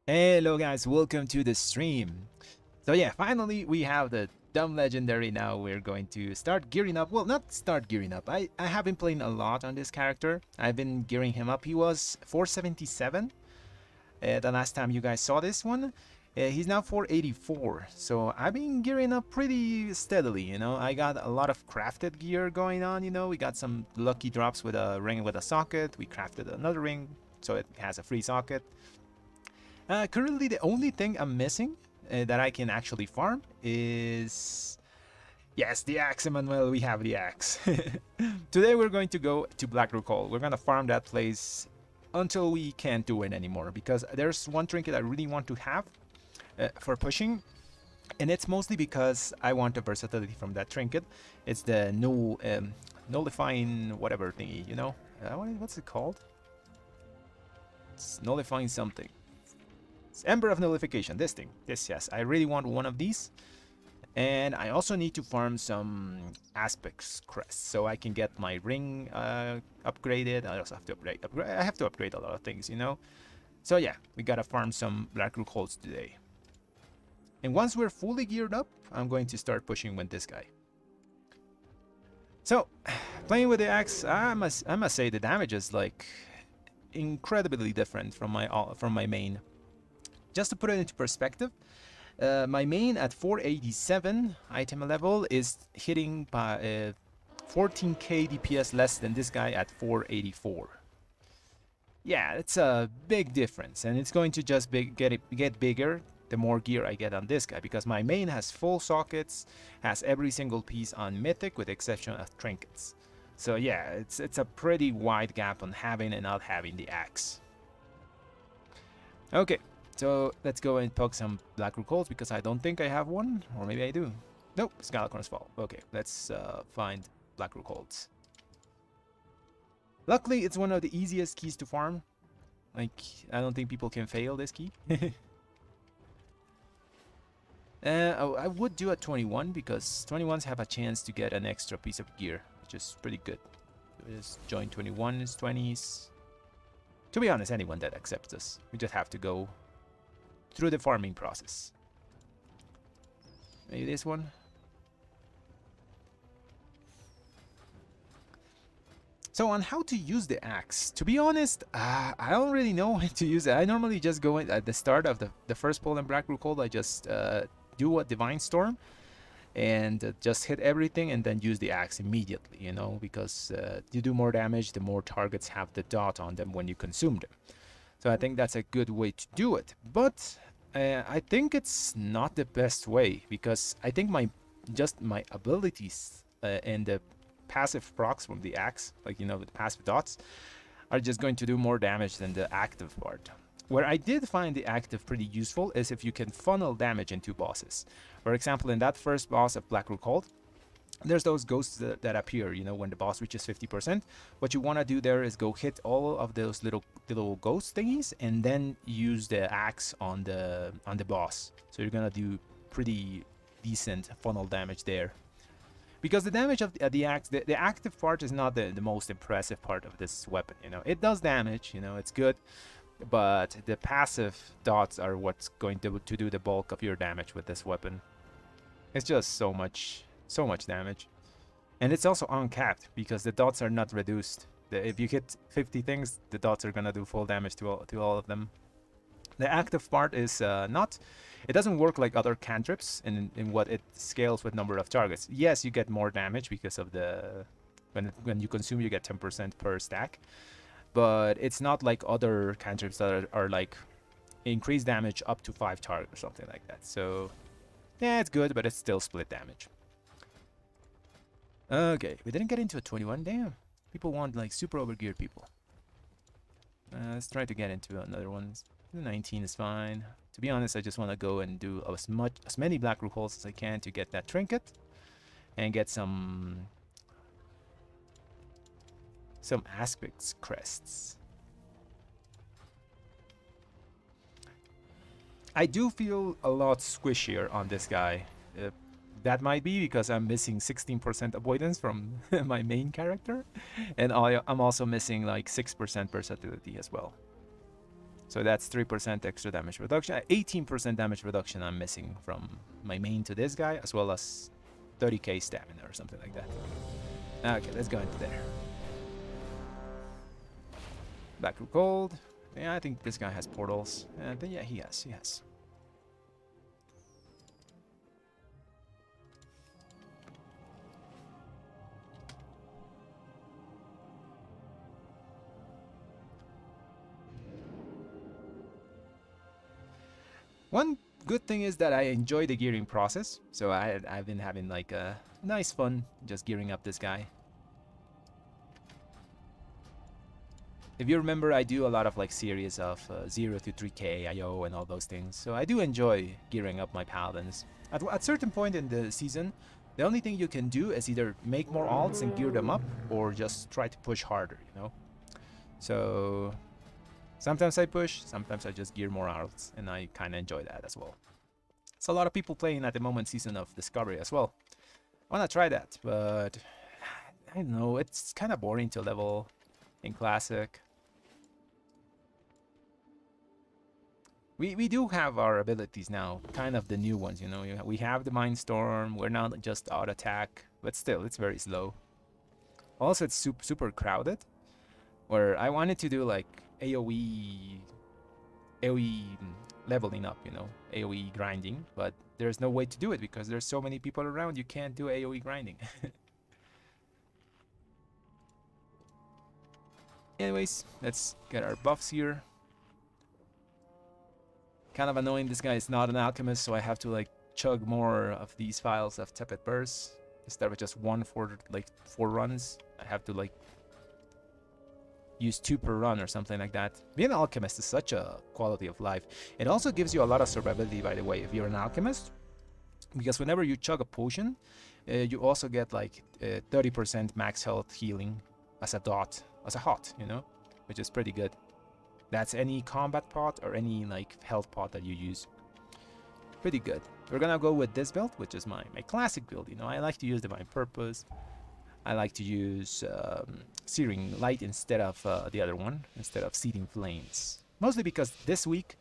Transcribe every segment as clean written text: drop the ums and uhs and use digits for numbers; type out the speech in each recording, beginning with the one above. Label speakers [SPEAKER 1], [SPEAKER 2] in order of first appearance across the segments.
[SPEAKER 1] Hello guys, welcome to the stream. So yeah, finally we have the dumb legendary. Now we're going to start gearing up. Well, not start gearing up. I have been playing a lot on this character. I've been gearing him up. He was 477 the last time you guys saw this one. He's now 484. So I've been gearing up pretty steadily, you know. I got a lot of crafted gear going on, you know. We got some lucky drops with a ring with a socket. We crafted another ring so it has a free socket. Currently, the only thing I'm missing that I can actually farm is... Yes, the axe, Emmanuel, we have the axe. Today we're going to go to Black Rook. We're going to farm that place until we can't do it anymore, because there's one trinket I really want to have for pushing, and it's mostly because I want the versatility from that trinket. It's the nullifying whatever thingy, you know? What's it called? It's nullifying something. It's Ember of Nullification, this thing. Yes, I really want one of these. And I also need to farm some aspects crests so I can get my ring upgraded. I also have to upgrade. I have to upgrade a lot of things, you know. So yeah, we gotta farm some Black Rook holds today. And once we're fully geared up, I'm going to start pushing with this guy. So, playing with the axe, I must say the damage is like incredibly different from my main. Just to put it into perspective, my main at 487 item level is hitting by 14k DPS less than this guy at 484. Yeah, it's a big difference, and it's going to just get bigger the more gear I get on this guy, because my main has full sockets, has every single piece on Mythic with the exception of trinkets. So yeah, it's a pretty wide gap on having and not having the axe. Okay. So let's go and poke some Black Rook holes, because I don't think I have one, or maybe I do. Nope, Scalacorn's Fall. Okay, let's find Black Rook holes. Luckily, it's one of the easiest keys to farm. Like, I don't think people can fail this key. I would do a 21, because 21s have a chance to get an extra piece of gear, which is pretty good. Just join 21s, 20s. To be honest, anyone that accepts us. We just have to go through the farming process. Maybe this one. So on how to use the axe, to be honest, I don't really know how to use it. I normally just go in at the start of the first pull in Black Rook hold. I just do a Divine Storm and just hit everything and then use the axe immediately, you know, because you do more damage the more targets have the dot on them when you consume them. So I think that's a good way to do it. But I think it's not the best way, because I think my abilities and the passive procs from the axe, like, you know, the passive dots, are just going to do more damage than the active part. Where I did find the active pretty useful is if you can funnel damage into bosses. For example, in that first boss of Black Rook Hold, there's those ghosts that appear, you know, when the boss reaches 50%. What you want to do there is go hit all of those little ghost thingies and then use the axe on the boss. So you're gonna do pretty decent funnel damage there. Because the damage of the axe, the active part is not the most impressive part of this weapon, you know. It does damage, you know, it's good, but the passive dots are what's going to do the bulk of your damage with this weapon. It's just so much damage, and it's also uncapped because the dots are not reduced. If you hit 50 things, the dots are gonna do full damage to all of them. The active part is not. It doesn't work like other cantrips in what it scales with number of targets. Yes, you get more damage because of the when you consume, you get 10% per stack, but it's not like other cantrips that are like increased damage up to 5 targets or something like that. So yeah, it's good, but it's still split damage. Okay, we didn't get into a 21. Damn, people want like super overgeared people. Let's try to get into another one. 19 is fine. To be honest, I just want to go and do as many Black Rook holes as I can to get that trinket and get some aspects crests. I do feel a lot squishier on this guy. That might be because I'm missing 16% avoidance from my main character, and I'm also missing like 6% versatility as well. So that's 3% extra damage reduction. 18% damage reduction I'm missing from my main to this guy, as well as 30k stamina or something like that. Okay, let's go into there. Black Rook Gold. Yeah, I think this guy has portals. Then yeah, he has. One good thing is that I enjoy the gearing process, so I've been having like a nice fun just gearing up this guy. If you remember, I do a lot of like series of 0 to 3k IO and all those things, so I do enjoy gearing up my paladins. At certain point in the season, the only thing you can do is either make more alts and gear them up, or just try to push harder, you know? So sometimes I push, sometimes I just gear more alts, and I kind of enjoy that as well. It's a lot of people playing at the moment Season of Discovery as well. I want to try that, but I don't know, it's kind of boring to level in Classic. We do have our abilities now, kind of the new ones, you know. We have the Mindstorm, we're not just out attack, but still, it's very slow. Also, it's super crowded, where I wanted to do like AoE leveling up, you know, AoE grinding, but there's no way to do it because there's so many people around, you can't do AoE grinding. Anyways, let's get our buffs here. Kind of annoying, this guy is not an alchemist, so I have to like chug more of these vials of Tepid Burst instead of just one for like 4 runs. I have to like use 2 per run or something like that. Being an alchemist is such a quality of life. It also gives you a lot of survivability, by the way, if you're an alchemist, because whenever you chug a potion, you also get like 30% max health healing as a hot, you know, which is pretty good. That's any combat pot or any like health pot that you use. Pretty good. We're gonna go with this build, which is my classic build. You know, I like to use Divine Purpose. I like to use Searing Light instead of the other one, instead of Seething Flames. Mostly because this week,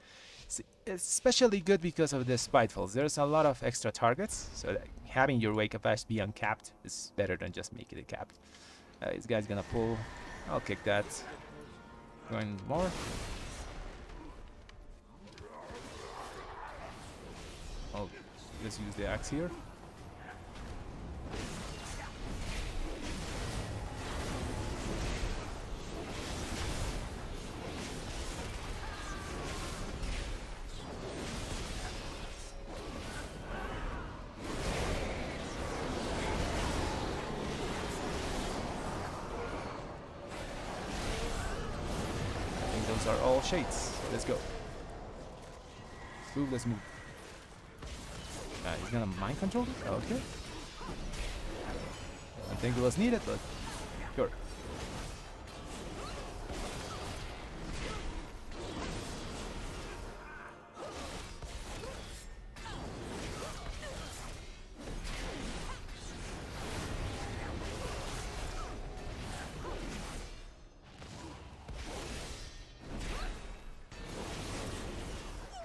[SPEAKER 1] it's especially good because of the Spitefuls. There's a lot of extra targets, so that having your Wake of Ash be uncapped is better than just making it capped. This guy's gonna pull. I'll kick that. Going more. I'll just use the axe here. Are all shades. Let's go. Let's move. He's gonna mind control it? Okay. I think it was needed, but sure.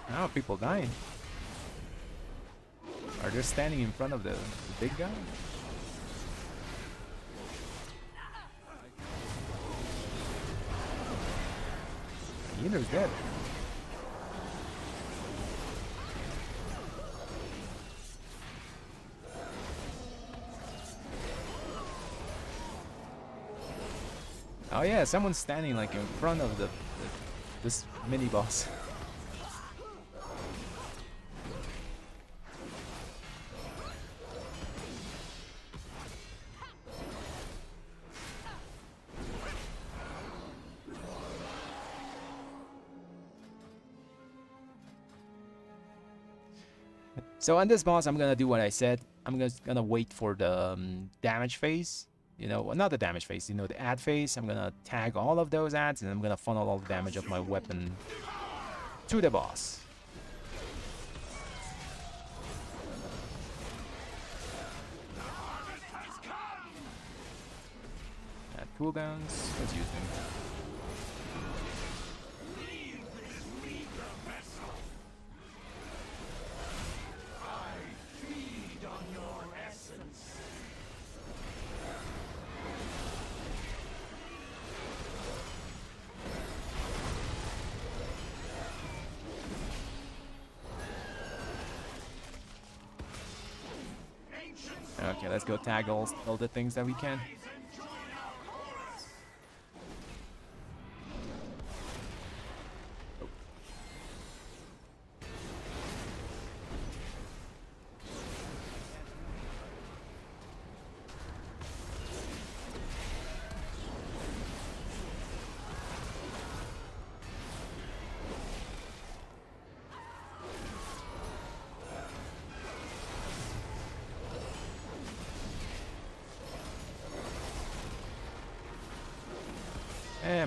[SPEAKER 1] Now people dying. Are they standing in front of the big guy? Healer's dead. Oh yeah, someone's standing like in front of this mini boss. So on this boss, I'm gonna do what I said. I'm just gonna wait for the damage phase. You know, well, not the damage phase, you know, the add phase. I'm gonna tag all of those adds, and I'm gonna funnel all the damage of my weapon to the boss. Add cooldowns. Let's use them. Okay, let's go tag all the things that we can.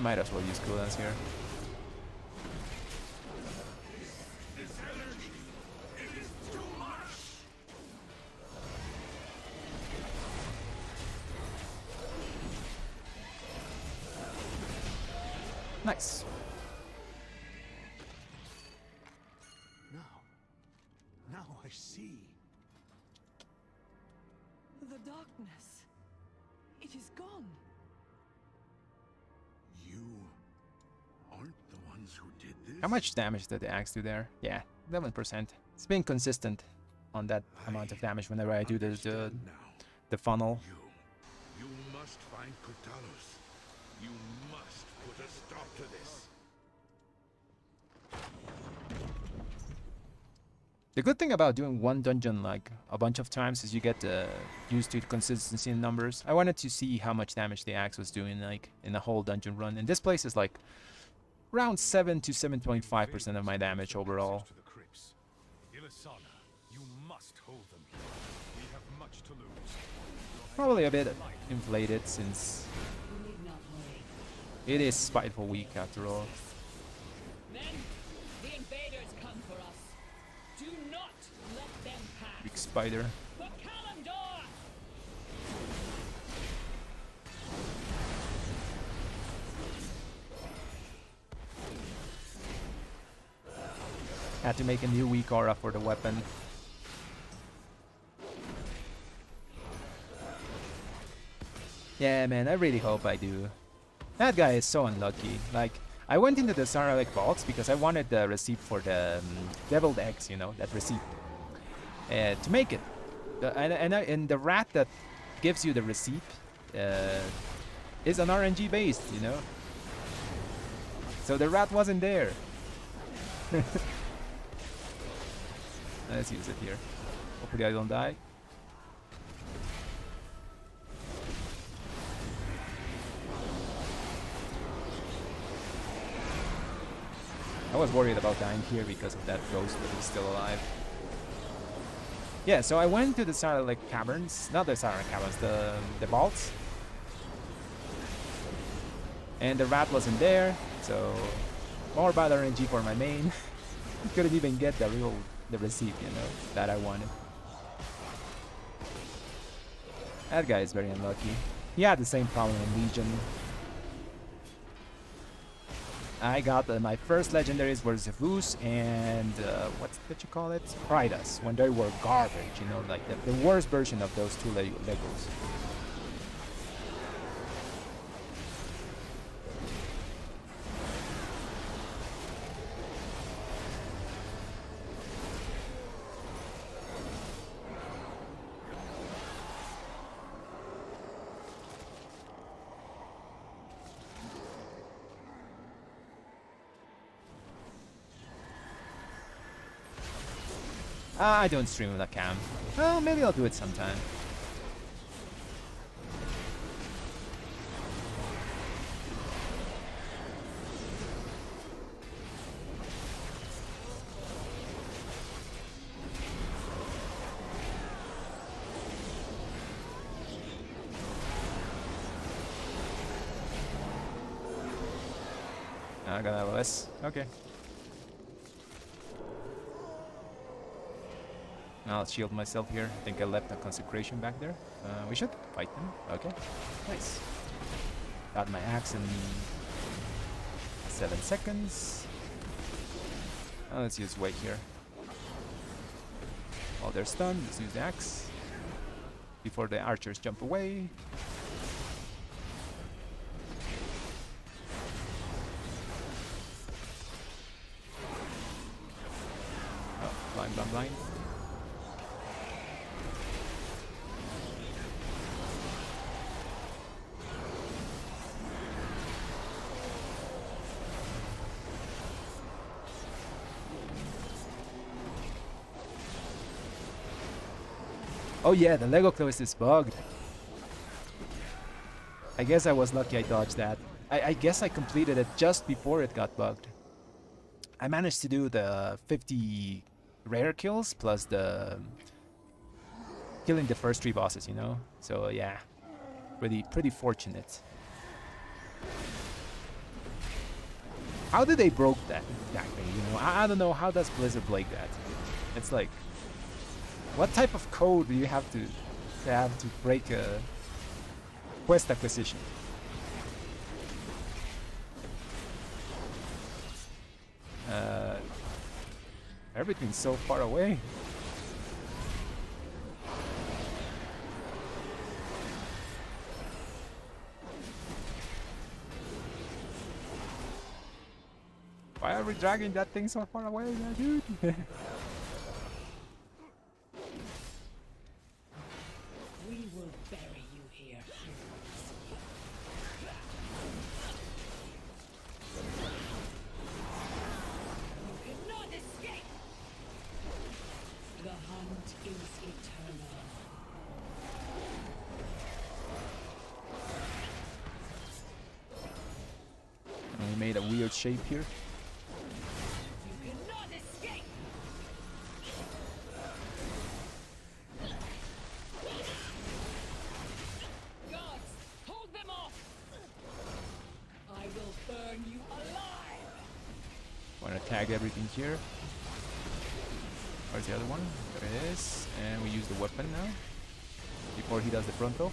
[SPEAKER 1] Might as well use cooldowns here. Nice.
[SPEAKER 2] Now I see.
[SPEAKER 3] The darkness. It is gone.
[SPEAKER 2] You aren't the ones who did this?
[SPEAKER 1] How much damage did the axe do there? Yeah, 11%. It's been consistent on that amount of damage whenever I do the funnel.
[SPEAKER 2] You must find Kotalos. You must put a stop to this.
[SPEAKER 1] The good thing about doing one dungeon like a bunch of times is you get used to consistency in numbers. I wanted to see how much damage the axe was doing like in the whole dungeon run, and this place is like around 7 to 7.5% of my damage overall. Probably a bit inflated since it is Spiteful Week after all.
[SPEAKER 3] Men, the invaders come for us. Do not let them pass.
[SPEAKER 1] Big spider.
[SPEAKER 3] The calendar!
[SPEAKER 1] Had to make a new weak aura for the weapon. Yeah, man, I really hope I do. That guy is so unlucky. Like, I went into the Sarlacc box because I wanted the receipt for the deviled eggs, you know, that receipt. To make it. And the rat that gives you the receipt is an RNG based, you know. So the rat wasn't there. Let's use it here. Hopefully I don't die. I was worried about dying here because of that ghost that is still alive. Yeah, so I went to the Sarlacc caverns, not the Sarlacc caverns, the vaults. And the rat wasn't there, so more bad RNG for my main. Couldn't even get the receipt, you know, that I wanted. That guy is very unlucky. He had the same problem in Legion. I got my first legendaries were Zeus and what you call it? Prydas, when they were garbage, you know, like the worst version of those two Legos. I don't stream with a cam. Well, maybe I'll do it sometime. I got LOS. Okay. I'll shield myself here. I think I left a consecration back there. We should fight them. Okay. Nice. Got my axe in 7 seconds. Let's use weight here. While they're stunned, let's use the axe. Before the archers jump away. Oh, blind. Oh yeah, the Lego close is bugged. I guess I was lucky I dodged that. I guess I completed it just before it got bugged. I managed to do the 50 rare kills plus the killing the first 3 bosses, you know? So yeah, pretty fortunate. How did they broke that exactly, you know? I don't know, how does Blizzard break that? It's like, what type of code do you have to break a quest acquisition? Everything's so far away. Why are we dragging that thing so far away, yeah, dude?
[SPEAKER 3] We will bury you here. You cannot escape. The hunt is eternal.
[SPEAKER 1] We made a weird shape here.
[SPEAKER 3] You cannot escape. Gods, hold them off. I will burn you alive.
[SPEAKER 1] Want to tag everything here. Where's the other one? There it is. And we use the weapon now. Before he does the frontal.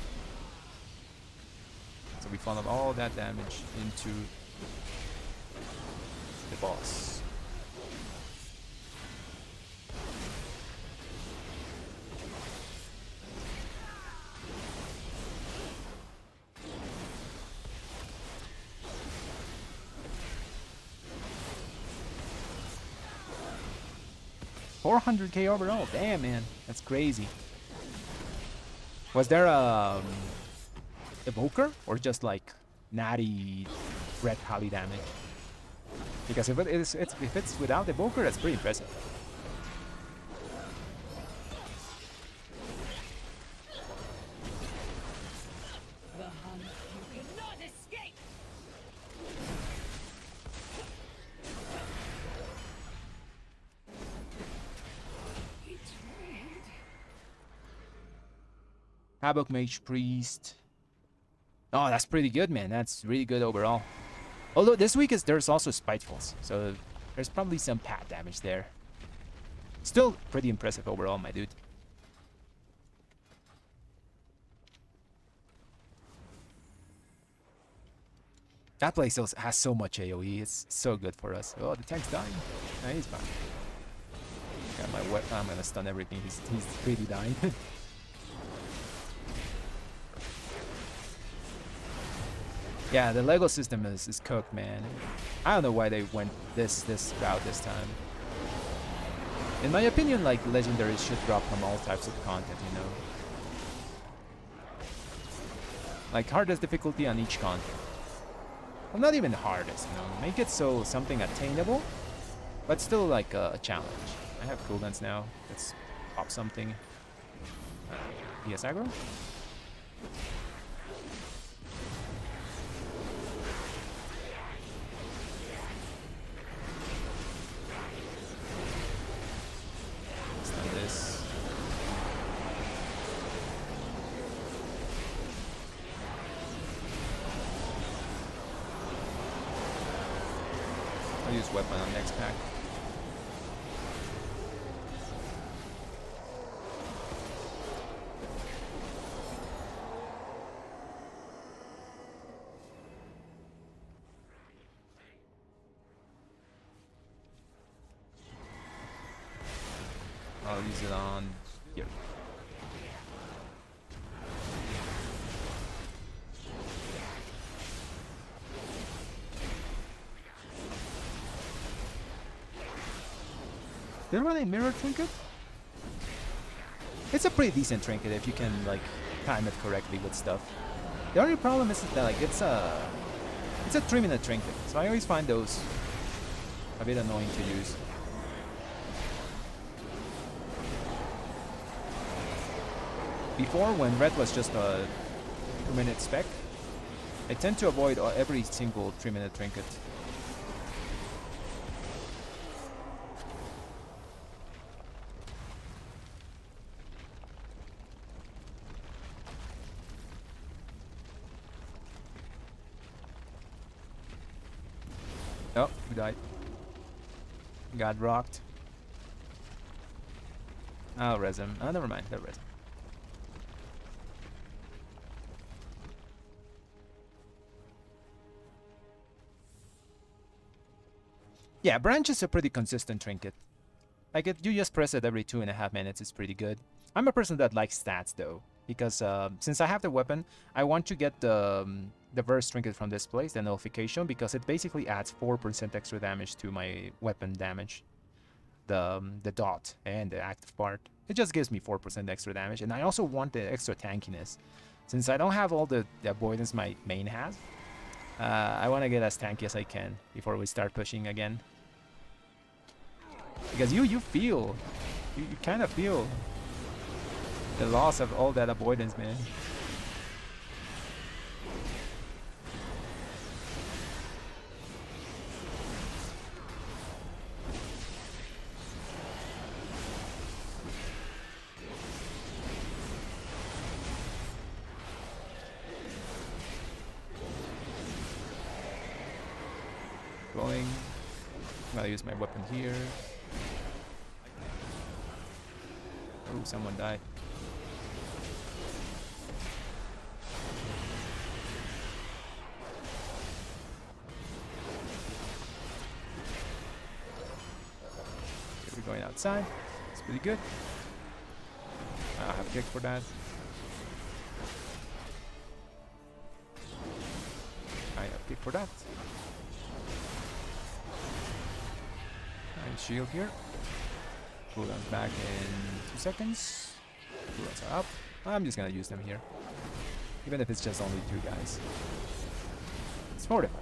[SPEAKER 1] So we funnel all that damage into the boss. $400k overall. Damn, man, that's crazy. Was there a evoker or just like natty red pally damage? Because if it's without evoker, that's pretty impressive.
[SPEAKER 3] The hunt, you cannot escape. Betrayed.
[SPEAKER 1] Havoc Mage Priest. Oh, that's pretty good, man. That's really good overall. Although this week there's also Spitefuls, so there's probably some pad damage there. Still pretty impressive overall, my dude. That place has so much AoE. It's so good for us. Oh, the tank's dying. Nah, he's fine. Got my weapon. I'm gonna stun everything. He's really dying. Yeah, the Lego system is cooked, man. I don't know why they went this route this time. In my opinion, like, legendaries should drop from all types of content, you know? Like, hardest difficulty on each content. Well, not even hardest, you know? Make it so something attainable, but still like a challenge. I have cooldowns now. Let's pop something. PS aggro? This. I'll use weapon on next pack. I'll use it on here. Did I run a mirror trinket? It's a pretty decent trinket if you can like time it correctly with stuff. The only problem is that like it's a 3-minute trinket, so I always find those a bit annoying to use. Before, when red was just a 2-minute spec, I tend to avoid every single 3-minute trinket. Oh, we died. Got rocked. I'll res him. Oh, never mind. They'll res him. Yeah, branch is a pretty consistent trinket. Like, you just press it every 2.5 minutes. It's pretty good. I'm a person that likes stats, though. Because since I have the weapon, I want to get the burst trinket from this place, the nullification, because it basically adds 4% extra damage to my weapon damage. The dot and the active part. It just gives me 4% extra damage, and I also want the extra tankiness. Since I don't have all the avoidance my main has, I want to get as tanky as I can before we start pushing again. Because you feel, you kind of feel the loss of all that avoidance, man. Going. I'm gonna use my weapon here. Oh, someone died. Okay, we're going outside. It's pretty good. I have kick for that. I have kick for that. Nice shield here. Cooldown's back in 2 seconds. Cooldowns are up. I'm just gonna use them here. Even if it's just only 2 guys. It's fortified.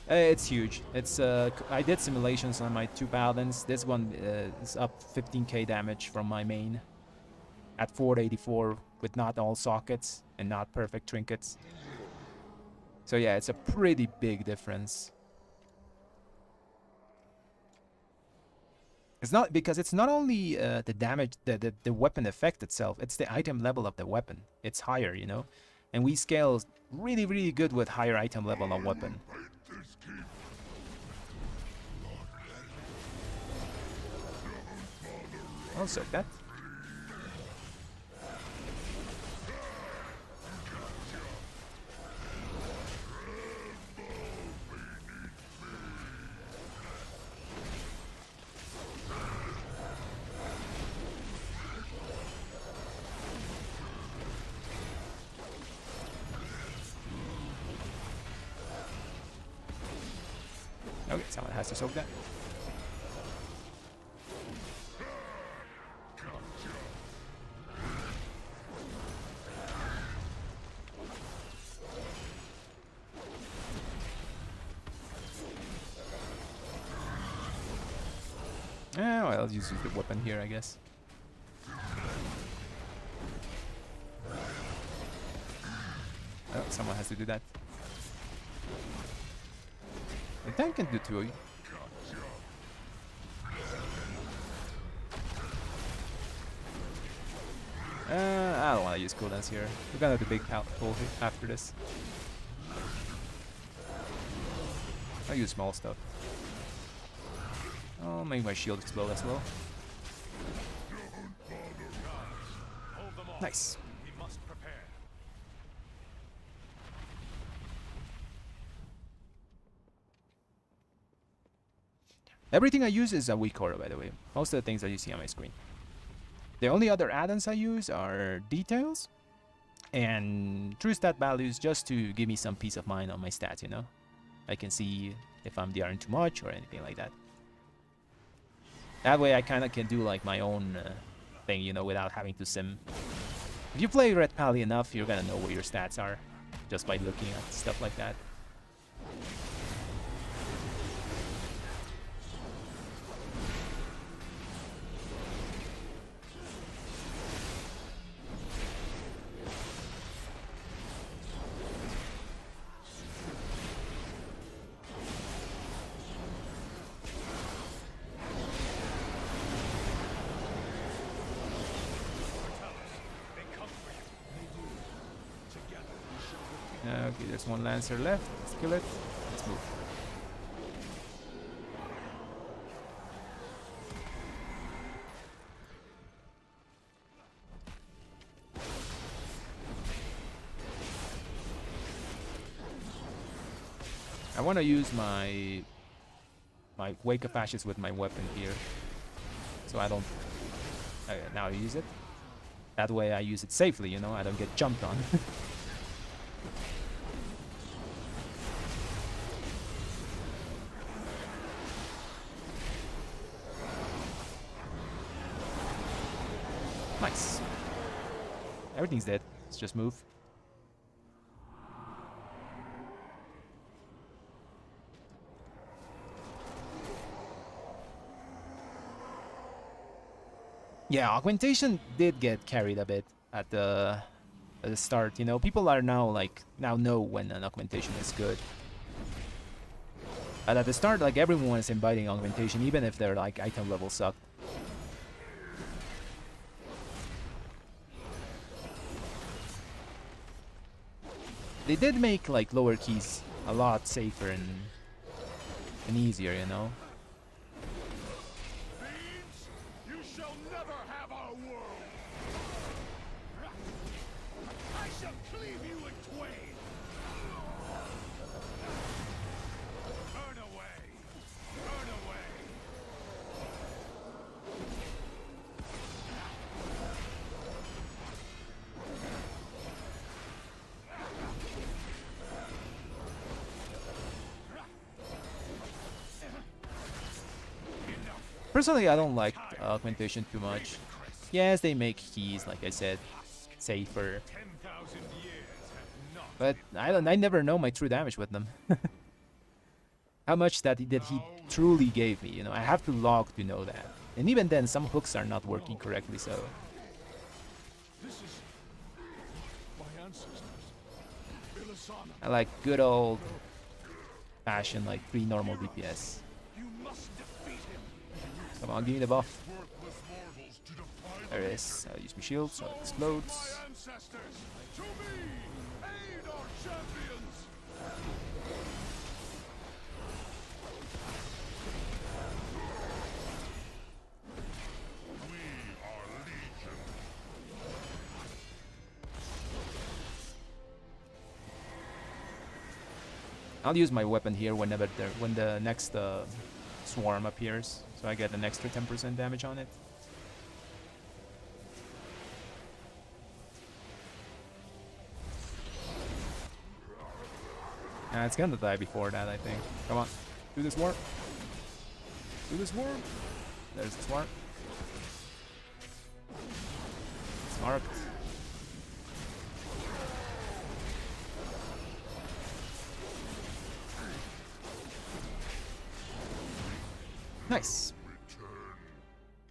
[SPEAKER 1] It's huge. It's I did simulations on my 2 paladins. This one is up 15k damage from my main at 484 with not all sockets and not perfect trinkets. So yeah, it's a pretty big difference. It's not because it's not only the damage, the weapon effect itself. It's the item level of the weapon. It's higher, you know, and we scale really good with higher item level on weapon. I'll soak that. Okay, someone has to soak that. Well, I'll use the weapon here, I guess. Oh, someone has to do that. The tank can do 2. I don't want to use cooldowns here. We're gonna do big pull after this. I'll use small stuff. I'll make my shield explode as well. Nice. Everything I use is a weak aura, by the way. Most of the things that you see on my screen. The only other add-ons I use are details and true stat values, just to give me some peace of mind on my stats, you know. I can see if I'm DRing too much or anything like that. That way I kind of can do like my own thing, you know, without having to sim. If you play Red Pally enough, you're gonna know what your stats are just by looking at stuff like that. Okay, there's one Lancer left. Let's kill it. Let's move. I want to use my Wake of Ashes with my weapon here, so I don't. Now I use it. That way I use it safely, you know. I don't get jumped on. Nice. Everything's dead. Let's just move. Yeah, Augmentation did get carried a bit at the start. You know, people are now know when an Augmentation is good. But at the start, like, everyone was inviting Augmentation, even if their like item level sucked. They did make like lower keys a lot safer and easier, you know.
[SPEAKER 2] You shall never have our world. I shall cleave you in twain. Turn away. Turn away.
[SPEAKER 1] Personally, I don't like Augmentation too much. Yes, they make keys, like I said, safer.
[SPEAKER 2] 10,000 years have not.
[SPEAKER 1] But I never know my true damage with them. How much that he truly gave me, you know. I have to log to know that. And even then, some hooks are not working correctly, so.
[SPEAKER 2] This is my ancestors. Ilisana.
[SPEAKER 1] I like good old fashioned, like 3 normal DPS.
[SPEAKER 2] You must defeat him.
[SPEAKER 1] Come on, give me the buff.
[SPEAKER 2] Worthless mortals to defy
[SPEAKER 1] There it is. I'll use my shield so it explodes.
[SPEAKER 2] my ancestors. To me, aid our champions. We are legion.
[SPEAKER 1] I'll use my weapon here when the next swarm appears, so I get an extra 10% damage on it. It's gonna die before that, I think. Come on, do this swarm. Do this swarm. There's the swarm. It's marked. Nice.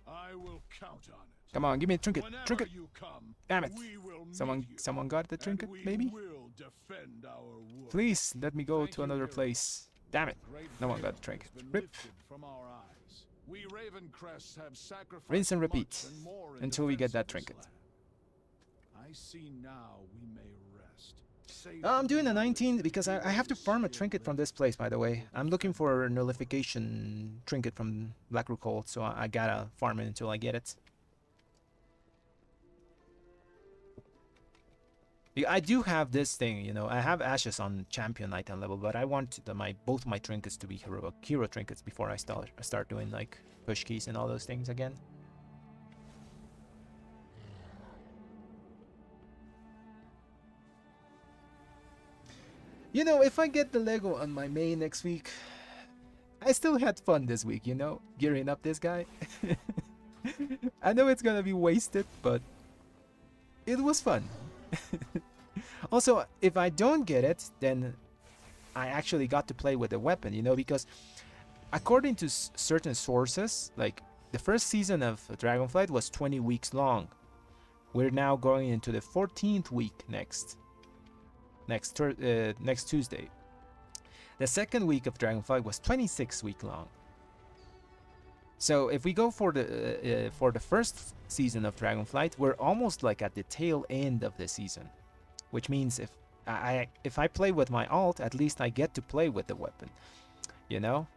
[SPEAKER 2] I will count on it.
[SPEAKER 1] Come on, give me a trinket.
[SPEAKER 2] Whenever
[SPEAKER 1] Trinket.
[SPEAKER 2] you come,
[SPEAKER 1] Damn it.
[SPEAKER 2] we will meet
[SPEAKER 1] Someone
[SPEAKER 2] you,
[SPEAKER 1] got the
[SPEAKER 2] and
[SPEAKER 1] trinket,
[SPEAKER 2] we
[SPEAKER 1] maybe?
[SPEAKER 2] will defend our world.
[SPEAKER 1] Please let me go
[SPEAKER 2] Thank
[SPEAKER 1] to
[SPEAKER 2] you,
[SPEAKER 1] another
[SPEAKER 2] hero.
[SPEAKER 1] place. Damn it.
[SPEAKER 2] Great
[SPEAKER 1] No one got
[SPEAKER 2] veil
[SPEAKER 1] the trinket.
[SPEAKER 2] has been
[SPEAKER 1] Rip.
[SPEAKER 2] lifted from our eyes. We Ravencrests have sacrificed
[SPEAKER 1] Rinse and
[SPEAKER 2] much
[SPEAKER 1] repeat
[SPEAKER 2] and more in
[SPEAKER 1] until we get
[SPEAKER 2] defense
[SPEAKER 1] that
[SPEAKER 2] of this
[SPEAKER 1] trinket.
[SPEAKER 2] land. I see now we may rest.
[SPEAKER 1] I'm doing a 19 because I have to farm a trinket from this place, by the way. I'm looking for a nullification trinket from Black Rook Hold, so I gotta farm it until I get it. Yeah, I do have this thing, you know. I have ashes on champion item level, but I want both my trinkets to be hero trinkets before I start doing like push keys and all those things again. You know, if I get the Lego on my main next week, I still had fun this week, you know, gearing up this guy. I know it's gonna be wasted, but it was fun. Also, if I don't get it, then I actually got to play with the weapon, you know, because according to certain sources, like the first season of Dragonflight was 20 weeks long. We're now going into the 14th week next Tuesday. The second week of Dragonflight was 26 week long. So if we go for the first season of Dragonflight, we're almost like at the tail end of the season, which means if I play with my alt, at least I get to play with the weapon, you know.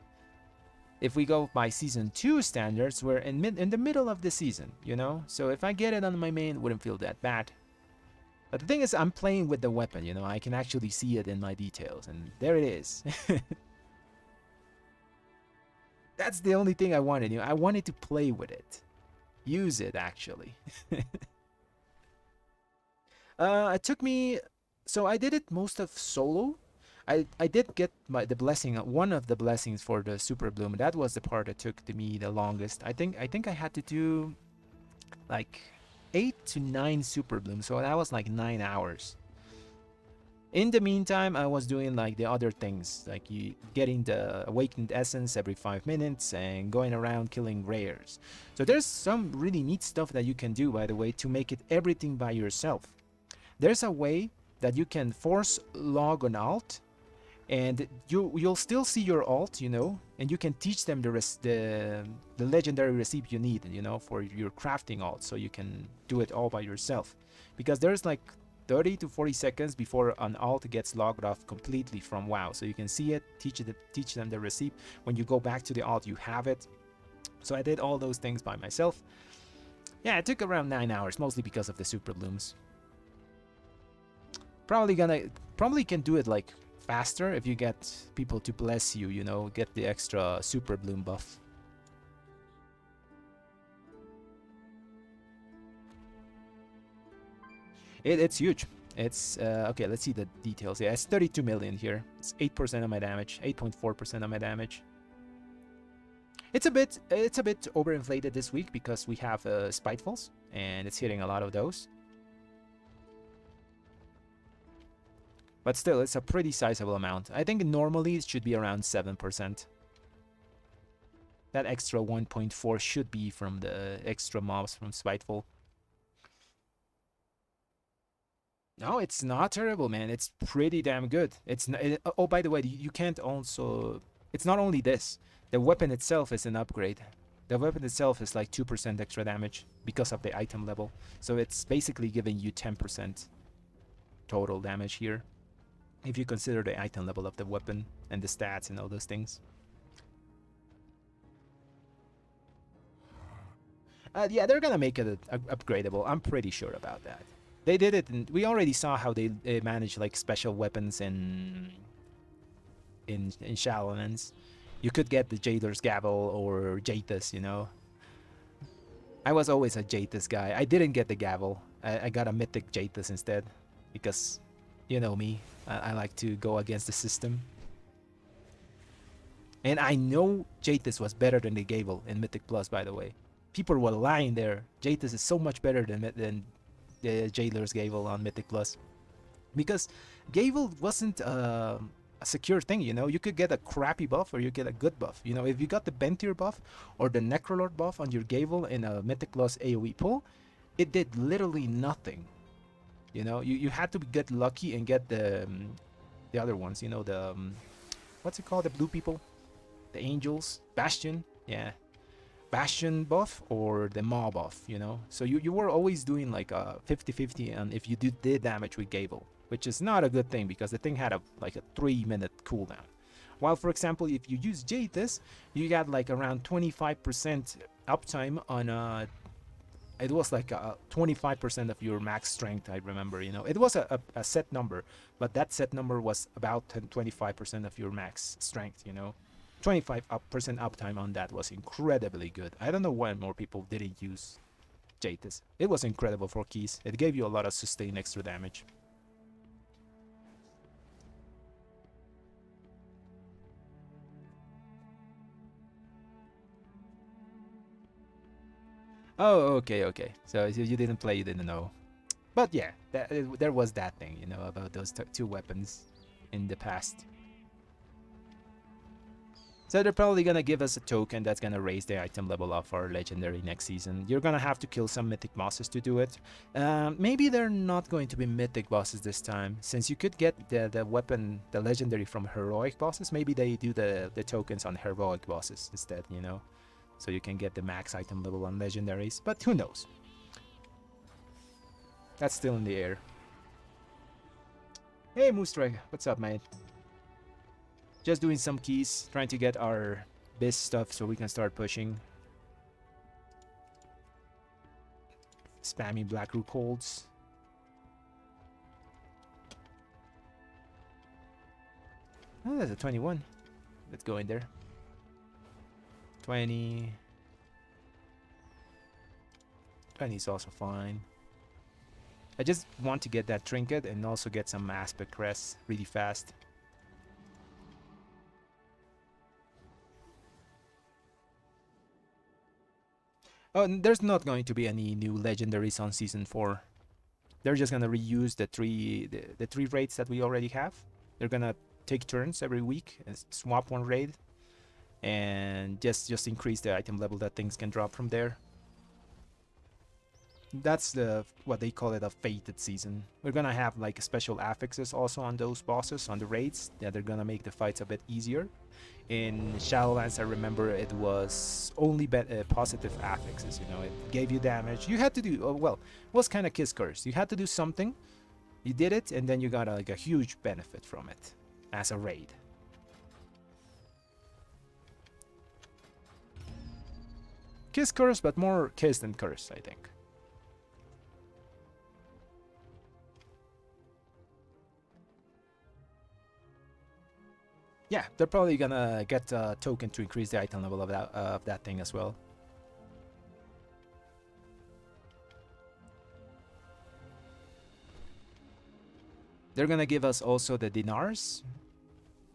[SPEAKER 1] If we go by season 2 standards, we're in the middle of the season, you know. So if I get it on my main, it wouldn't feel that bad. But the thing is, I'm playing with the weapon, you know. I can actually see it in my details, and there it is. That's the only thing I wanted, you know. I wanted to play with it, use it actually. It took me, so I did it most of solo. I did get the blessing, one of the blessings for the super bloom. That was the part that took me the longest. I think I had to do like 8 to 9 super blooms, so that was like 9 hours. In the meantime, I was doing like the other things, like getting the awakened essence every 5 minutes and going around killing rares. So there's some really neat stuff that you can do, by the way, to make it everything by yourself. There's a way that you can force log on alt, and you'll still see your alt, you know, and you can teach them the legendary recipe you need, you know, for your crafting alt, so you can do it all by yourself. Because there's like 30 to 40 seconds before an alt gets logged off completely from WoW. So you can see it, teach them the recipe. When you go back to the alt, you have it. So I did all those things by myself. Yeah, it took around 9 hours, mostly because of the super blooms. Probably can do it like faster if you get people to bless you, you know, get the extra super bloom buff. It's huge. It's okay, let's see the details. Yeah, it's 32 million here. It's 8% of my damage, 8.4% of my damage. It's a bit overinflated this week because we have spitefuls and it's hitting a lot of those. But still, it's a pretty sizable amount. I think normally it should be around 7%. That extra 1.4 should be from the extra mobs from Spiteful. No, it's not terrible, man. It's pretty damn good. Oh, by the way, you can't also... It's not only this. The weapon itself is an upgrade. The weapon itself is like 2% extra damage because of the item level. So it's basically giving you 10% total damage here, if you consider the item level of the weapon and the stats and all those things. Yeah, they're gonna make it upgradable. I'm pretty sure about that. They did it, and we already saw how they manage like special weapons in Shadowlands. You could get the Jailer's Gavel or Jaitus, you know. I was always a Jaitus guy. I didn't get the Gavel. I got a Mythic Jaitus instead, because you know me. I like to go against the system. And I know Jaitus was better than the Gavel in Mythic Plus, by the way. People were lying there. Jaitus is so much better than the Jailer's Gavel on Mythic Plus. Because Gavel wasn't a secure thing, you know. You could get a crappy buff or you get a good buff. You know, if you got the Bentir buff or the Necrolord buff on your Gavel in a Mythic Plus AoE pull, it did literally nothing. You know, you had to get lucky and get the other ones, you know, the what's it called, the blue people, the angels, Bastion, yeah, Bastion buff or the Maw buff, you know. So you were always doing like a 50-50 and if you did damage with Gable, which is not a good thing because the thing had like a 3-minute cooldown. While for example, if you use Jaitus, you got like around 25% uptime on it was like 25% of your max strength, I remember, you know. It was a set number, but that set number was about 25% of your max strength, you know. 25% uptime on that was incredibly good. I don't know why more people didn't use Jaitus. It was incredible for keys. It gave you a lot of sustained extra damage. Oh, okay, okay. So you didn't play, you didn't know. But yeah, there was that thing, you know, about those two weapons in the past. So they're probably gonna give us a token that's gonna raise the item level of our legendary next season. You're gonna have to kill some mythic bosses to do it. Maybe they're not going to be mythic bosses this time, since you could get the weapon, the legendary from heroic bosses. Maybe they do the tokens on heroic bosses instead, you know, so you can get the max item level on legendaries. But who knows? That's still in the air. Hey Moostreg, what's up, mate? Just doing some keys, trying to get our biz stuff so we can start pushing. Spammy Black Rook holds. Oh, that's a 21. Let's go in there. 20. 20 is also fine. I just want to get that trinket and also get some aspect crest really fast. Oh, and there's not going to be any new legendaries on season 4. They're just gonna reuse the three raids that we already have. They're gonna take turns every week and swap one raid, and just increase the item level that things can drop from there. That's what they call it, a fated season. We're gonna have like special affixes also on those bosses on the raids that they're gonna make the fights a bit easier. In Shadowlands, I remember it was only positive affixes. You know, it gave you damage. You had to do well. It was kind of kiss curse. You had to do something. You did it, and then you got like a huge benefit from it as a raid. Kiss curse, but more kiss than curse, I think. Yeah, they're probably gonna get a token to increase the item level of that thing as well. They're gonna give us also the dinars.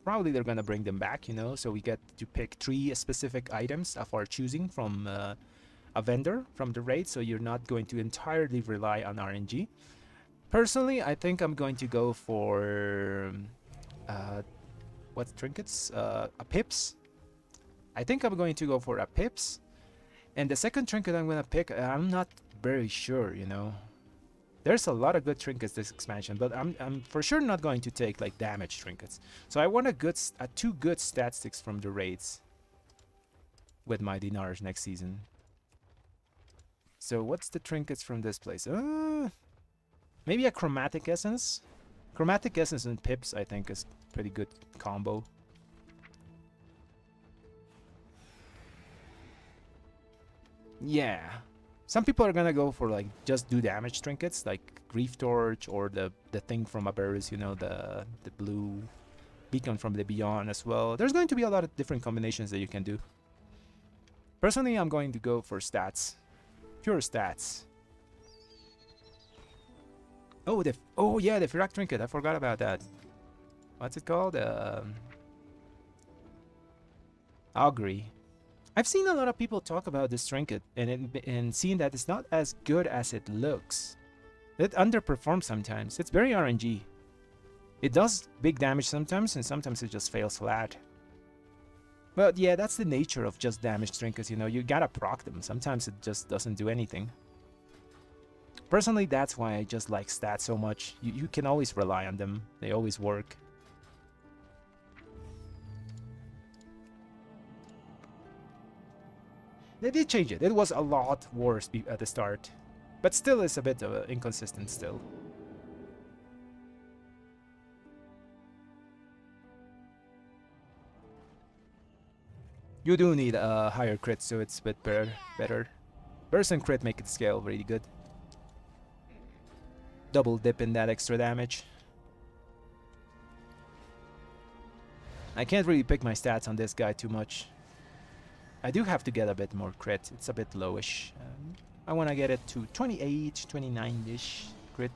[SPEAKER 1] Probably they're gonna bring them back, you know, so we get to pick 3 specific items of our choosing from a vendor from the raid, so you're not going to entirely rely on RNG. Personally, I think I'm going to go for what trinkets? A pips. I think I'm going to go for a pips. And the second trinket I'm gonna pick, I'm not very sure, you know. There's a lot of good trinkets this expansion, but I'm for sure not going to take like damage trinkets. So I want a 2 good stat sticks from the raids with my dinars next season. So what's the trinkets from this place? Maybe a chromatic essence. Chromatic essence and pips, I think, is pretty good combo. Yeah. Some people are gonna go for like just do damage trinkets like Grief Torch or the thing from Aberus, you know, the blue beacon from the Beyond as well. There's going to be a lot of different combinations that you can do. Personally, I'm going to go for stats. Pure stats. Oh yeah, the Firak trinket. I forgot about that. What's it called? Augury. I've seen a lot of people talk about this trinket and seen that it's not as good as it looks. It underperforms sometimes. It's very RNG. It does big damage sometimes, and sometimes it just fails flat. But yeah, that's the nature of just damage trinkets, you know. You gotta proc them. Sometimes it just doesn't do anything. Personally, that's why I just like stats so much. You can always rely on them. They always work. They did change it. It was a lot worse at the start. But still is a bit inconsistent still. You do need a higher crit, so it's a bit better. Burst and crit make it scale really good. Double dip in that extra damage. I can't really pick my stats on this guy too much. I do have to get a bit more crit. It's a bit lowish. I want to get it to 28, 29-ish crit.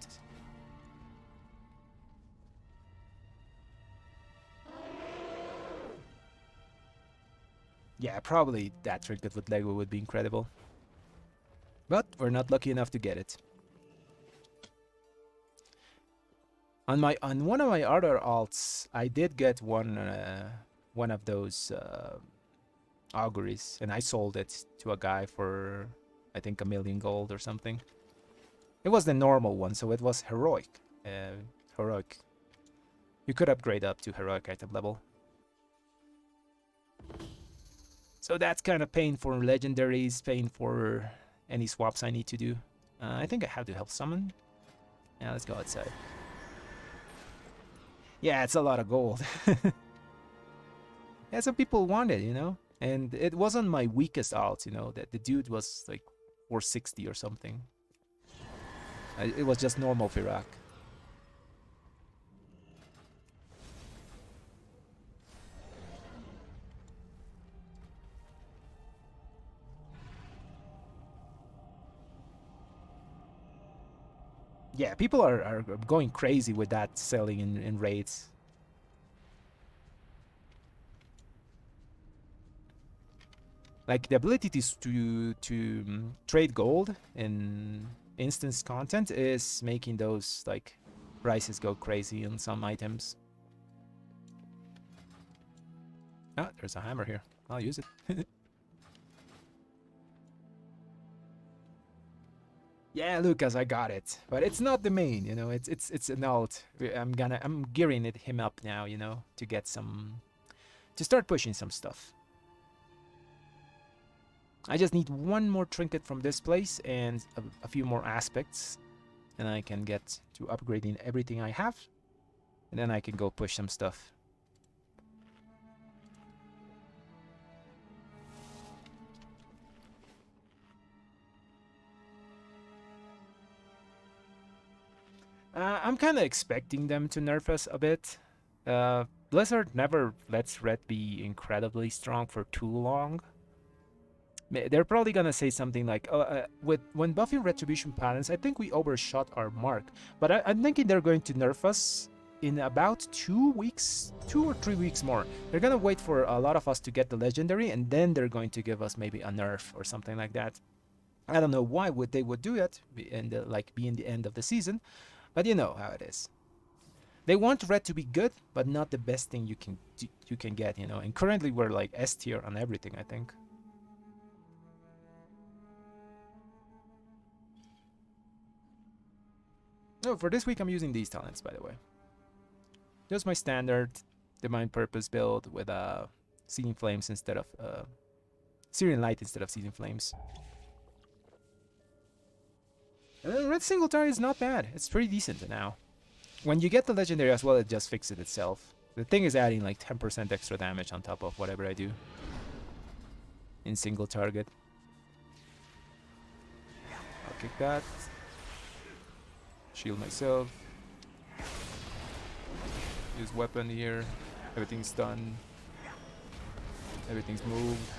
[SPEAKER 1] Yeah, probably that trinket with Lego would be incredible. But we're not lucky enough to get it. On one of my other alts, I did get one of those auguries, and I sold it to a guy for I think 1,000,000 gold or something. It was the normal one, so it was heroic. Heroic. You could upgrade up to heroic item level. So that's kind of paying for legendaries, paying for any swaps I need to do. I think I have to help summon. Yeah, let's go outside. Yeah, it's a lot of gold. Yeah, some people want it, you know? And it wasn't my weakest alt, you know? That the dude was like 460 or something. It was just normal Firak. Yeah, people are going crazy with that selling in raids. Like the ability to trade gold in instance content is making those like prices go crazy on some items. Ah, there's a hammer here. I'll use it. Yeah, Lucas, I got it, but it's not the main, you know. It's an alt. I'm gearing him up now, you know, to get some, to start pushing some stuff. I just need one more trinket from this place and a few more aspects, and I can get to upgrading everything I have, and then I can go push some stuff. I'm kind of expecting them to nerf us a bit. Blizzard never lets red be incredibly strong for too long. They're probably gonna say something like, when buffing Retribution Paladins, I think we overshot our mark. But I'm thinking they're going to nerf us in about 2 weeks, 2 or 3 weeks more. They're gonna wait for a lot of us to get the legendary, and then they're going to give us maybe a nerf or something like that. I don't know why they would do it, and like be in the end of the season. But you know how it is. They want red to be good, but not the best thing you can get, you know. And currently we're like S tier on everything, I think. Oh, for this week I'm using these talents, by the way. Just my standard Divine Purpose build with Seething Flames instead of Syrian Light instead of Seething Flames. Red single target is not bad. It's pretty decent now. When you get the legendary as well, it just fixes itself. The thing is adding like 10% extra damage on top of whatever I do in single target. I'll kick that. Shield myself. Use weapon here. Everything's done. Everything's moved.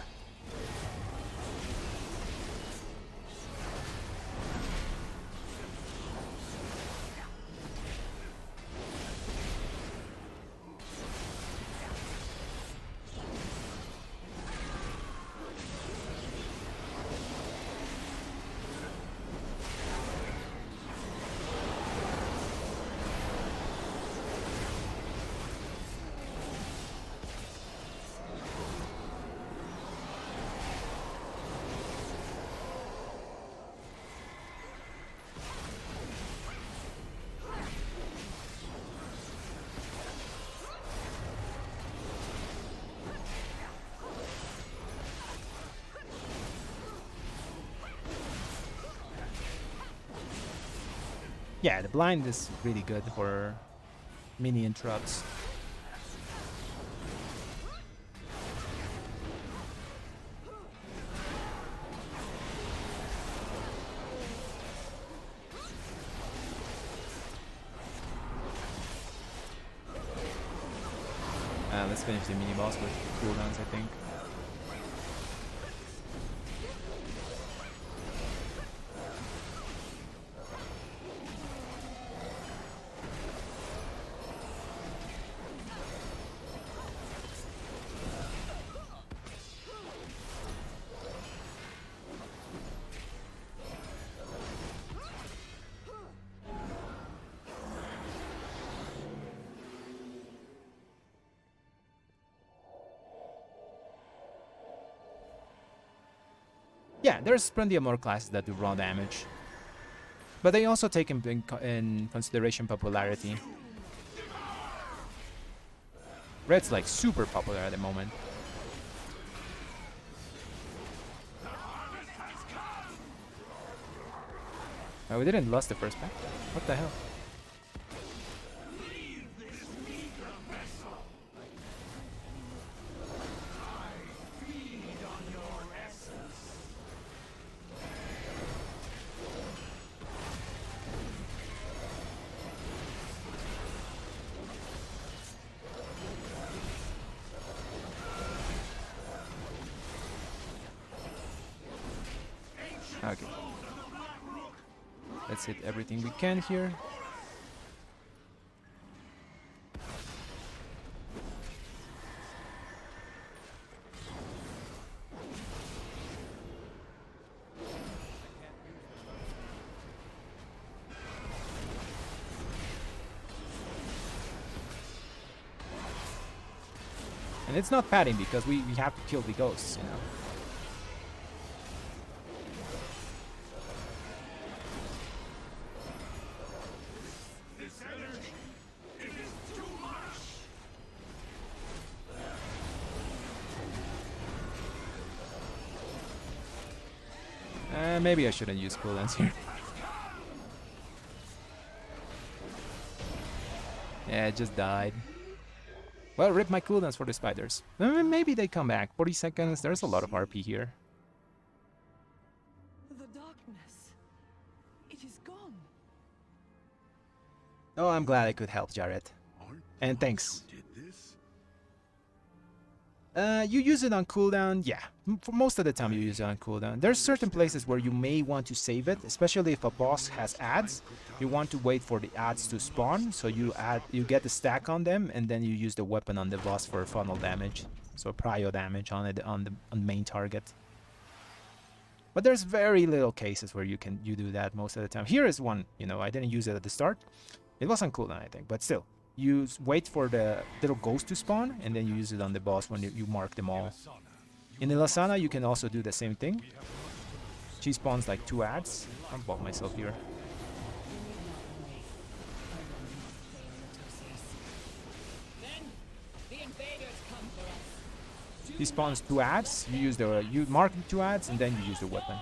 [SPEAKER 1] Yeah, the blind is really good for mini interrupts. Let's finish the mini boss with cooldowns, I think. Yeah, there's plenty of more classes that do raw damage. But they also take in consideration popularity. Red's like super popular at the moment. Oh, we didn't lose the first pack. What the hell? Okay. Let's hit everything we can here. And it's not padding because we have to kill the ghosts, you know. Maybe I shouldn't use cooldowns here. Yeah, it just died. Well, rip my cooldowns for the spiders. Maybe they come back. 40 seconds. There's a lot of RP here.
[SPEAKER 3] The darkness. It is gone.
[SPEAKER 1] Oh, I'm glad I could help, Jarrett. And thanks. You use it on cooldown, yeah. For most of the time you use it on cooldown. There's certain places where you may want to save it, especially if a boss has adds. You want to wait for the adds to spawn, so you get the stack on them, and then you use the weapon on the boss for funnel damage. So prio damage on it on the main target. But there's very little cases where you do that most of the time. Here is one, you know, I didn't use it at the start. It was on cooldown, I think, but still. You wait for the little ghost to spawn, and then you use it on the boss when you mark them all. In the Lasana, you can also do the same thing. She spawns like 2 adds. I'm above myself here. He spawns 2 adds. You mark 2 adds, and then you use the weapon.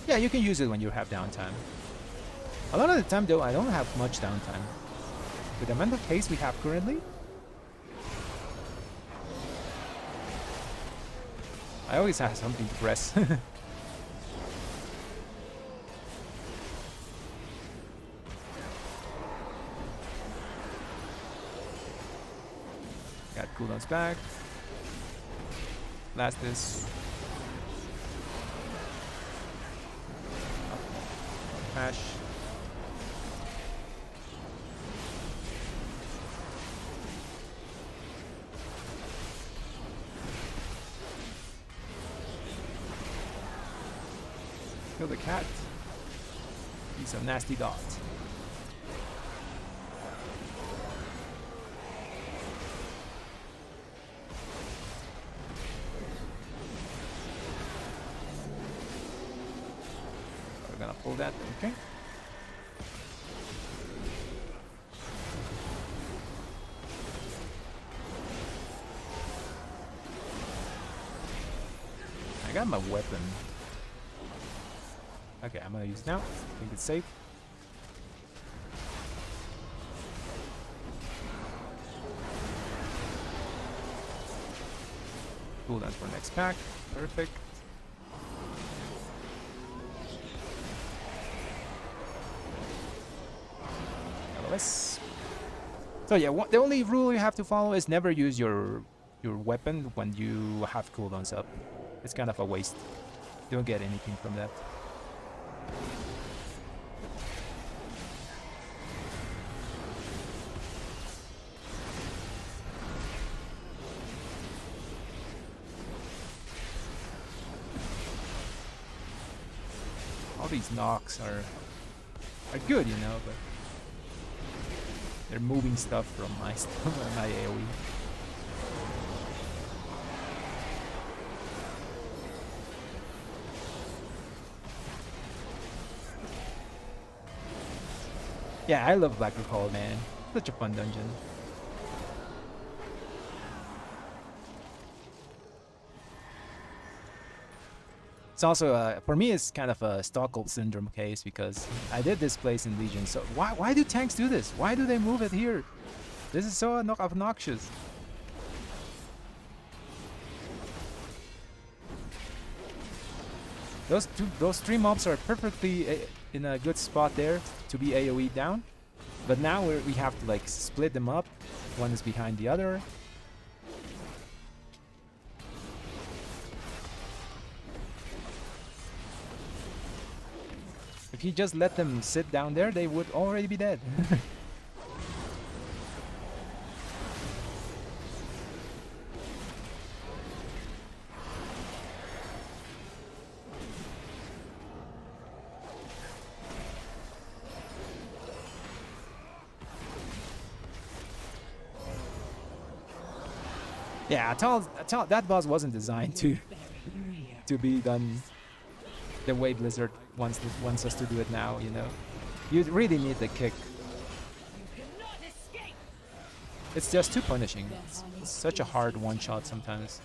[SPEAKER 1] Yeah, you can use it when you have downtime. A lot of the time though, I don't have much downtime. With the amount of haste we have currently, I always have something to press. Got cooldowns back. Last this. Hash. Kill the cat. He's a nasty dot. We're gonna pull that, okay. I got my weapon. Okay, I'm gonna use it now. I think it's safe. Cool, that's for next pack. Perfect. LOS. So yeah, the only rule you have to follow is never use your weapon when you have cooldowns up. It's kind of a waste. You don't get anything from that. All these knocks are good, you know, but they're moving stuff from my my AoE. Yeah, I love Black Rook Hall, man. Such a fun dungeon. It's also, for me, it's kind of a Stockholm syndrome case because I did this place in Legion. So why do tanks do this? Why do they move it here? This is so obnoxious. Those three mobs are perfectly in a good spot there to be AoE down. But now we have to like split them up. One is behind the other. If you just let them sit down there, they would already be dead. Yeah, that boss wasn't designed to be done the way Blizzard wants us to do it now, you know. You really need the kick. It's just too punishing. It's such a hard one-shot sometimes.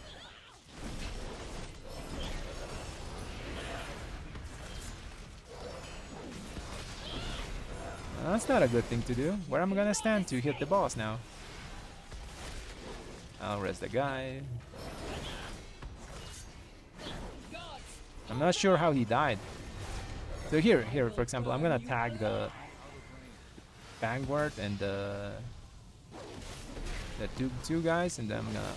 [SPEAKER 1] That's not a good thing to do. Where am I gonna stand to hit the boss now? I'll rest the guy. I'm not sure how he died. So here, for example, I'm gonna tag the Vanguard and the two guys, and then I'm gonna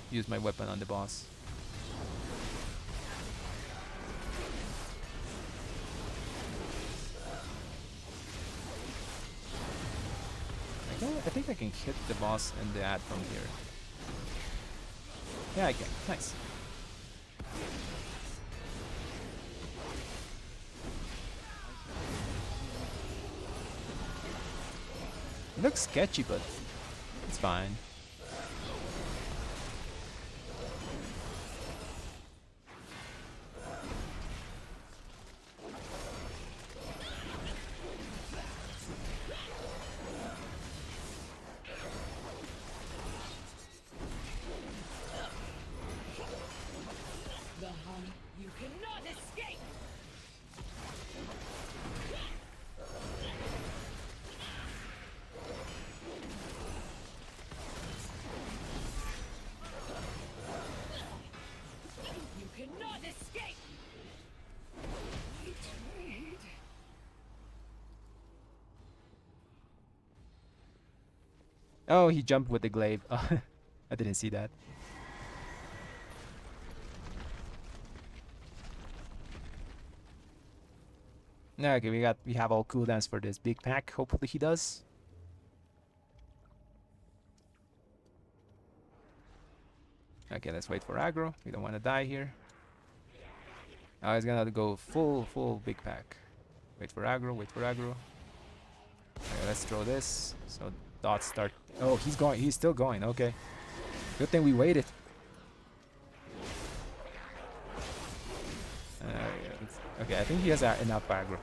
[SPEAKER 1] use my weapon on the boss. I think I can hit the boss and the ad from here. Yeah, I can. Nice. It looks sketchy, but it's fine.
[SPEAKER 3] You cannot escape! You cannot escape!
[SPEAKER 1] Oh, he jumped with the glaive. I didn't see that. Okay, we have all cooldowns for this big pack. Hopefully he does. Okay, let's wait for aggro. We don't want to die here. Now he's gonna go full big pack. Wait for aggro, wait for aggro. Okay, let's throw this. So dots start. Oh, he's going. He's still going. Okay. Good thing we waited. Okay, I think he has enough aggro.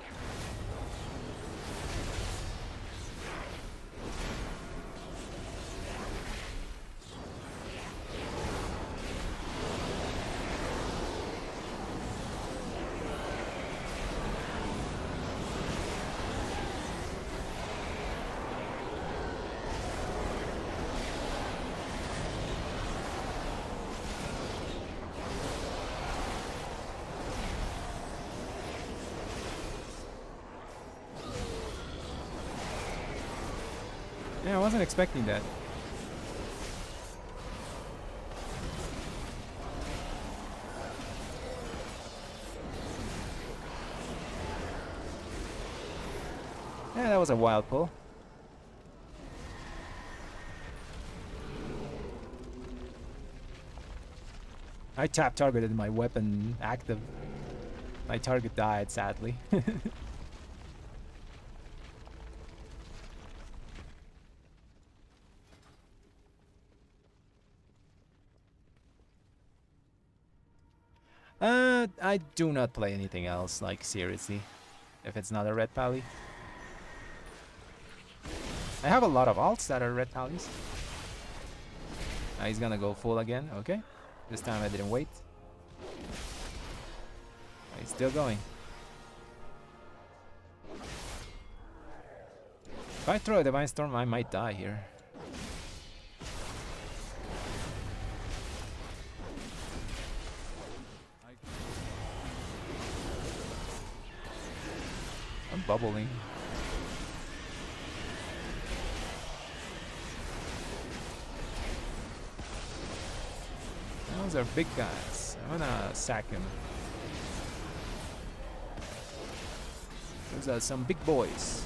[SPEAKER 1] Yeah, I wasn't expecting that. Yeah, that was a wild pull. I tap targeted my weapon active. My target died, sadly. I do not play anything else, like, seriously. If it's not a red pally. I have a lot of alts that are red pallies. He's gonna go full again, okay. This time I didn't wait. He's still going. If I throw a Divine Storm, I might die here. I'm bubbling. Those are big guys. I'm gonna sack him. Those are some big boys.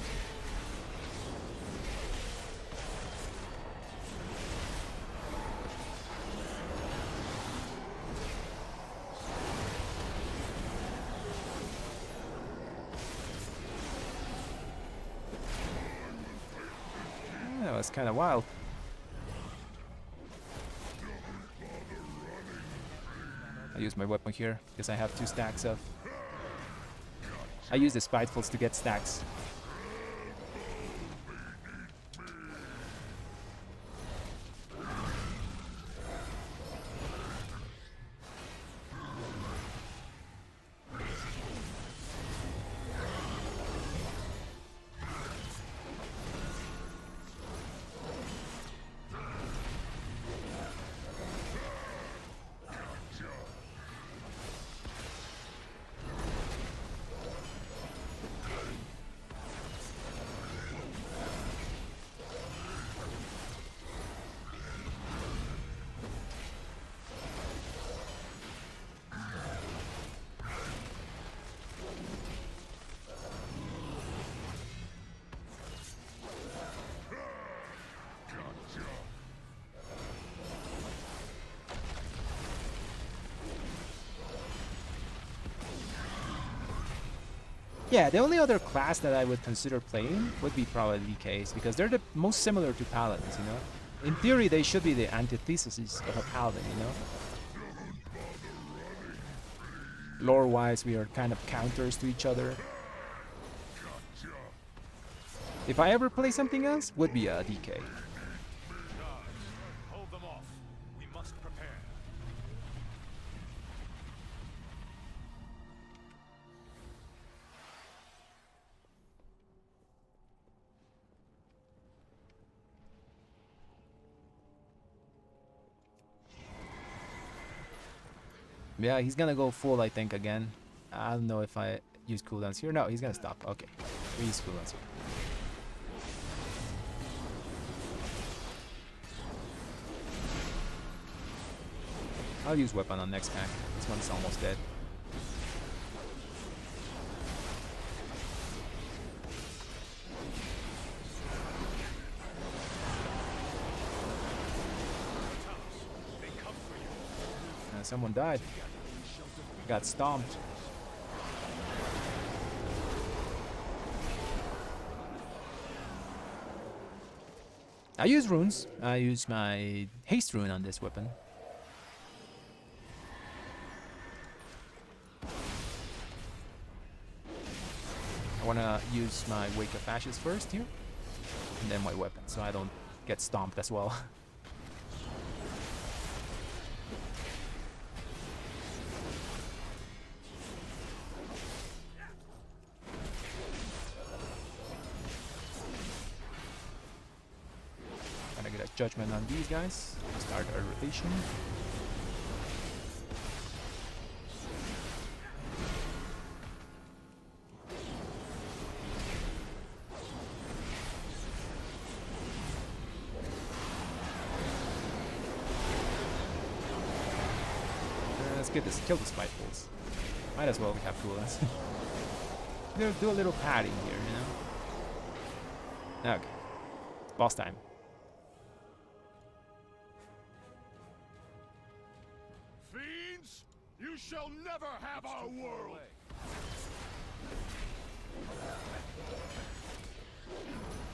[SPEAKER 1] That was kind of wild. I use my weapon here because I have 2 stacks of. I use the spitefuls to get stacks. Yeah, the only other class that I would consider playing would be probably DKs, because they're the most similar to Paladins, you know? In theory, they should be the antithesis of a Paladin, you know? Lore-wise, we are kind of counters to each other. If I ever play something else, would be a DK.
[SPEAKER 2] Hold them off. We must prepare.
[SPEAKER 1] Yeah, he's gonna go full, I think, again. I don't know if I use cooldowns here. No, he's gonna stop. Okay, we use cooldowns here. I'll use weapon on next pack. This one's almost dead. Someone died. Got stomped. I use runes. I use my haste rune on this weapon. I wanna use my Wake of Ashes first here, and then my weapon, so I don't get stomped as well. Judgment on these guys. Start our rotation. let's get this, kill the Spitefuls. Might as well have cooldowns. do a little padding here, you know? Okay. Boss time.
[SPEAKER 2] Fiends, you shall never have our world.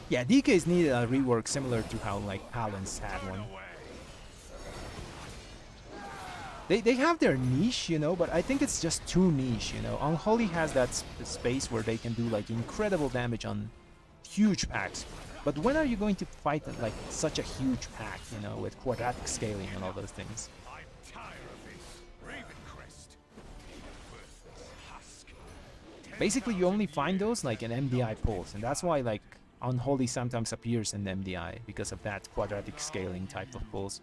[SPEAKER 1] Yeah, DKs need a rework similar to how like Paladins had one. They have their niche, you know, but I think it's just too niche, you know. Unholy has that space where they can do like incredible damage on huge packs. But when are you going to fight like such a huge pack, you know, with quadratic scaling and all those things?
[SPEAKER 2] I'm tired of this. Ravencrest. Husk.
[SPEAKER 1] Basically, you only find those like in MDI pulls, and that's why like Unholy sometimes appears in MDI because of that quadratic scaling type of pulls.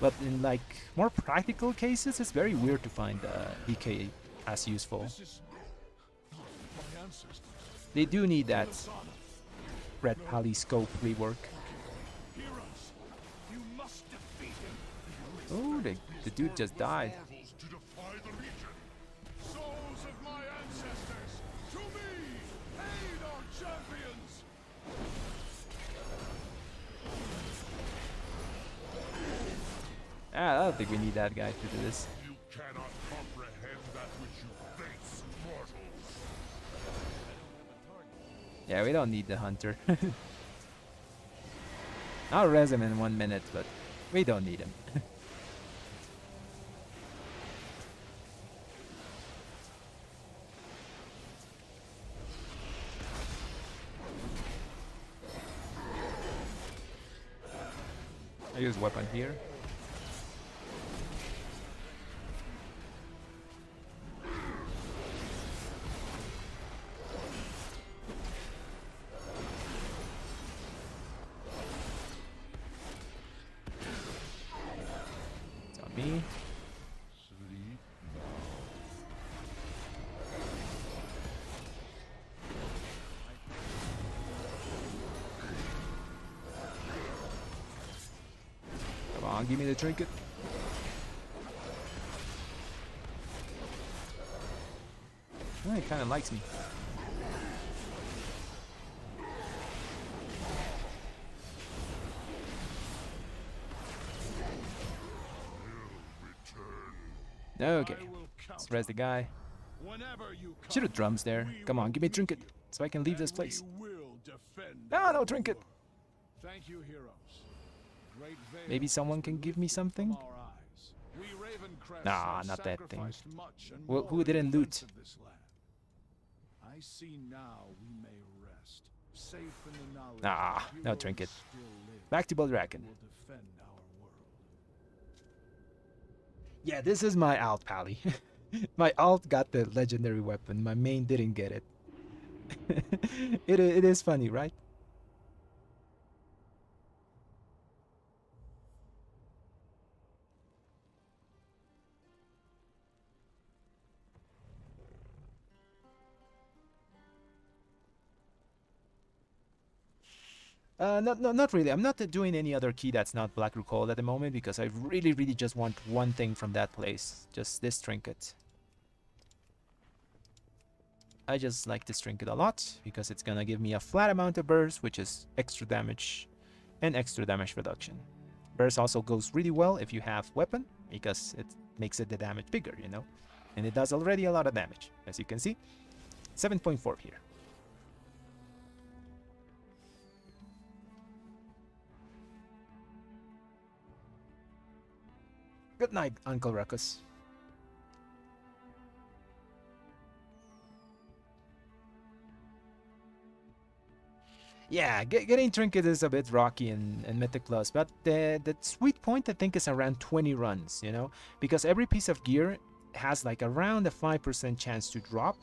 [SPEAKER 1] But in like more practical cases, it's very weird to find DK as useful. They do need that red pally scope rework. Oh, the dude just died. I don't think we need that guy to do this.
[SPEAKER 2] You cannot comprehend that which you face, mortals.
[SPEAKER 1] Yeah, we don't need the hunter. I'll res him in 1 minute, but we don't need him. I use weapon here. Me.
[SPEAKER 2] Sleep.
[SPEAKER 1] Come on, give me the trinket. Oh, he kind of likes me. Okay, let's res the guy. Should have drums there. Come on, give me trinket so I can leave this place. Ah, no trinket.
[SPEAKER 2] Thank you, heroes.
[SPEAKER 1] Maybe someone can give me something? Nah, not that thing. Who didn't loot?
[SPEAKER 2] I see now we may rest, safe in the knowledge
[SPEAKER 1] Nah,
[SPEAKER 2] that
[SPEAKER 1] no trinket.
[SPEAKER 2] still live,
[SPEAKER 1] Back to Baldraken.
[SPEAKER 2] will defend our world.
[SPEAKER 1] Yeah, this is my alt pally. My alt got the legendary weapon. My main didn't get it. It is funny, right? Not really. I'm not doing any other key that's not Black Rook Hold at the moment because I really just want one thing from that place. Just this trinket. I just like this trinket a lot because it's gonna give me a flat amount of burst, which is extra damage and extra damage reduction. Burst also goes really well if you have weapon because it makes it the damage bigger, you know? And it does already a lot of damage, as you can see. 7.4 here. Good night, Uncle Ruckus. Yeah, getting Trinket is a bit rocky in Mythic Plus, but the sweet point I think is around 20 runs, you know? Because every piece of gear has like around a 5% chance to drop.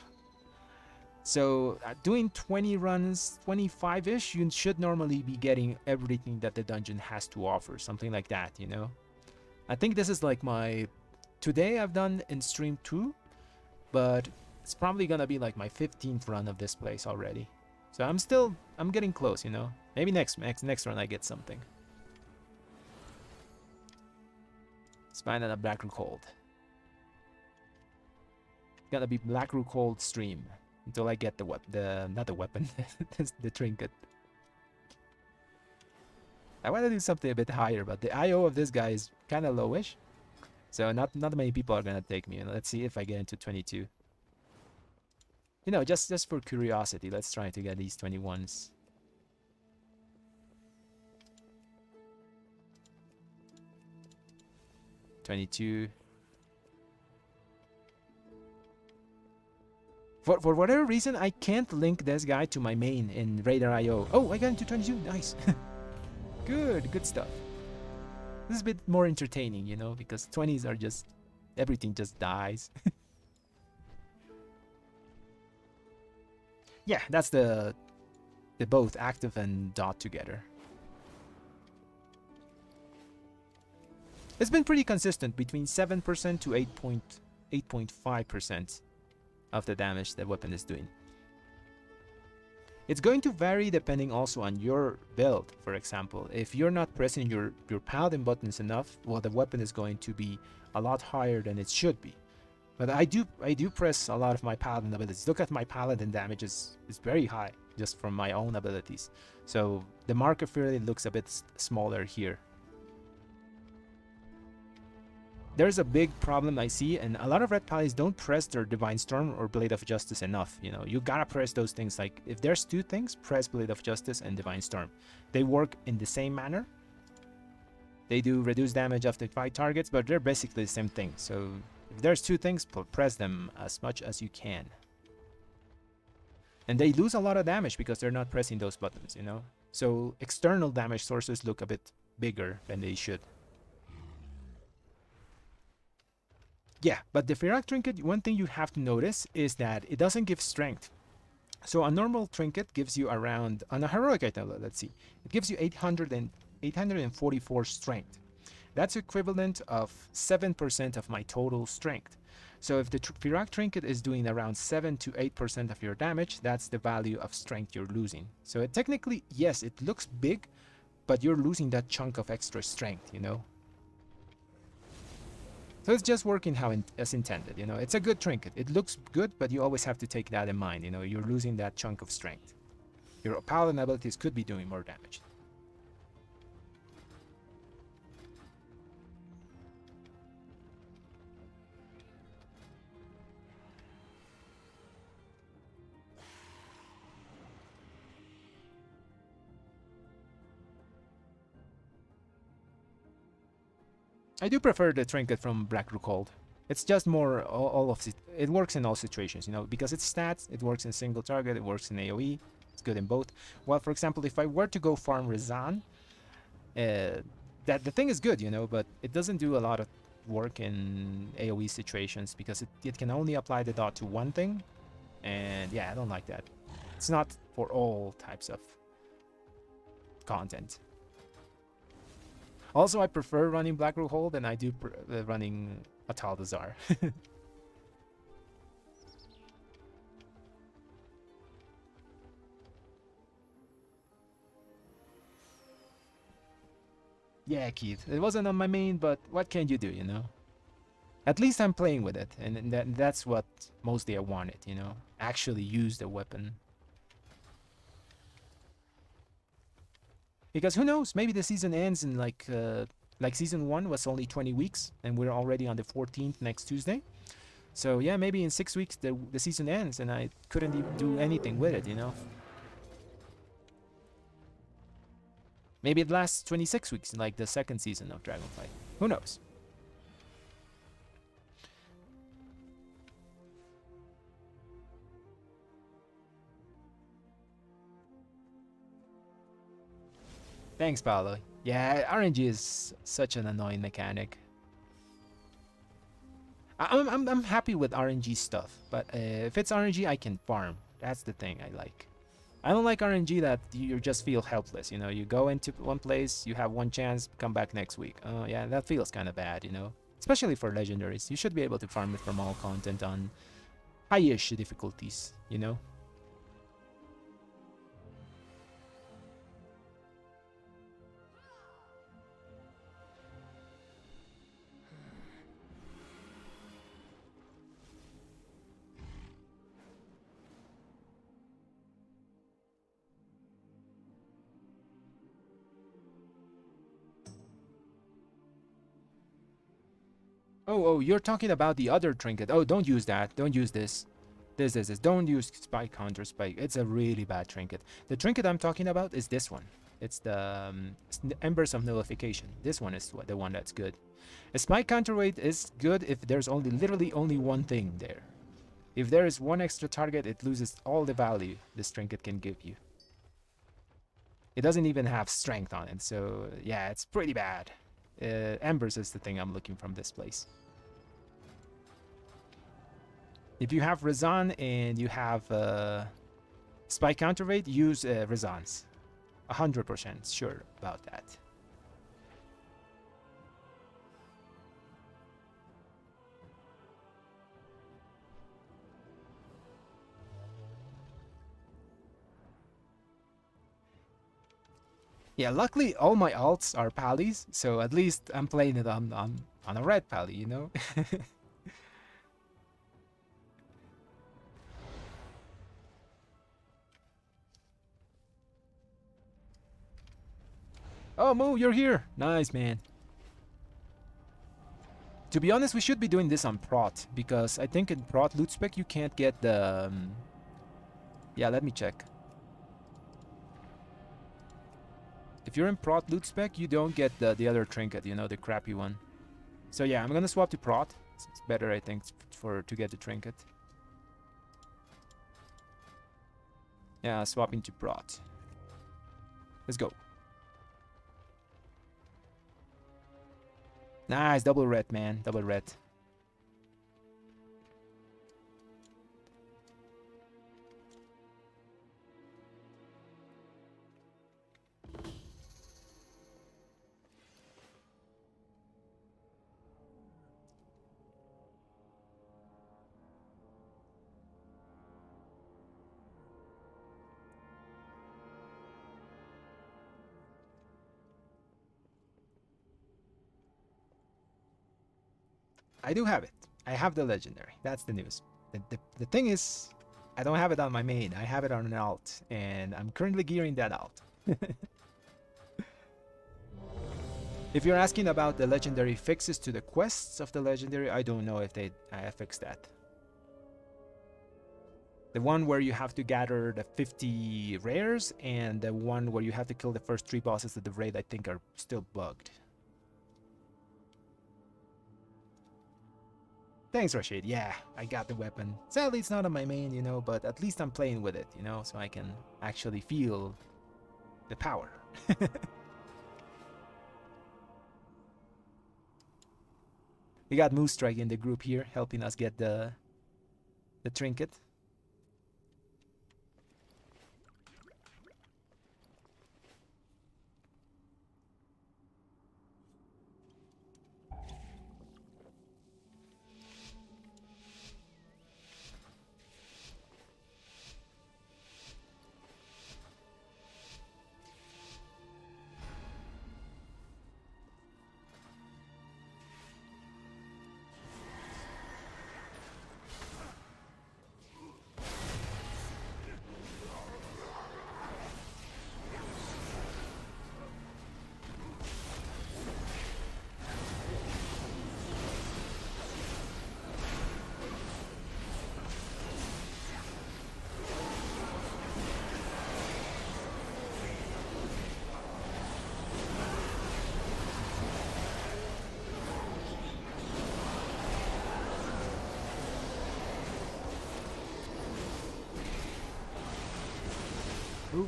[SPEAKER 1] So doing 20 runs, 25-ish, you should normally be getting everything that the dungeon has to offer, something like that, you know? I think this is like my... Today I've done in stream 2, but it's probably gonna be like my 15th run of this place already. So I'm getting close, you know? Maybe next run I get something. Spine and a Black Rook Hold. gonna be Black Rook Hold stream until I get not the weapon, the trinket. I want to do something a bit higher, but the IO of this guy is kind of lowish, so not many people are gonna take me. You know, let's see if I get into 22. You know, just for curiosity, let's try to get these 21s. $22. For whatever reason, I can't link this guy to my main in Radar IO. Oh, I got into 22. Nice. Good stuff. This is a bit more entertaining, you know, because 20s are just... everything just dies. Yeah, that's the both active and dot together. It's been pretty consistent between 7% to 8.5% of the damage the weapon is doing. It's going to vary depending also on your build. For example, if you're not pressing your paladin buttons enough, well, the weapon is going to be a lot higher than it should be. But I do press a lot of my paladin abilities. Look at my paladin damage is very high just from my own abilities. So the marker fairly looks a bit smaller here. There's a big problem I see, and a lot of red paladins don't press their Divine Storm or Blade of Justice enough. You know, you gotta press those things. Like, if there's two things, press Blade of Justice and Divine Storm. They work in the same manner. They do reduce damage after 5 targets, but they're basically the same thing. So if there's two things, press them as much as you can. And they lose a lot of damage because they're not pressing those buttons, you know. So external damage sources look a bit bigger than they should. Yeah, but the Firak Trinket, one thing you have to notice is that it doesn't give strength. So a normal trinket gives you around, on a heroic item, let's see, it gives you 844 strength. That's equivalent of 7% of my total strength. So if the Firak Trinket is doing around 7 to 8% of your damage, that's the value of strength you're losing. So it technically, yes, it looks big, but you're losing that chunk of extra strength, you know? So it's just working as intended, you know. It's a good trinket. It looks good, but you always have to take that in mind, you know. You're losing that chunk of strength. Your paladin abilities could be doing more damage. I do prefer the trinket from Black Rook Hold. It's just more all of it. It works in all situations, you know, because it's stats. It works in single target. It works in AOE. It's good in both. Well, for example, if I were to go farm Razan, that the thing is good, you know, but it doesn't do a lot of work in AOE situations because it can only apply the dot to one thing, and yeah, I don't like that. It's not for all types of content. Also, I prefer running Black Rook Hold than I do running Ataldazar. Yeah, Keith, it wasn't on my main, but what can you do, you know? At least I'm playing with it, and that's what mostly I wanted, you know? Actually use the weapon. Because who knows, maybe the season ends in like season 1 was only 20 weeks, and we're already on the 14th next Tuesday. So yeah, maybe in 6 weeks the season ends, and I couldn't even do anything with it, you know? Maybe it lasts 26 weeks, like the second season of Dragonflight. Who knows? Thanks, Paolo. Yeah, RNG is such an annoying mechanic. I'm happy with RNG stuff, but if it's RNG, I can farm. That's the thing I like. I don't like RNG that you just feel helpless, you know? You go into one place, you have one chance, come back next week. Oh, yeah, that feels kind of bad, you know? Especially for legendaries. You should be able to farm it from all content on high-ish difficulties, you know? Oh, you're talking about the other trinket. Oh, don't use that. Don't use this. This. Don't use spike counter spike. It's a really bad trinket. The trinket I'm talking about is this one. It's the Embers of Nullification. This one is the one that's good. A spike counterweight is good if there's literally only one thing there. If there is one extra target, it loses all the value this trinket can give you. It doesn't even have strength on it, so yeah, it's pretty bad. Embers is the thing I'm looking from this place. If you have Razan and you have spike counterweight, use Razans. 100% sure about that. Yeah, luckily all my alts are Pallies, so at least I'm playing it on a red Pally, you know? Oh, Moo, you're here! Nice, man. To be honest, we should be doing this on Prot, because I think in Prot loot spec you can't get the... Yeah, let me check. If you're in Prot loot spec, you don't get the other trinket, you know, the crappy one. So yeah, I'm gonna swap to Prot. It's better, I think, to get the trinket. Yeah, swapping to Prot. Let's go. Nice, double red, man, double red. I do have it. I have the legendary. That's the news. The thing is, I don't have it on my main. I have it on an alt, and I'm currently gearing that alt. If you're asking about the legendary fixes to the quests of the legendary, I don't know if I fixed that. The one where you have to gather the 50 rares, and the one where you have to kill the first 3 bosses of the raid, I think are still bugged. Thanks, Rashid. Yeah, I got the weapon. Sadly, it's not on my main, you know, but at least I'm playing with it, you know, so I can actually feel the power. We got Moose Strike in the group here, helping us get the trinket. Ooh.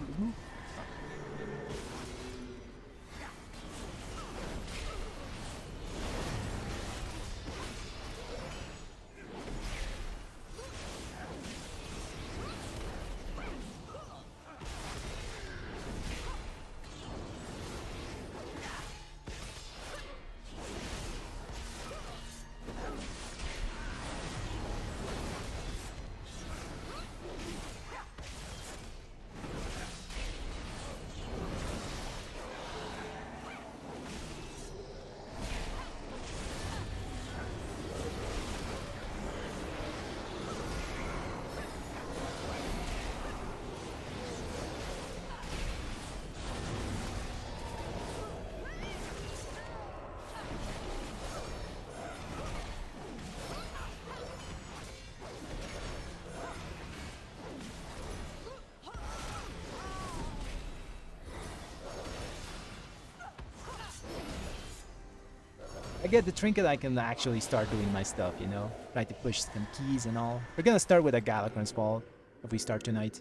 [SPEAKER 1] get the trinket, I can actually start doing my stuff, you know? Try to push some keys and all. We're gonna start with a Galakrond's Fall if we start tonight.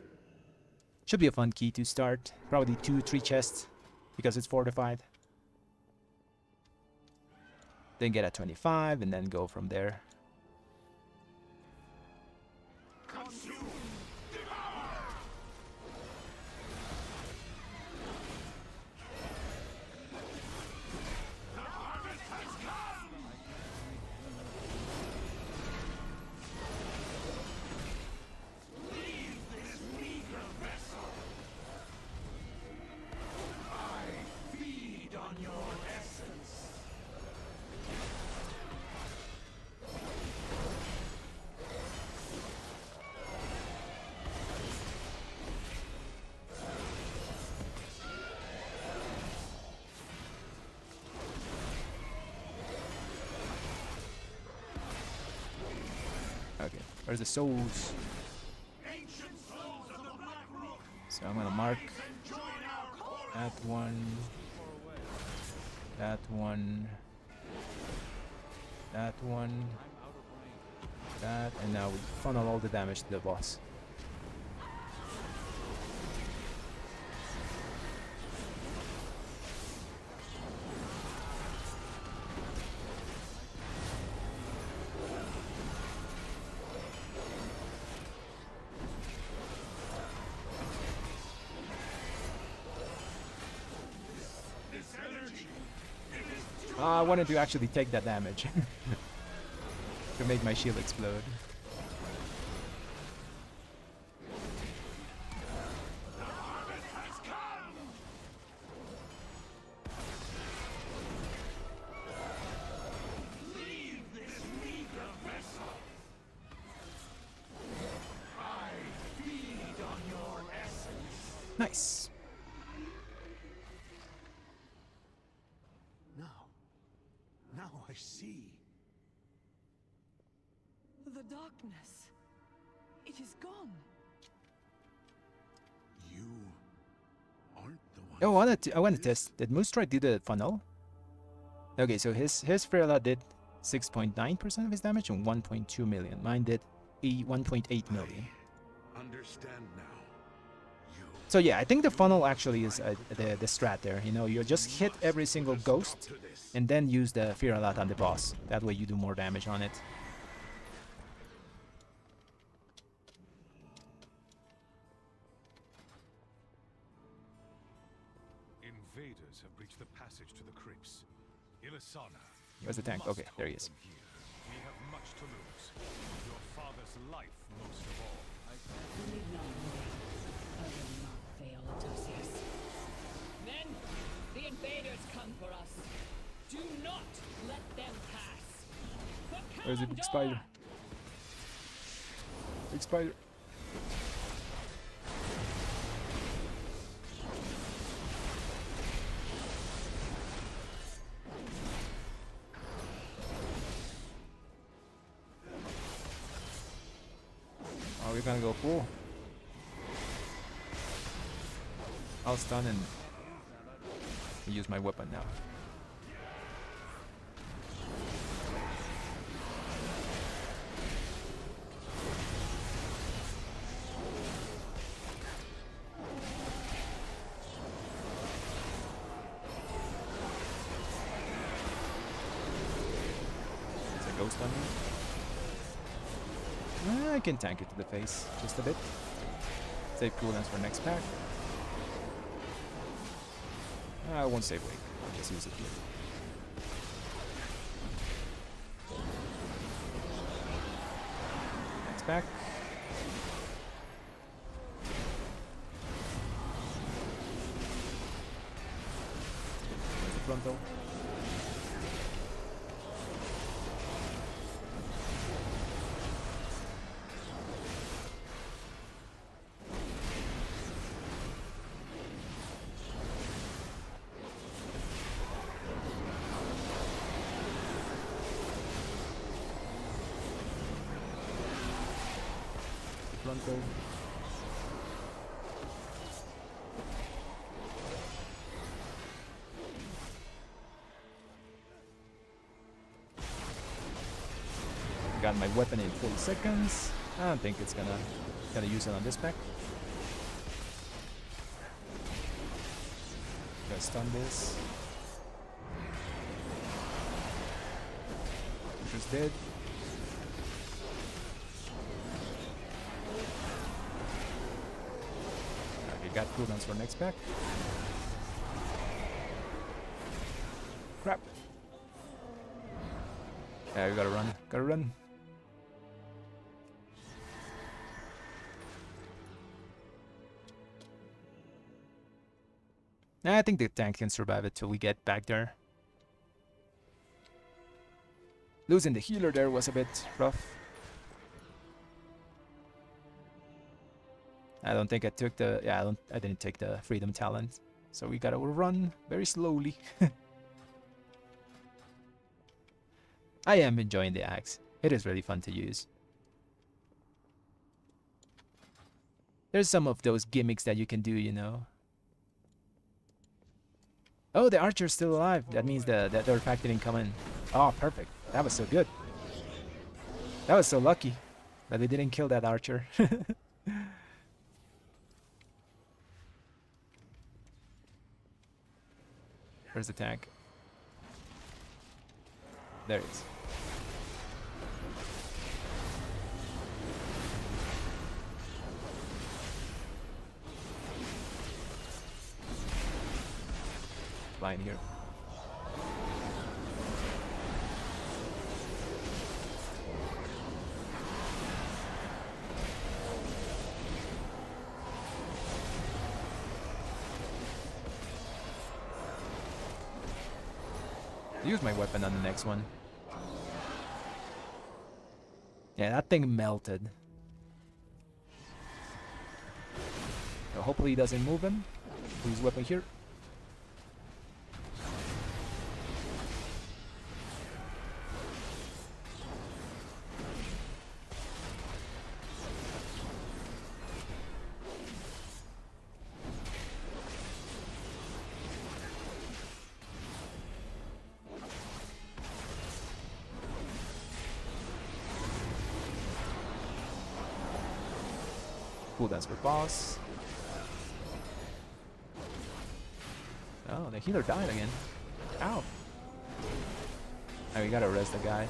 [SPEAKER 1] Should be a fun key to start. Probably 2-3 chests because it's fortified. Then get a 25 and then go from there. Okay, where's the souls? So I'm gonna mark that one, that one, that one, that, and now we funnel all the damage to the boss. I wanted to actually take that damage to make my shield explode. Nice.
[SPEAKER 2] Now I see.
[SPEAKER 3] The darkness. It is gone.
[SPEAKER 2] You aren't the one.
[SPEAKER 1] Oh, I want to test. Did Moostrike do the funnel? Okay, so his Ferala did 6.9% of his damage and 1.2 million. Mine did 1.8 million.
[SPEAKER 2] Understand now.
[SPEAKER 1] So yeah, I think the funnel actually is the strat there. You know, you just hit every single ghost and then use the Fear a Lot on the boss. That way you do more damage on it.
[SPEAKER 4] Invaders have breached the passage to the crypts. Ilisana.
[SPEAKER 1] Where's the tank? Okay, there he is.
[SPEAKER 4] We have much to lose. Your father's life most of all.
[SPEAKER 3] Believe not me. I will not fail Odysseus. Men, the invaders come for us. Do not let them pass. For
[SPEAKER 1] Where's the big
[SPEAKER 3] Kalimdor!
[SPEAKER 1] spider? Big spider. Oh, we're gonna go full. I'll stun and use my weapon now. Is a ghost on me? I can tank it to the face just a bit. Save cooldowns for next pack. I won't save wake. I'll just use it here. Next pack. There's the frontal. Frontal. got my weapon in 40 seconds. I don't think it's gonna use it on this pack. Gotta stun this. Just dead. Okay, got cooldowns for next pack. Crap. Yeah, we gotta run. Gotta run. Nah, I think the tank can survive it till we get back there. Losing the healer there was a bit rough. I don't think I took the... Yeah, I didn't take the freedom talent. So we gotta run very slowly. I am enjoying the axe. It is really fun to use. There's some of those gimmicks that you can do, you know. Oh, the archer's still alive. That means that the artifact didn't come in. Oh, perfect. That was so good. That was so lucky that they didn't kill that archer. Where's the tank? There it is. Flying here. Use my weapon on the next one. Yeah, that thing melted. So hopefully he doesn't move him. Use weapon here. Cooldowns for boss. Oh, the healer died again. Ow. Oh, we gotta arrest the guy.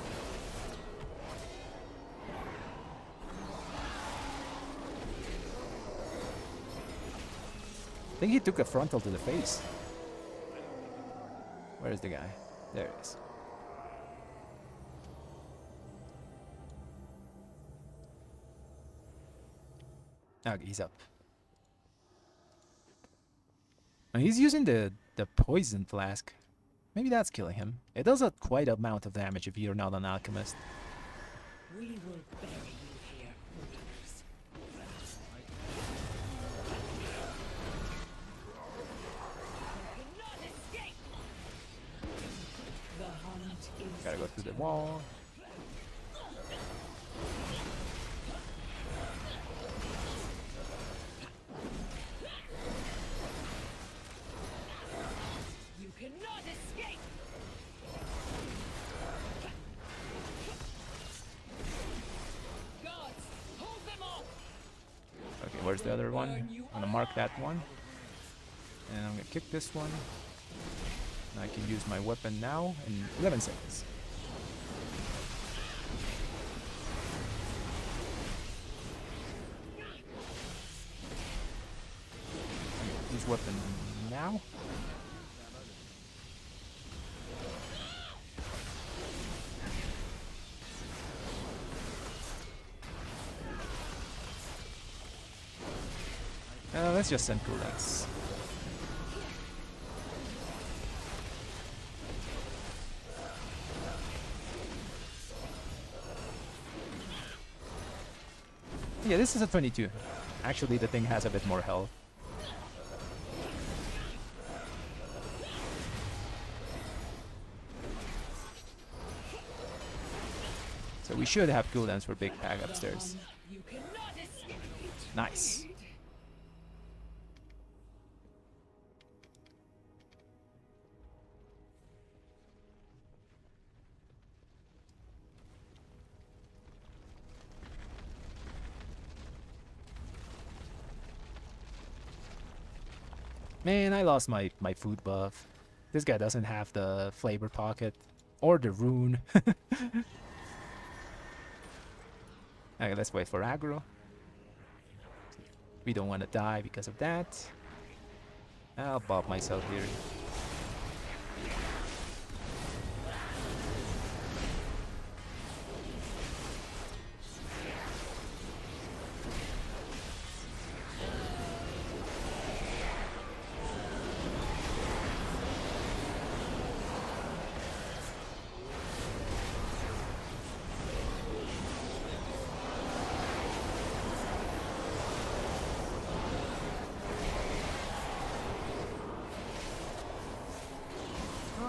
[SPEAKER 1] I think he took a frontal to the face. Where is the guy? There he is. Okay, he's up. And he's using the poison flask. Maybe that's killing him. It does a quite amount of damage if you're not an alchemist.
[SPEAKER 3] We will bury you here, Rookers. You cannot escape. The hunt is
[SPEAKER 1] Gotta go through the wall.
[SPEAKER 3] You cannot escape. Gods, hold them off.
[SPEAKER 1] Okay, where's the other one? I'm gonna mark that one. And I'm gonna kick this one. And I can use my weapon now in 11 seconds. Use weapon now. Let's just send cooldowns. Yeah, this is a 22. Actually, the thing has a bit more health. So we should have cooldowns for big pack upstairs.
[SPEAKER 3] You cannot escape.
[SPEAKER 1] Nice. Man, I lost my food buff. This guy doesn't have the flavor pocket or the rune. Okay, let's wait for aggro. We don't want to die because of that. I'll bob myself here.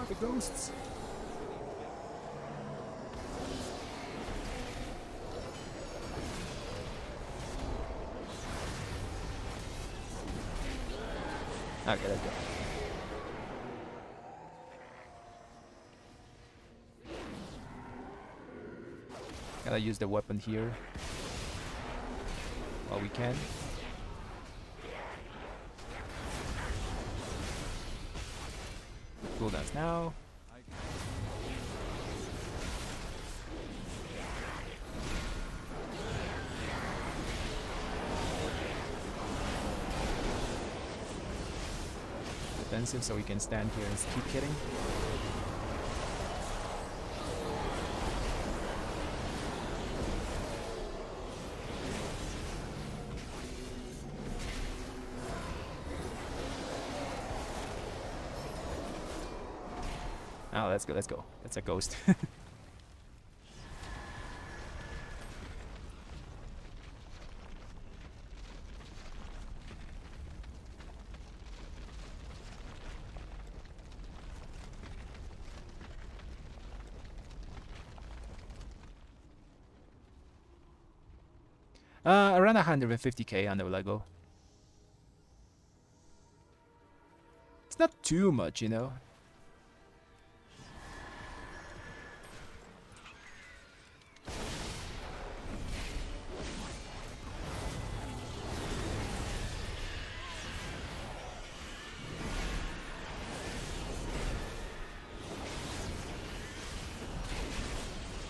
[SPEAKER 1] The ghosts. Okay, let's go. Gotta use the weapon here while we can. Cooldowns now. Defensive, so we can stand here and keep hitting. Oh, let's go, let's go. That's a ghost. Around 150k on the Lego. It's not too much, you know.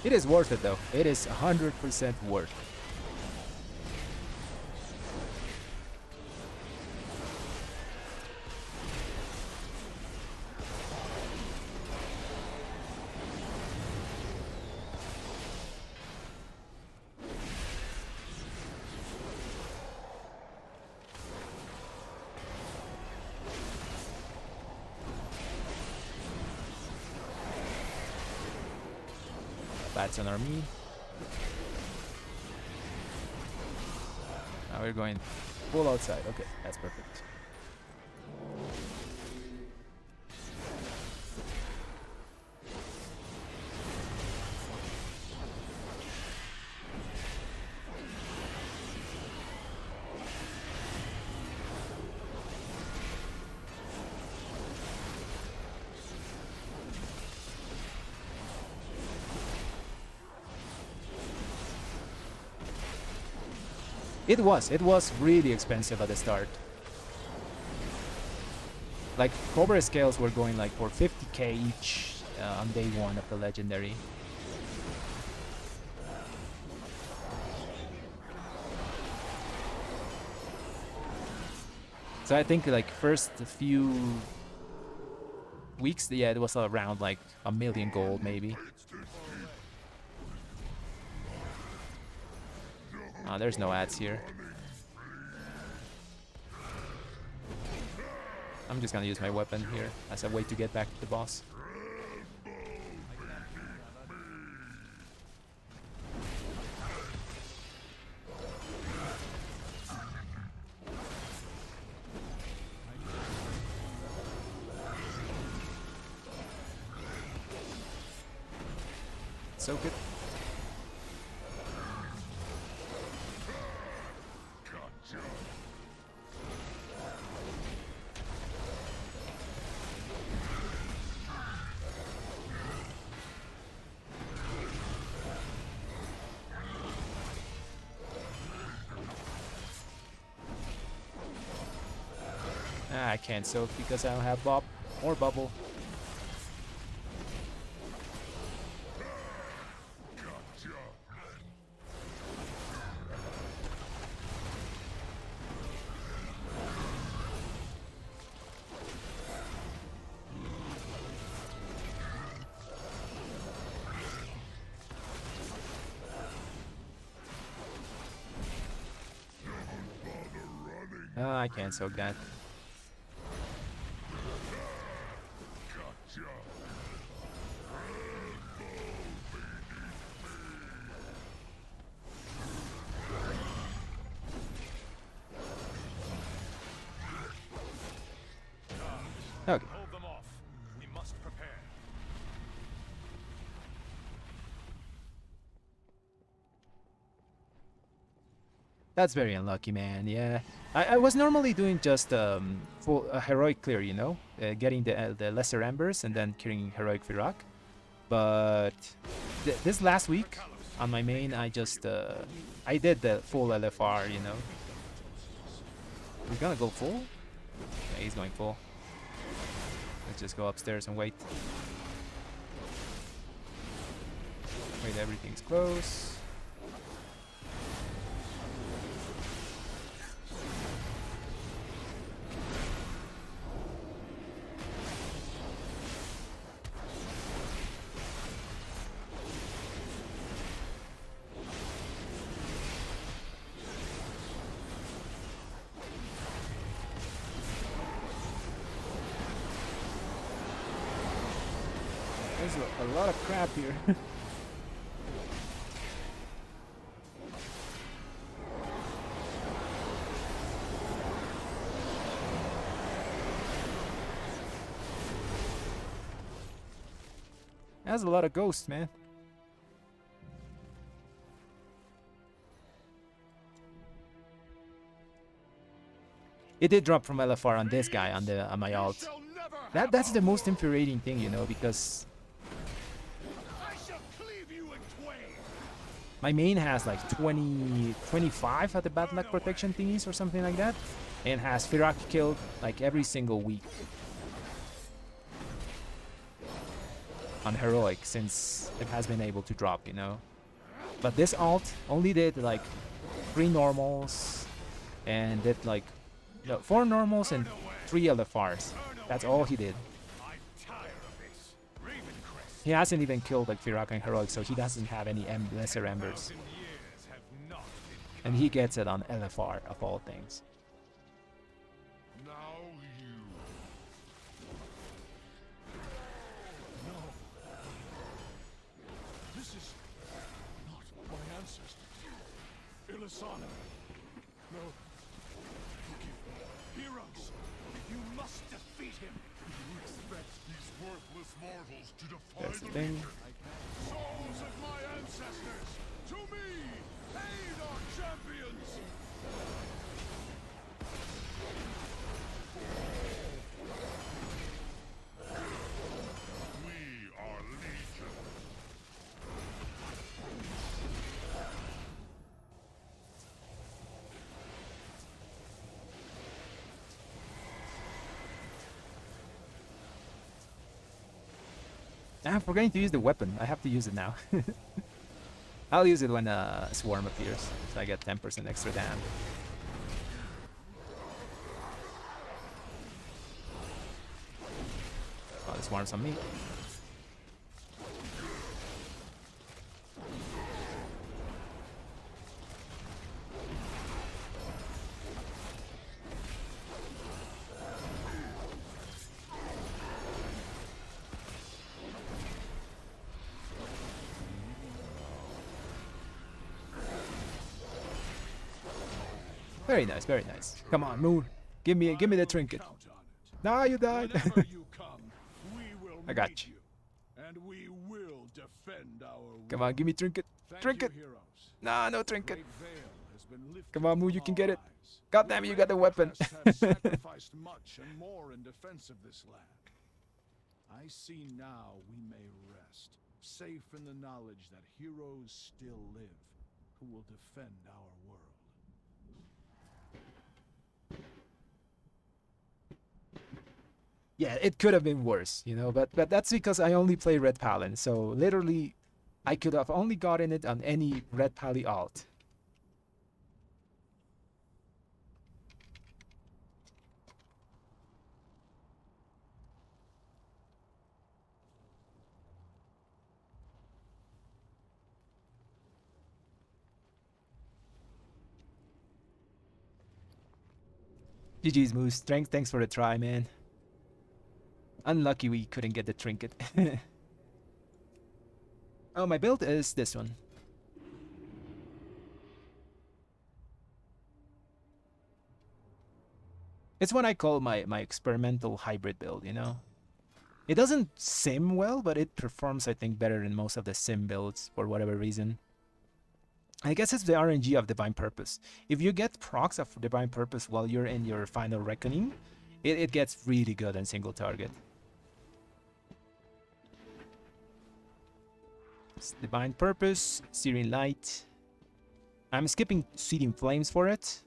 [SPEAKER 1] It is worth it though. It is 100% worth it. Bats on our me. Now we're going full outside. Okay, that's perfect. It was really expensive at the start. Like, Cobra scales were going like for 50k each on day one of the legendary. So I think like first few weeks, yeah, it was around like 1 million gold maybe. There's no ads here. I'm just gonna use my weapon here as a way to get back to the boss. So good. I can't soak because I don't have Bob or Bubble. I can't soak that. Okay.
[SPEAKER 4] Hold them off. We must prepare.
[SPEAKER 1] That's very unlucky, man. Yeah, I was normally doing just full heroic clear, you know, getting the lesser embers and then killing heroic Firak. But this last week on my main, I just I did the full LFR, you know. He's gonna go full. Yeah, he's going full. Let's just go upstairs and wait. Wait, everything's close. There's a lot of crap here. That's a lot of ghosts, man. It did drop from LFR on this guy on my alt. That's the most infuriating thing, you know, because my main has like 25 at the bad luck protection thingies or something like that, and has Firak killed like every single week on heroic since it has been able to drop, you know. But this alt only did like 3 normals and did like 4 normals and 3 LFRs. That's all he did. He hasn't even killed like Firak and heroic, so he doesn't have any lesser embers. And he gets it on LFR of all things.
[SPEAKER 2] Now you.
[SPEAKER 4] No. This is not my ancestors. Ilisana. No. Forgive me. Heroes, you must defeat him.
[SPEAKER 2] You expect these worthless mortals to defy
[SPEAKER 1] That's the
[SPEAKER 2] the
[SPEAKER 1] thing.
[SPEAKER 2] Legion? Souls of my ancestors, to me, aid our champions! We are Legion.
[SPEAKER 1] I'm forgetting to use the weapon. I have to use it now. I'll use it when a swarm appears, so I get 10% extra damage. Oh, the swarm's on me. Very nice, very nice. Come on, Moon. Give me the trinket.
[SPEAKER 4] Count on it.
[SPEAKER 1] Nah, you died.
[SPEAKER 4] Whenever you come, we will
[SPEAKER 1] I got
[SPEAKER 4] meet
[SPEAKER 1] you.
[SPEAKER 4] and we will defend our
[SPEAKER 1] Come on, give me trinket.
[SPEAKER 4] Thank
[SPEAKER 1] Trinket.
[SPEAKER 4] You, heroes.
[SPEAKER 1] Nah, no trinket.
[SPEAKER 4] Great veil has been lifted
[SPEAKER 1] Come on, Moo,
[SPEAKER 4] from
[SPEAKER 1] you can
[SPEAKER 4] our
[SPEAKER 1] get it.
[SPEAKER 4] eyes.
[SPEAKER 1] God damn it, you got the weapon.
[SPEAKER 4] Have sacrificed much and more in defense of this land. I see now we may rest, safe in the knowledge that heroes still live, who will defend our world.
[SPEAKER 1] Yeah, it could have been worse, you know, but that's because I only play Red Paladin, so literally I could have only gotten it on any Red Pally alt. GG's Moose. Thanks for the try, man. Unlucky we couldn't get the trinket. Oh, my build is this one. It's what I call my experimental hybrid build, you know? It doesn't sim well, but it performs, I think, better than most of the sim builds for whatever reason. I guess it's the RNG of Divine Purpose. If you get procs of Divine Purpose while you're in your final Reckoning, it gets really good on single target. It's Divine Purpose, Searing Light. I'm skipping Seething Flames for it,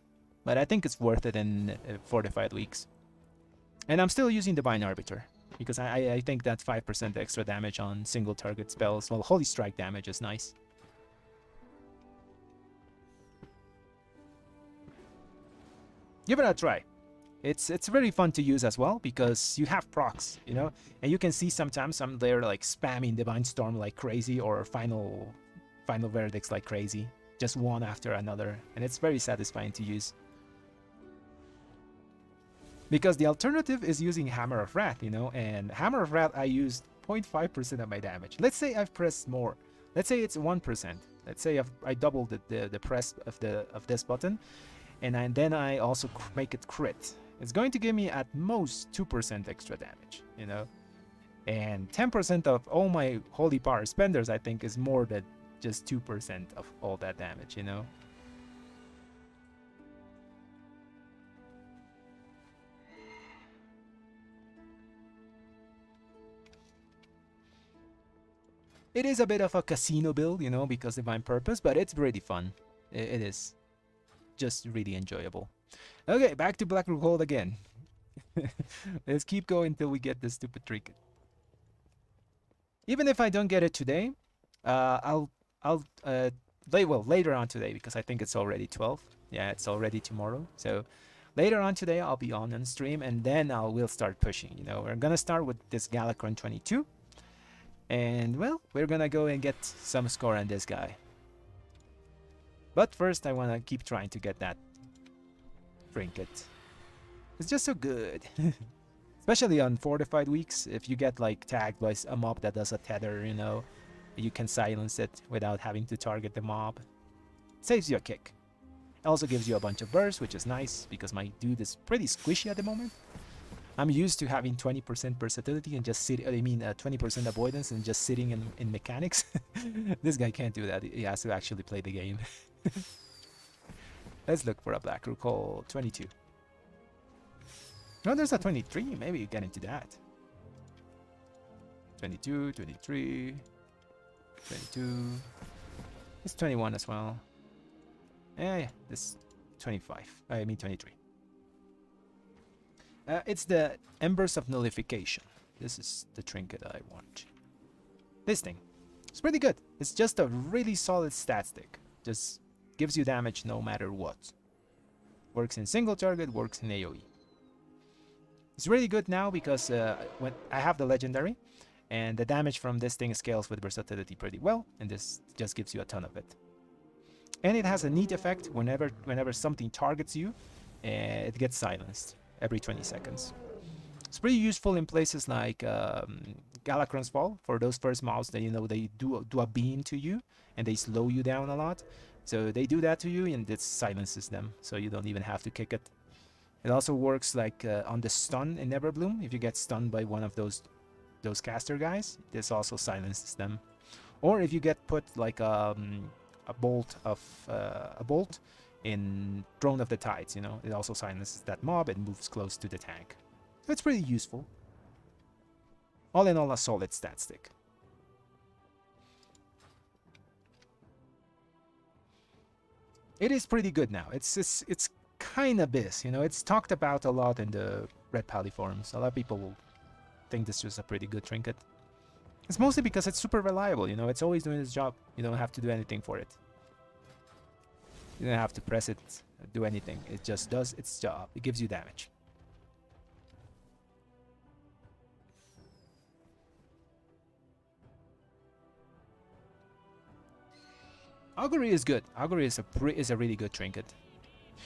[SPEAKER 1] but I think it's worth it in Fortified Weeks. And I'm still using Divine Arbiter, because I think that 5% extra damage on single target spells, well, Holy Strike damage is nice. Give it a try. It's very fun to use as well, because you have procs, you know, and you can see sometimes I'm there like spamming Divine Storm like crazy, or Final Verdicts like crazy, just one after another, and it's very satisfying to use. Because the alternative is using Hammer of Wrath, you know, and Hammer of Wrath I used 0.5% of my damage. Let's say I've pressed more. Let's say it's 1%. Let's say I doubled the press of this button, and then I also make it crit. It's going to give me at most 2% extra damage, you know, and 10% of all my Holy Power spenders I think is more than just 2% of all that damage, you know. It is a bit of a casino build, you know, because Divine Purpose, but it's really fun. It is just really enjoyable. Okay, back to Black Rook Hold again. Let's keep going until we get this stupid trinket. Even if I don't get it today, later on today, because I think it's already 12. Yeah, it's already tomorrow. So later on today, I'll be on stream, and then we'll start pushing. You know, we're gonna start with this Galakron 22. And, well, we're gonna go and get some score on this guy. But first, I wanna keep trying to get that trinket. It's just so good. Especially on Fortified Weeks, if you get, like, tagged by a mob that does a tether, you know, you can silence it without having to target the mob. Saves you a kick. It also gives you a bunch of bursts, which is nice, because my dude is pretty squishy at the moment. I'm used to having 20% versatility and just 20% avoidance and just sitting in mechanics. This guy can't do that. He has to actually play the game. Let's look for a Black Rook called 22. No, there's a 23. Maybe you get into that. 22, 23, 22. It's 21 as well. Yeah, this 25. I mean 23. It's the Embers of Nullification. This is the trinket I want. This thing. It's pretty good. It's just a really solid stat stick. Just gives you damage no matter what. Works in single target, works in AoE. It's really good now because when I have the legendary, and the damage from this thing scales with versatility pretty well, and this just gives you a ton of it. And it has a neat effect whenever something targets you, it gets silenced every 20 seconds. It's pretty useful in places like Galakron's Fall, for those first mobs that, you know, they do a beam to you and they slow you down a lot. So they do that to you and it silences them, so you don't even have to kick it. It also works like on the stun in Neverbloom. If you get stunned by one of those caster guys, this also silences them. Or if you get put like a bolt in Throne of the Tides, you know, it also silences that mob and moves close to the tank. So it's pretty useful. All in all, a solid stat stick. It is pretty good now. It's kind of biz, you know. It's talked about a lot in the Red Pally forums. A lot of people think this is a pretty good trinket. It's mostly because it's super reliable, you know, it's always doing its job. You don't have to do anything for it. You don't have to press it, do anything. It just does its job. It gives you damage. Augury is good. Augury is a really good trinket.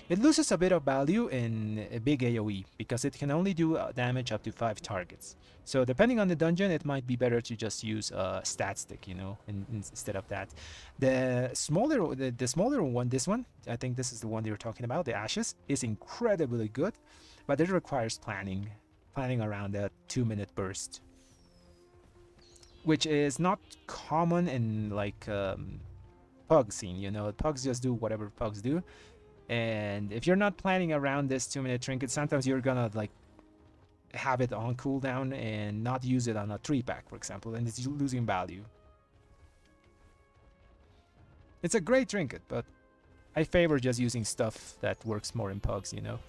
[SPEAKER 1] It loses a bit of value in a big AoE because it can only do damage up to 5 targets. So depending on the dungeon, it might be better to just use a stat stick, you know, instead of that. The smaller one, this one, I think this is the one they were talking about, the Ashes, is incredibly good, but it requires planning around a 2-minute burst, which is not common in like pug scene, you know. Pugs just do whatever pugs do. And if you're not planning around this 2-minute trinket, sometimes you're gonna like have it on cooldown and not use it on a 3-pack, for example, and it's losing value. It's a great trinket, but I favor just using stuff that works more in pugs, you know.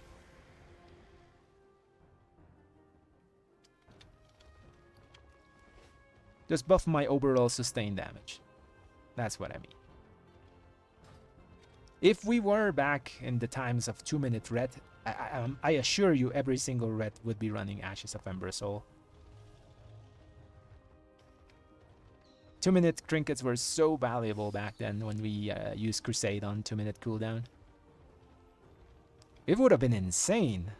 [SPEAKER 1] Just buff my overall sustain damage. That's what I mean. If we were back in the times of 2-minute red, I assure you every single red would be running Ashes of Ember Soul. 2-minute trinkets were so valuable back then when we used Crusade on 2-minute cooldown. It would have been insane.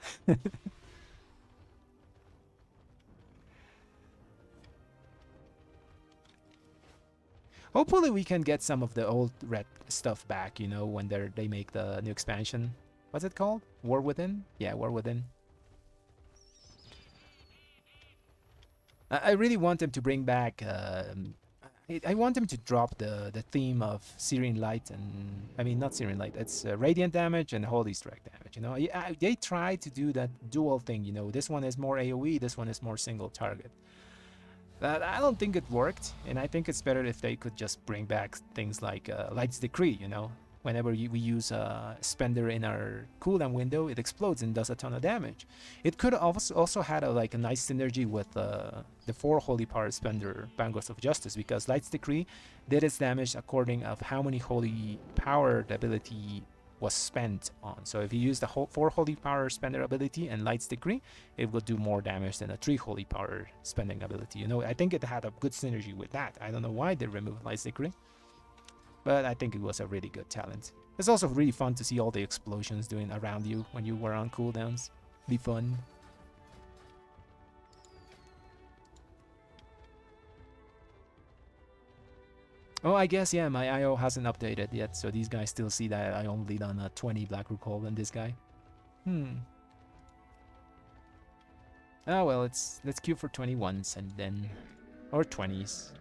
[SPEAKER 1] Hopefully we can get some of the old red stuff back, you know, when they make the new expansion. What's it called? War Within? Yeah, War Within. I really want them to bring back... I want them to drop the theme of Syrian Light and... I mean, not Syrian Light. It's Radiant damage and Holy Strike damage, you know. They try to do that dual thing, you know. This one is more AoE, this one is more single target. I don't think it worked, and I think it's better if they could just bring back things like Light's Decree, you know. Whenever we use a Spender in our cooldown window, it explodes and does a ton of damage. It could also had a nice synergy with the 4 Holy Power Spender Vanguards of Justice, because Light's Decree did its damage according of how many Holy Power the ability was spent on. So if you use the 4 Holy Power Spender ability and Light's Decree, it will do more damage than a 3 Holy Power spending ability. You know, I think it had a good synergy with that. I don't know why they removed Light's Decree, but I think it was a really good talent. It's also really fun to see all the explosions doing around you when you were on cooldowns. Be fun. Oh, I guess, yeah, my IO hasn't updated yet, so these guys still see that I only done a 20 Black Rook hold on this guy. Oh, well, let's queue for 21s and then... or 20s.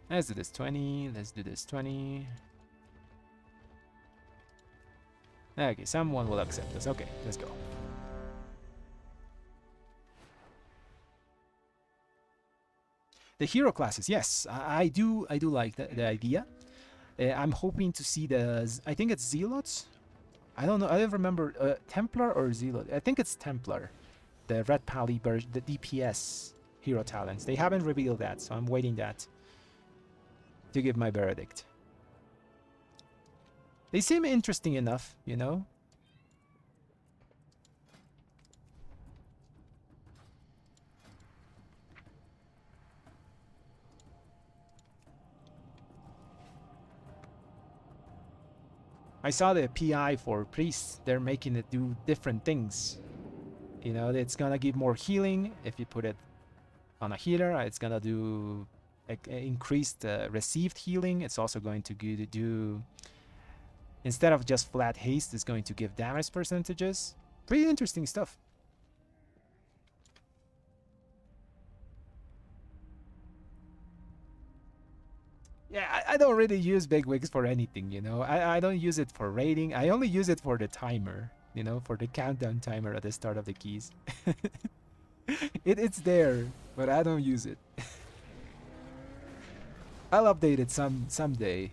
[SPEAKER 1] Let's do this 20, let's do this 20. Okay, someone will accept us. Okay, let's go. The hero classes, yes, I do like the idea. I'm hoping to see I think it's Zealots. I don't know, I don't remember, Templar or Zealot. I think it's Templar. The Red Pally version, the DPS hero talents. They haven't revealed that, so I'm waiting that to give my verdict. They seem interesting enough, you know. I saw the PI for priests. They're making it do different things. You know, it's gonna give more healing if you put it on a healer. It's gonna do increased received healing. It's also going to do, instead of just flat haste, it's going to give damage percentages. Pretty interesting stuff. Yeah, I don't really use big wigs for anything, you know. I don't use it for raiding. I only use it for the timer, you know, for the countdown timer at the start of the keys. It's there, but I don't use it. I'll update it someday.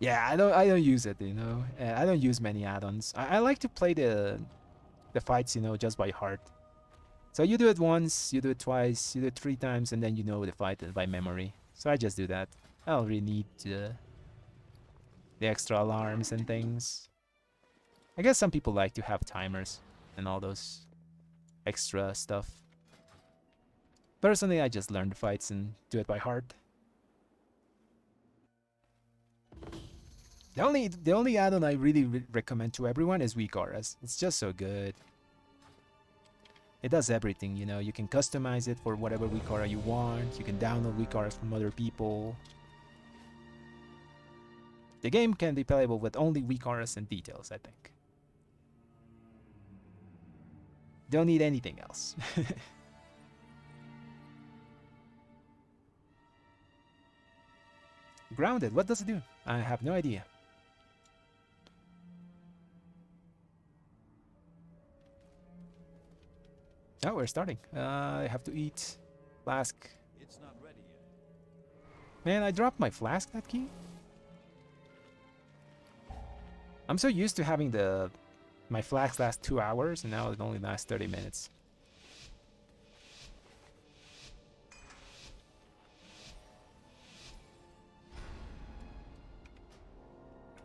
[SPEAKER 1] Yeah, I don't use it, you know. I don't use many add-ons. I like to play the fights, you know, just by heart. So you do it once, you do it twice, you do it 3 times, and then you know the fight by memory. So I just do that. I don't really need the extra alarms and things. I guess some people like to have timers and all those extra stuff. Personally, I just learn the fights and do it by heart. The only add-on I really recommend to everyone is weak auras. It's just so good. It does everything, you know. You can customize it for whatever weak aura you want. You can download weak auras from other people. The game can be playable with only weak auras and details, I think. Don't need anything else. Grounded, what does it do? I have no idea. Oh, we're starting. I have to eat. Flask.
[SPEAKER 5] It's not ready yet.
[SPEAKER 1] Man, I dropped my flask, that key. I'm so used to having my flask last 2 hours, and now it only lasts 30 minutes.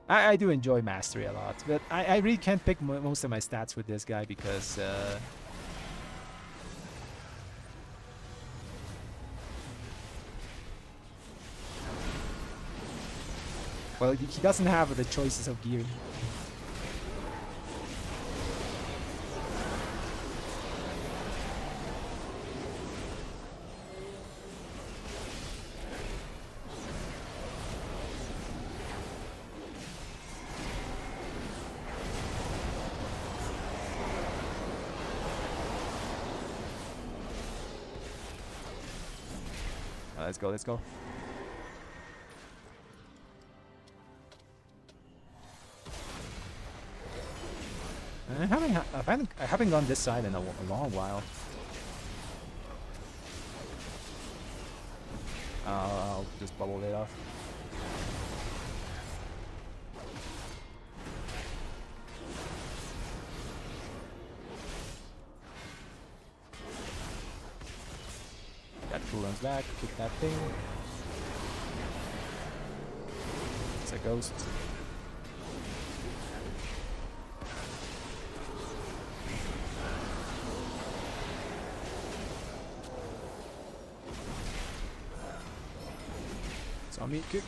[SPEAKER 1] I do enjoy mastery a lot, but I really can't pick most of my stats with this guy because well, he doesn't have the choices of gear. Let's go, let's go. I haven't gone this side in a long while. I'll just bubble it off. Got cooldowns back, kick that thing. It's a ghost. Zombie kick.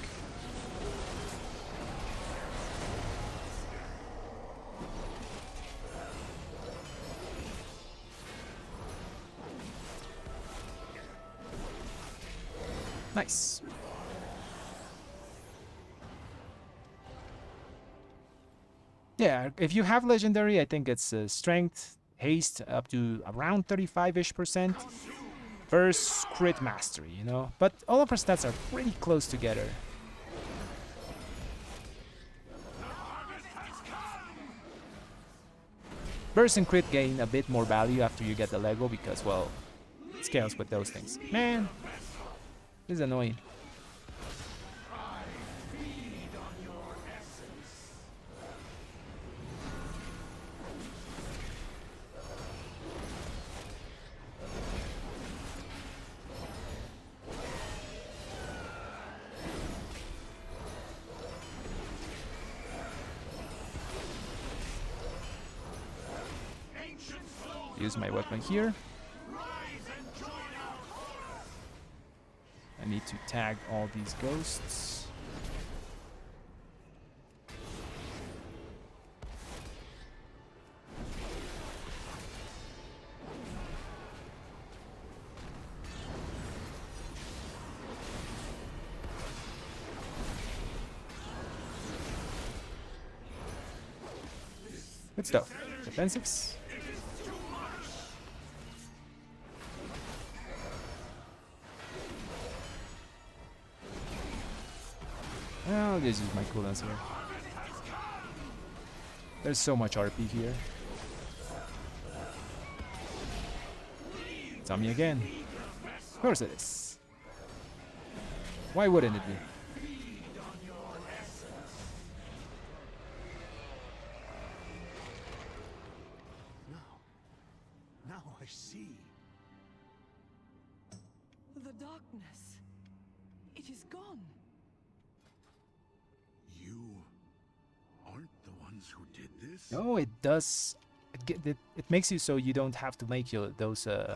[SPEAKER 1] Nice. Yeah, if you have legendary, I think it's strength, haste up to around 35-ish%. Versus crit mastery, you know? But all of our stats are pretty close together. Burst and crit gain a bit more value after you get the Lego because, well, it scales with those things. Man, this is annoying. Use my weapon here. I need to tag all these ghosts. Good stuff. Defensives. I'll just use my cooldowns here. There's so much RP here. Zombie again. Of course it is. Why wouldn't it be?
[SPEAKER 4] Now I see.
[SPEAKER 3] The darkness. It is gone.
[SPEAKER 2] You aren't the ones who did this?
[SPEAKER 1] No, it does. It makes you so you don't have to make those
[SPEAKER 2] I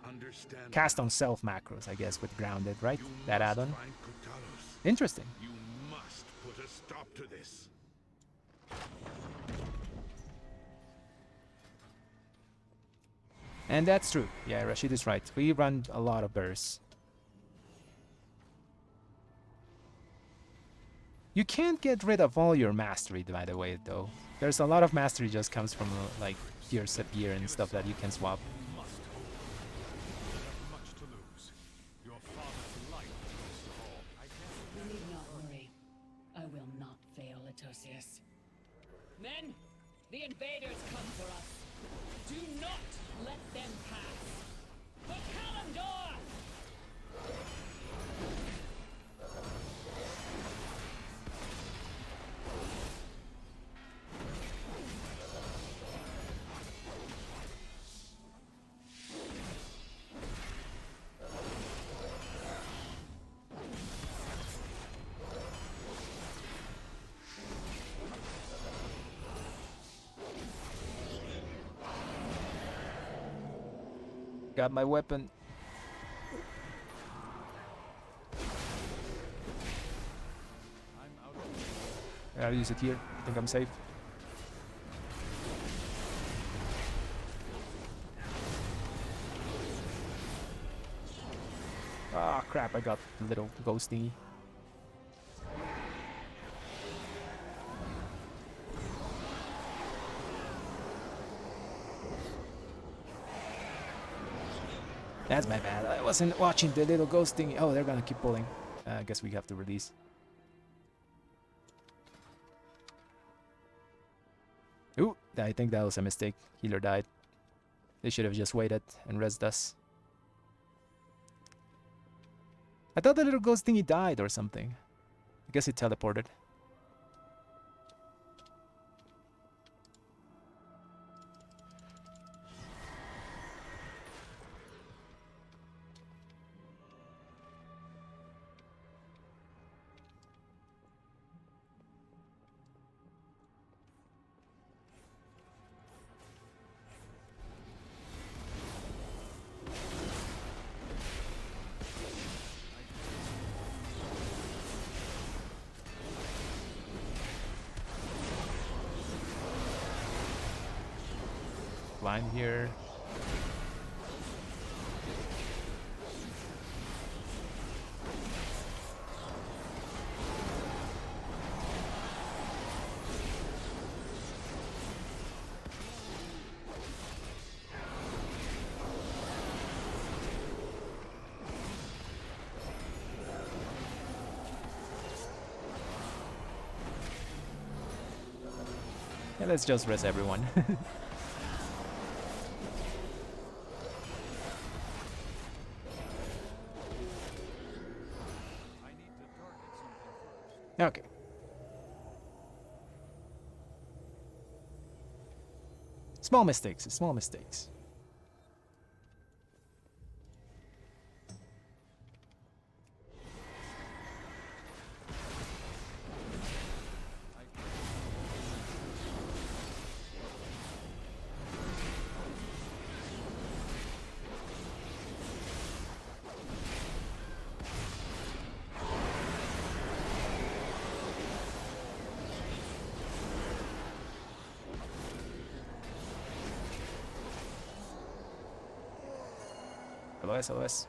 [SPEAKER 2] understand.
[SPEAKER 1] cast
[SPEAKER 2] now.
[SPEAKER 1] on self macros, I guess, with grounded, right?
[SPEAKER 2] You
[SPEAKER 1] That
[SPEAKER 2] must
[SPEAKER 1] add-on.
[SPEAKER 2] find Kutalos.
[SPEAKER 1] Interesting.
[SPEAKER 2] You must put a stop to this.
[SPEAKER 1] And that's true. Yeah, Rashid is right. We run a lot of bursts. You can't get rid of all your mastery, by the way, though. There's a lot of mastery just comes from like Pierce Appear and stuff that you can swap.
[SPEAKER 4] You must hope. You have much to lose. Your father's life most of all. I
[SPEAKER 3] You need not worry. I will not fail, Atosius. Men, the invaders come for us. Do not let them pass. For Kalimdor!
[SPEAKER 1] Got my weapon.
[SPEAKER 4] I'm out of
[SPEAKER 1] I'll use it here. I think I'm safe. Ah, crap, I got a little ghost thingy. That's my bad. I wasn't watching the little ghost thingy. Oh, they're gonna keep pulling. I guess we have to release. Ooh, I think that was a mistake. Healer died. They should have just waited and rezzed us. I thought the little ghost thingy died or something. I guess it teleported. Line here. Yeah, let's just res everyone.
[SPEAKER 4] I need to target something first.
[SPEAKER 1] Okay. Small mistakes, small mistakes. LOS, LOS.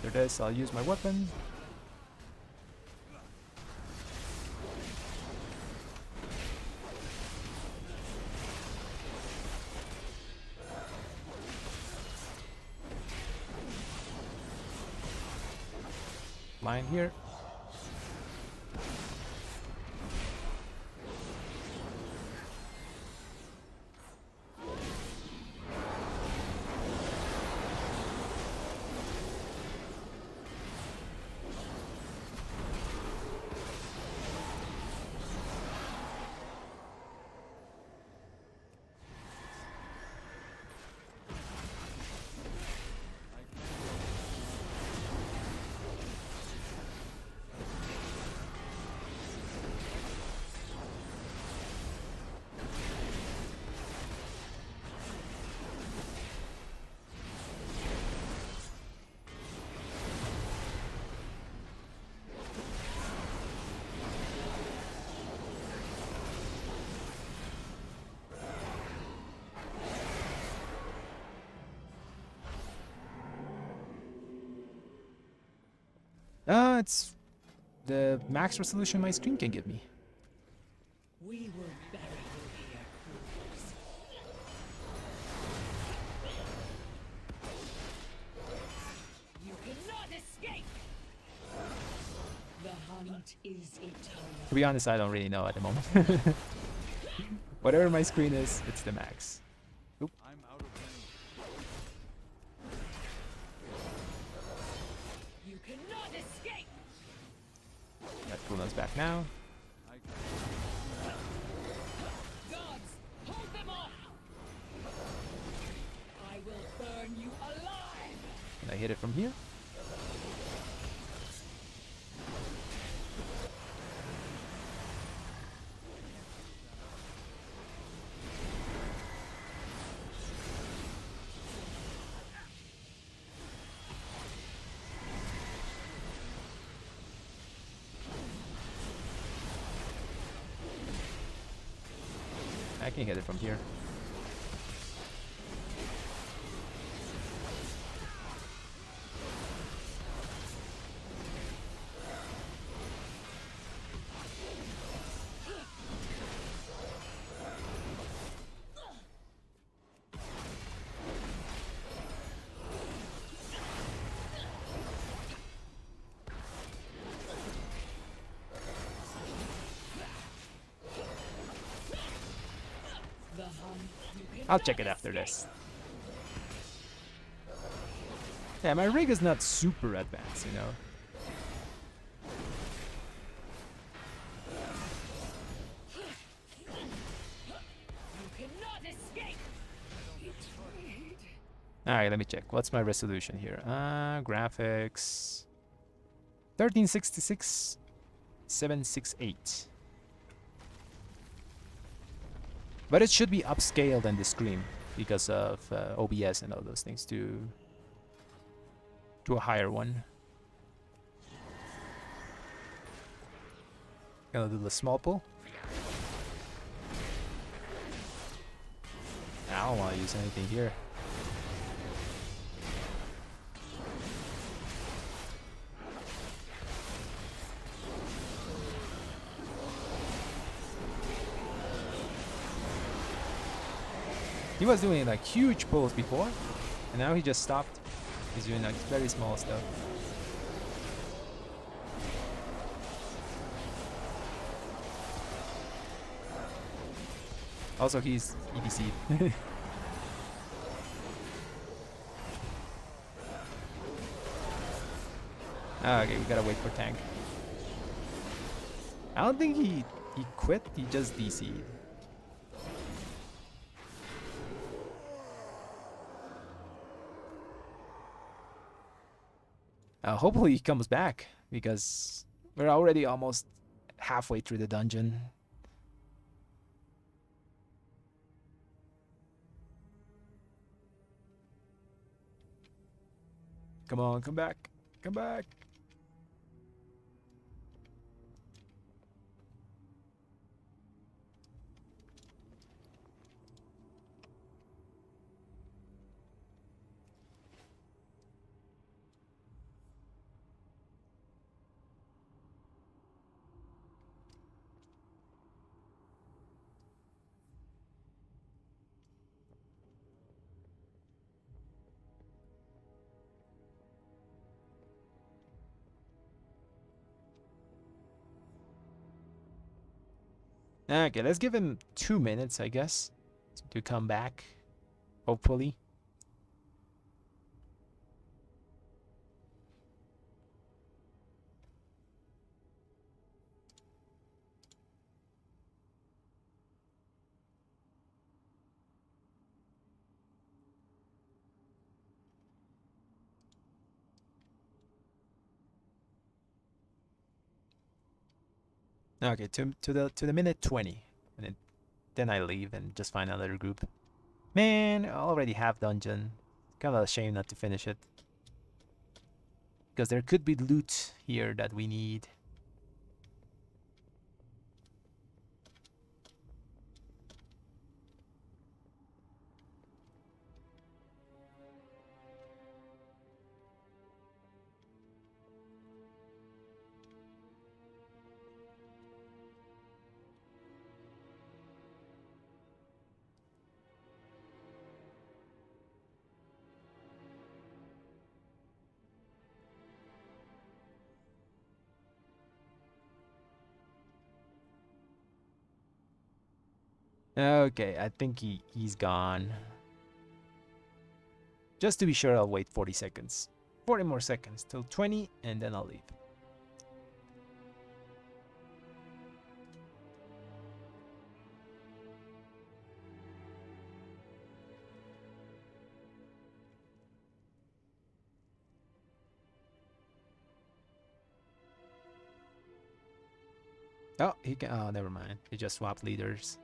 [SPEAKER 1] There it is, I'll use my weapon. Line here. it's the max resolution my screen can give me.
[SPEAKER 3] We will bury you here, fools. You cannot escape! The hunt is eternal.
[SPEAKER 1] To be honest, I don't really know at the moment. Whatever my screen is, it's the max.
[SPEAKER 4] I'm out of range.
[SPEAKER 3] You cannot escape!
[SPEAKER 1] That cooldown's back now.
[SPEAKER 4] I
[SPEAKER 3] Gods, hold them off! I will burn you alive!
[SPEAKER 1] Can I hit it from here? I can hit it from here.
[SPEAKER 3] The hunt, you
[SPEAKER 1] I'll check it after this. Yeah, my rig is not super advanced, you know.
[SPEAKER 3] You cannot escape!
[SPEAKER 1] Alright, let me check. What's my resolution here? Graphics. 1366 768. But it should be upscaled in the screen because of OBS and all those things to a higher one. Gonna do the small pull. I don't want to use anything here. He was doing like huge pulls before, and now he just stopped. He's doing like very small stuff. Also, he's EDC. Okay, we gotta wait for tank. I don't think he quit. He just DC'd. Hopefully he comes back, because we're already almost halfway through the dungeon. Come on, come back. Come back. Okay, let's give him 2 minutes, I guess, to come back, hopefully. Okay, to the minute 20, and then I leave and just find another group. Man, I already have dungeon. Kind of a shame not to finish it, because there could be loot here that we need. Okay, I think he's gone. Just to be sure, I'll wait 40 seconds. 40 more seconds till 20, and then I'll leave. Oh, he can. Oh, never mind. He just swapped leaders.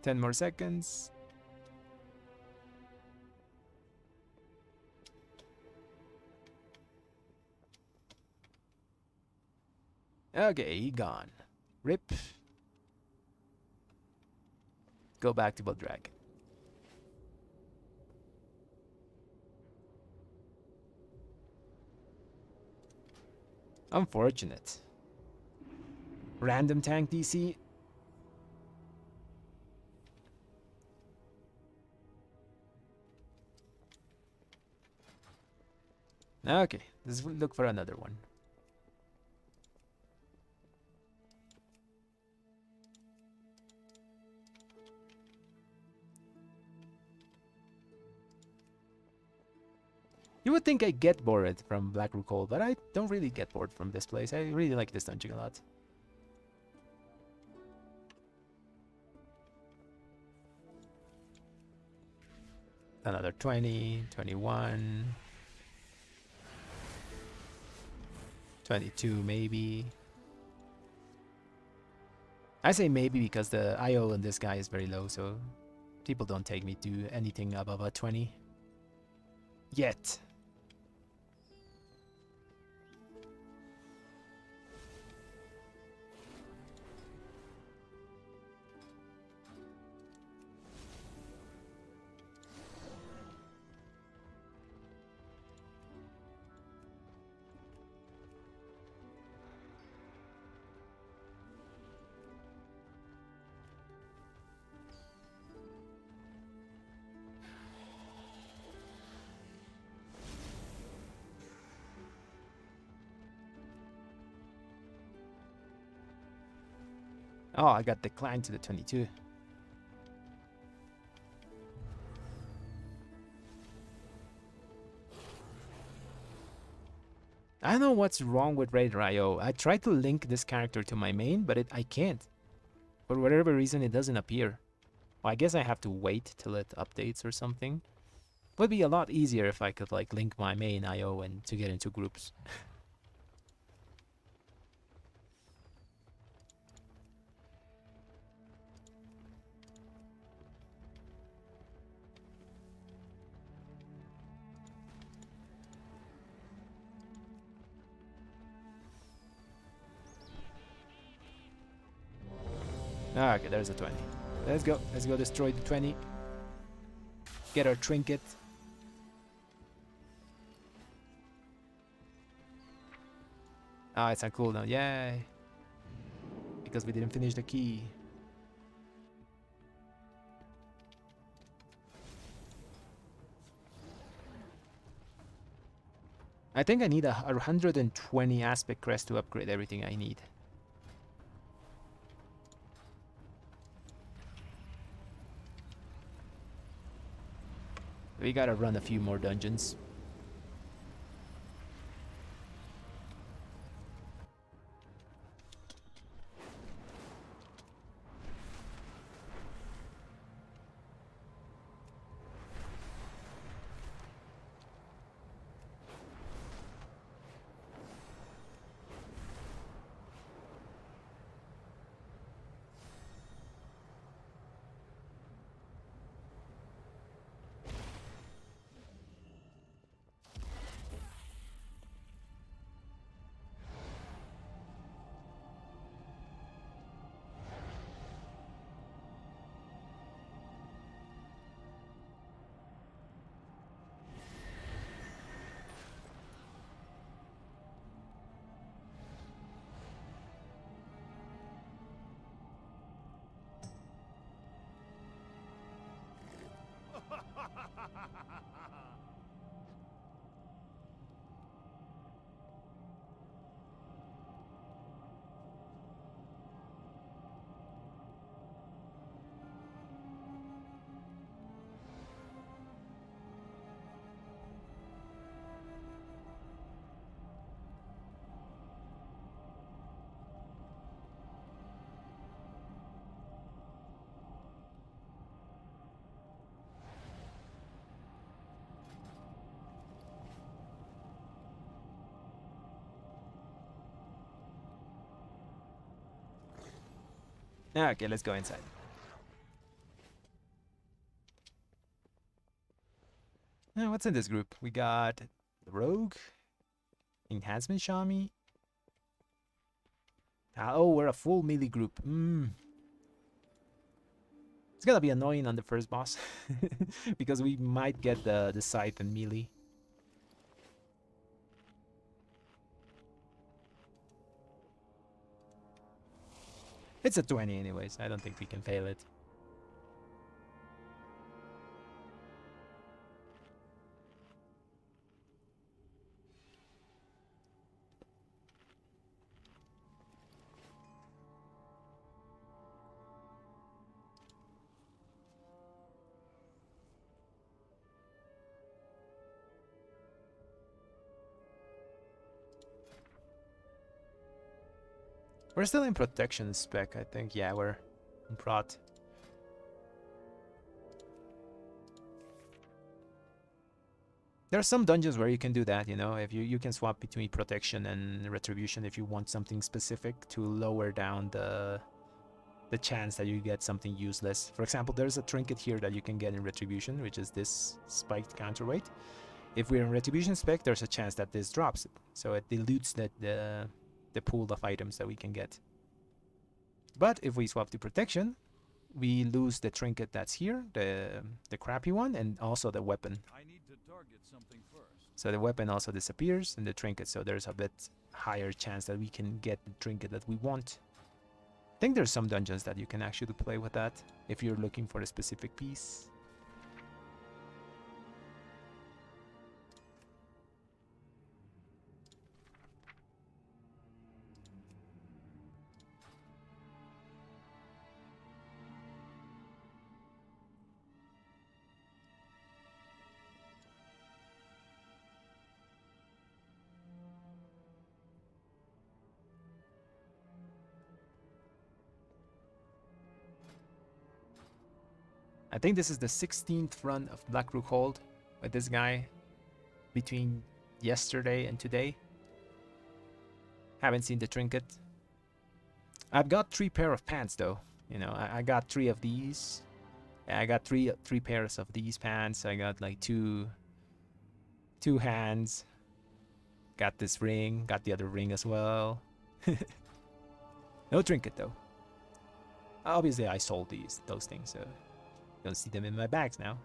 [SPEAKER 1] Ten more seconds. Okay, he gone. Rip. Go back to Blood Dragon. Unfortunate. Random tank DC. Okay, let's look for another one. You would think I get bored from Black Rook Hold, but I don't really get bored from this place. I really like this dungeon a lot. Another 20, 21, 22 maybe. I say maybe because the IO on this guy is very low, so people don't take me to anything above a 20. Yet. Oh, I got declined to the 22. I don't know what's wrong with Raider IO. I tried to link this character to my main, but I can't. For whatever reason, it doesn't appear. Well, I guess I have to wait till it updates or something. Would be a lot easier if I could like link my main IO and to get into groups. Okay, there's a 20. Let's go. Let's go destroy the 20. Get our trinket. Ah, it's on cooldown. Yay. Because we didn't finish the key. I think I need a 120 aspect crest to upgrade everything I need. We gotta run a few more dungeons. Okay, let's go inside. What's in this group? We got Rogue, Enhancement Shami. Oh, we're a full melee group. It's gonna be annoying on the first boss because we might get the scythe and melee. It's a 20 anyways. I don't think we can fail it. We're still in protection spec, I think. Yeah, we're in prot. There are some dungeons where you can do that, you know, if you can swap between protection and retribution if you want something specific to lower down the chance that you get something useless. For example, there's a trinket here that you can get in retribution, which is this spiked counterweight. If we're in retribution spec, there's a chance that this drops it, so it dilutes the pool of items that we can get. But if we swap to protection, we lose the trinket that's here, the crappy one, and also the weapon.
[SPEAKER 4] I need to target something first.
[SPEAKER 1] So the weapon also disappears and the trinket, so there's a bit higher chance that we can get the trinket that we want. I think there's some dungeons that you can actually play with that if you're looking for a specific piece. I think this is the 16th run of Black Rook Hold with this guy between yesterday and today. Haven't seen the trinket. I've got 3 pair of pants though. You know, I got 3 of these. I got three pairs of these pants. I got like two hands. Got this ring. Got the other ring as well. No trinket though. Obviously, I sold those things, so don't see them in my bags now.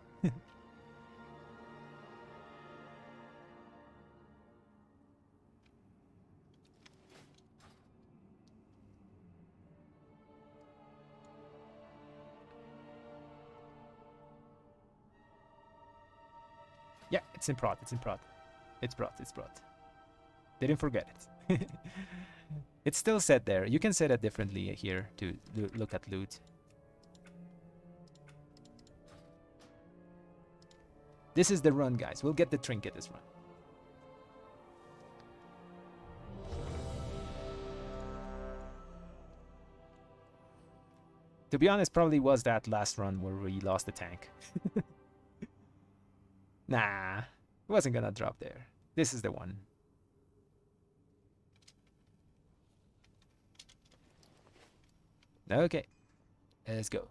[SPEAKER 1] Yeah, it's in prot. It's in prot. It's prot. It's prot. Didn't forget it. It's still set there. You can set it differently here to look at loot. This is the run, guys. We'll get the trinket this run. To be honest, probably was that last run where we lost the tank. Nah, it wasn't gonna drop there. This is the one. Okay, let's go.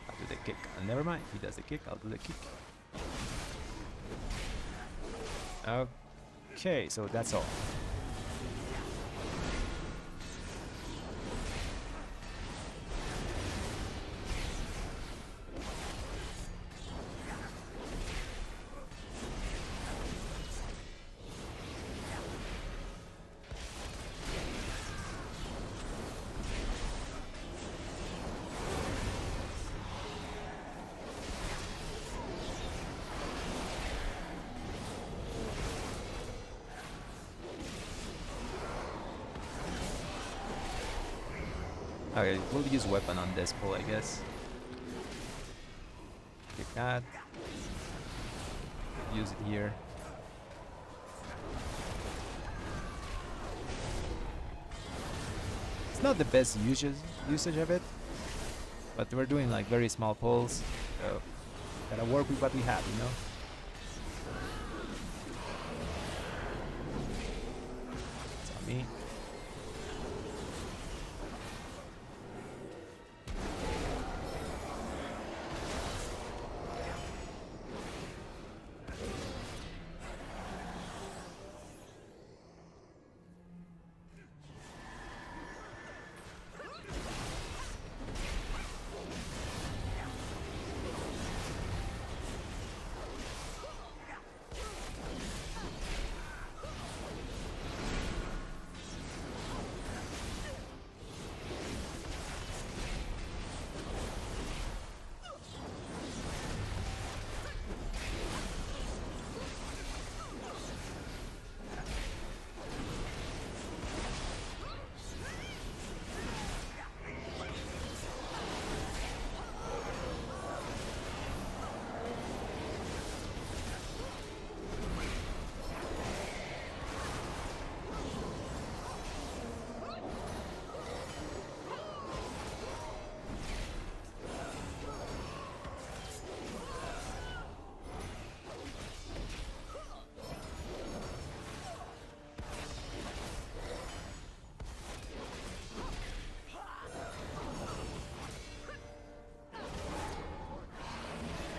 [SPEAKER 1] I'll do the kick. Never mind, he does the kick, I'll do the kick. Okay, so that's all. Okay, we'll use weapon on this pull, I guess. Kick that. use it here. It's not the best usage of it, but we're doing like very small pulls, so gotta work with what we have, you know? It's on me.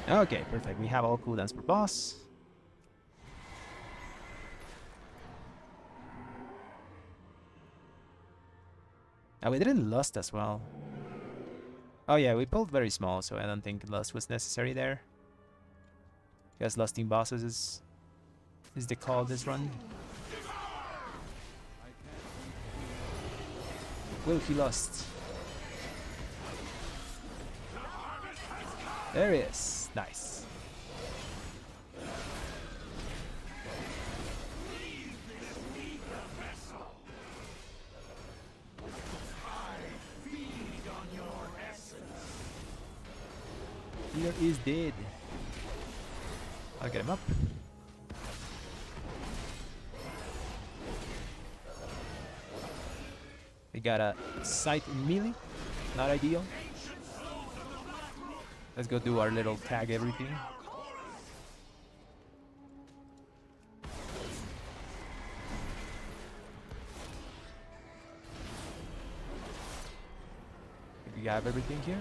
[SPEAKER 1] Okay, perfect. We have all cooldowns per boss. Oh, we didn't lust as well. Oh yeah, we pulled very small, so I don't think lust was necessary there. Because lusting bosses is the call this run. Will he lust? There he is. Nice. Healer is dead. I'll get him up. We got a sight in melee. Not ideal. Let's go do our little tag everything. We have everything here.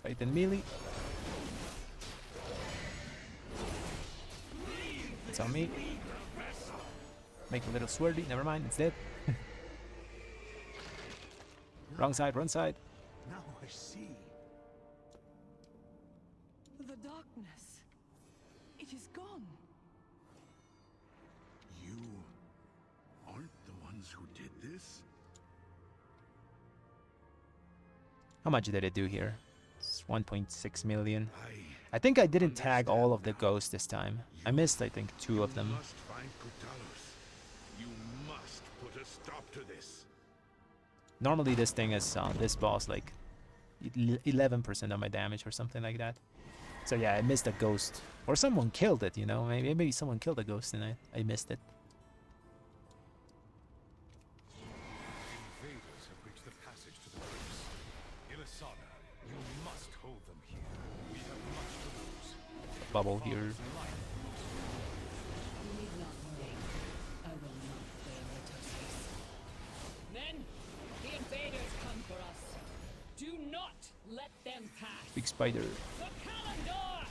[SPEAKER 1] Fight in melee. It's on me. Make a little swordy. Never mind, it's dead. Wrong side, wrong side.
[SPEAKER 4] Now I see.
[SPEAKER 3] The darkness. It is gone.
[SPEAKER 2] You aren't the ones who did this?
[SPEAKER 1] How much did it do here? It's 1.6 million. I think I didn't tag all of the ghosts this time. I missed, I think, 2 of them.
[SPEAKER 2] You must find Kutalos. You must put a stop to this.
[SPEAKER 1] Normally this thing is on this boss like 11% of my damage or something like that. So yeah, I missed a ghost. Or someone killed it, you know? Maybe someone killed a ghost and I missed it.
[SPEAKER 4] Invaders have reached the passage to the cliffs. Ilisana, you must hold them here. We have much to lose.
[SPEAKER 1] Bubble here.
[SPEAKER 3] You need not worry. I will not fail Retosius. Men, the invaders come for us. Do not let them pass.
[SPEAKER 1] Big spider.
[SPEAKER 3] The calendar!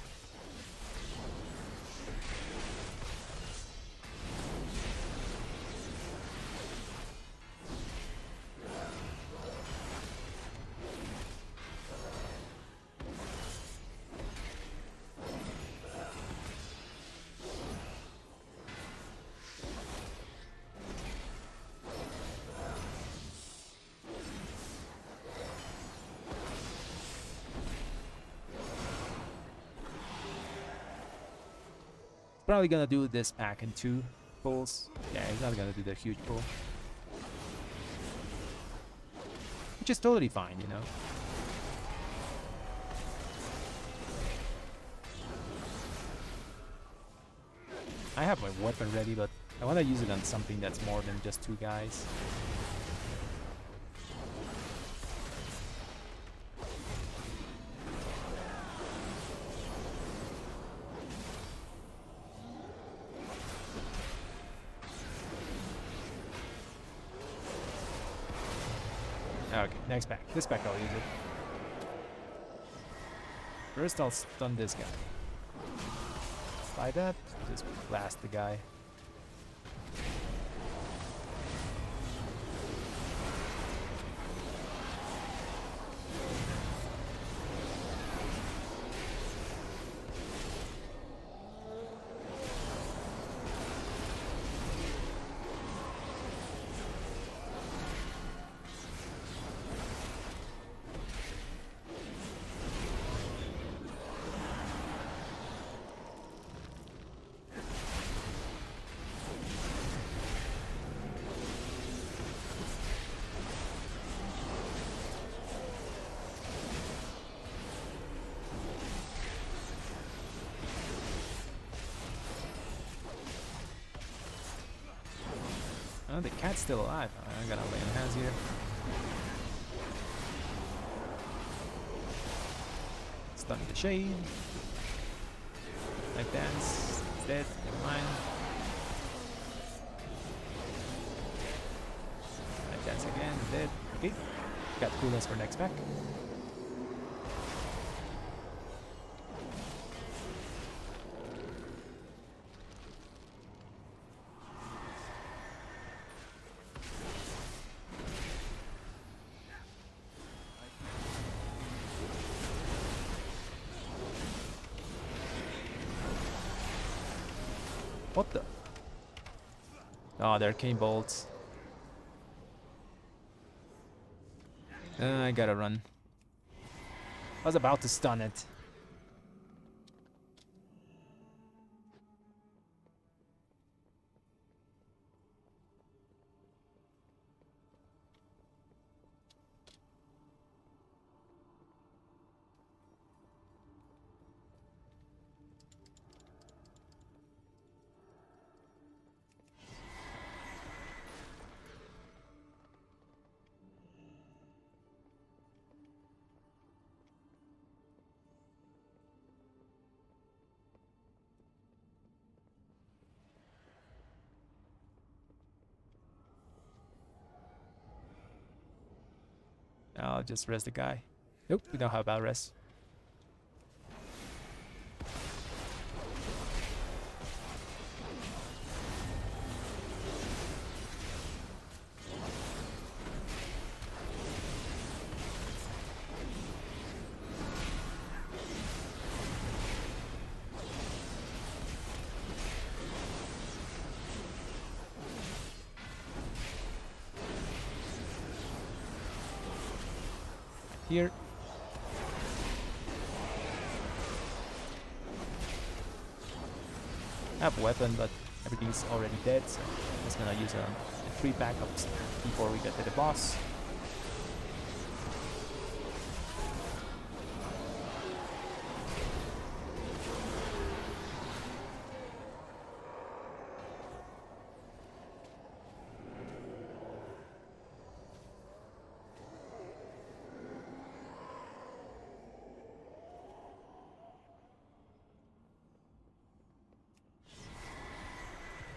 [SPEAKER 1] probably gonna do this pack in 2 pulls. Yeah, he's not gonna do the huge pull. Which is totally fine, you know. I have my weapon ready, but I want to use it on something that's more than just 2 guys. Okay, next pack. This pack I'll use it. First I'll stun this guy. Like that, just blast the guy. Oh, the cat's still alive. I gotta lay on hands here. Stun the shade. Life dance. It's dead. Never mind. Life dance again. Dead. Okay. Got coolness for next pack. What the? Oh, they're arcane bolts. I gotta run. I was about to stun it. I'll just rest the guy. Nope, we don't have about rest. Here. I have a weapon, but everything's already dead, so I'm just gonna use a 3 backups before we get to the boss.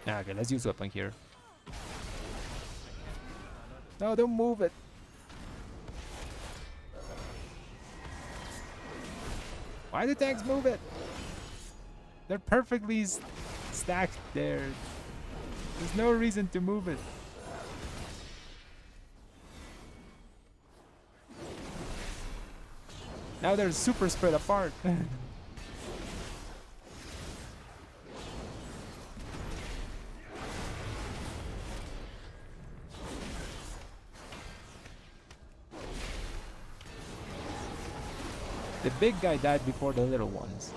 [SPEAKER 1] Okay, let's use weapon here. No, don't move it. Why do tanks move it? They're perfectly stacked there. There's no reason to move it. Now they're super spread apart. The big guy died before the little ones.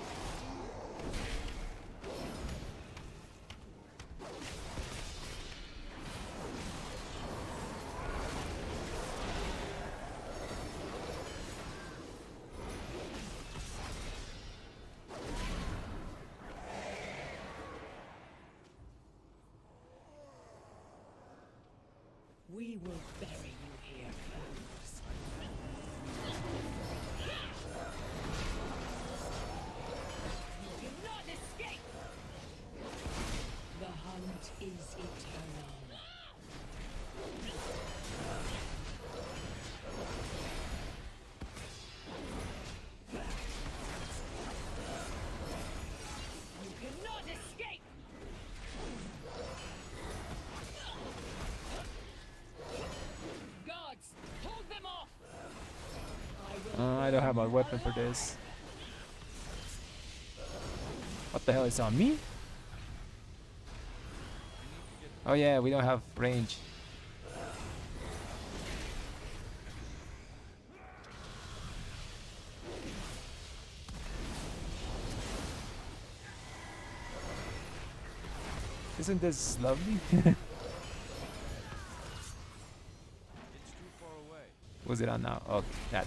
[SPEAKER 3] We will bury you here, foes. You cannot escape! The hunt is eternal. You cannot escape! Guards, hold them off!
[SPEAKER 1] I don't have my weapon for this. What the hell is on me? Oh yeah, we don't have range. Isn't this lovely?
[SPEAKER 5] It's too far away.
[SPEAKER 1] Was it on now? Oh, that.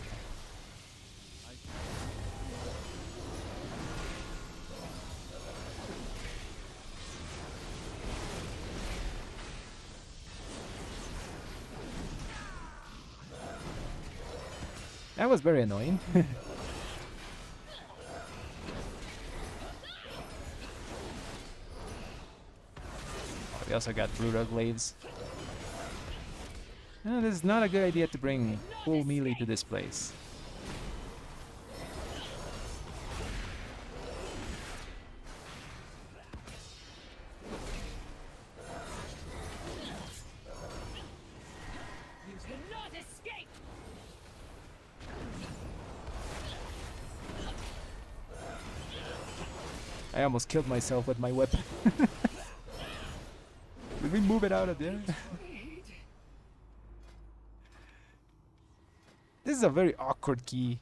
[SPEAKER 1] That was very annoying. We also got brutal glaives. This is not a good idea to bring full melee to this place.
[SPEAKER 3] You cannot escape!
[SPEAKER 1] I almost killed myself with my weapon. Did we move it out of there? This is a very awkward key.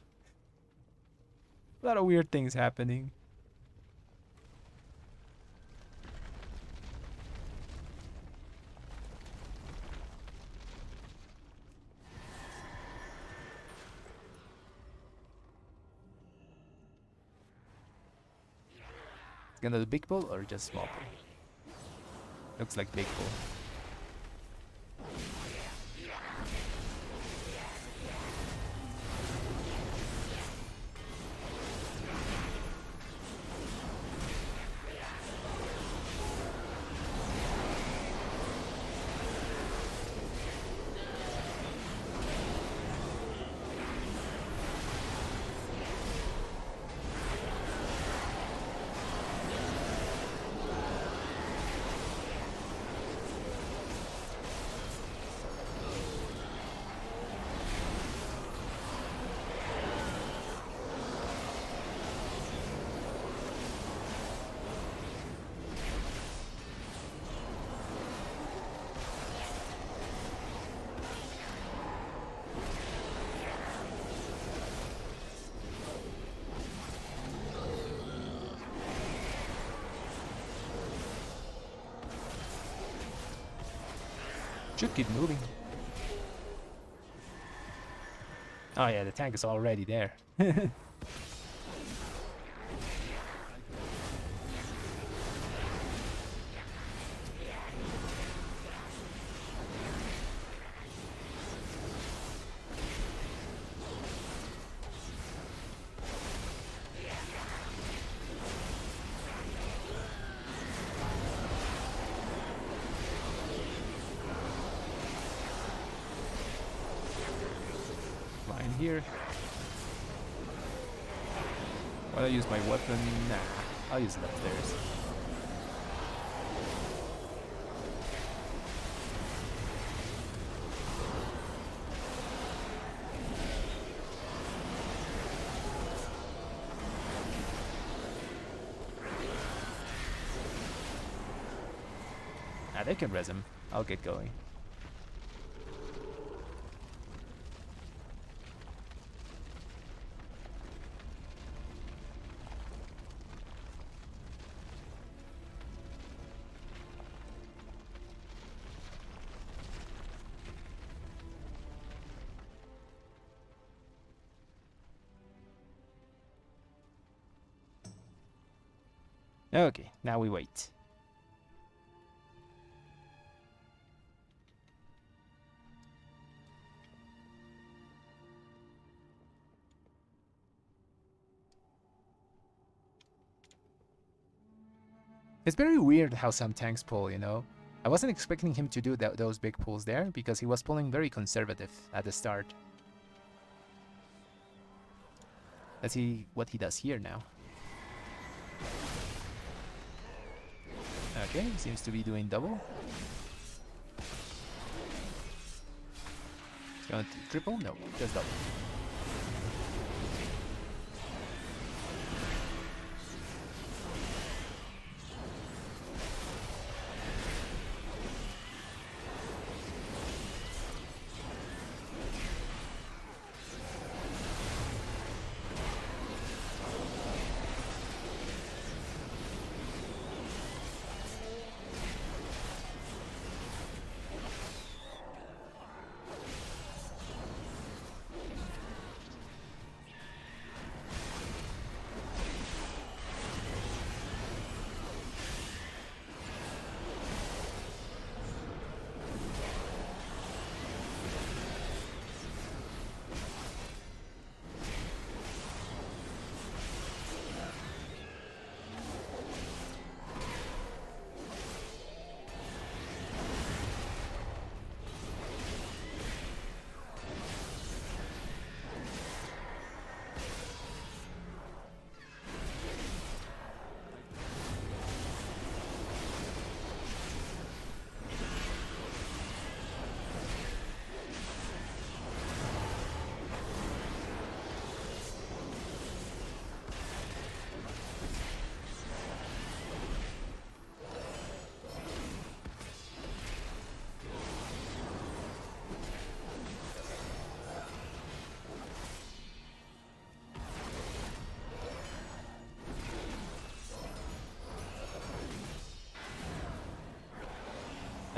[SPEAKER 1] A lot of weird things happening. It's gonna do big pull or just small pull? Looks like big pull. Should keep moving. Oh yeah, the tank is already there. Flying here. Wanna use my weapon? Nah, I'll use it upstairs. They can res him. I'll get going. Okay, now we wait. It's very weird how some tanks pull, you know? I wasn't expecting him to do those big pulls there because he was pulling very conservative at the start. Let's see what he does here now. Okay, seems to be doing double. He's going to triple? No, just double.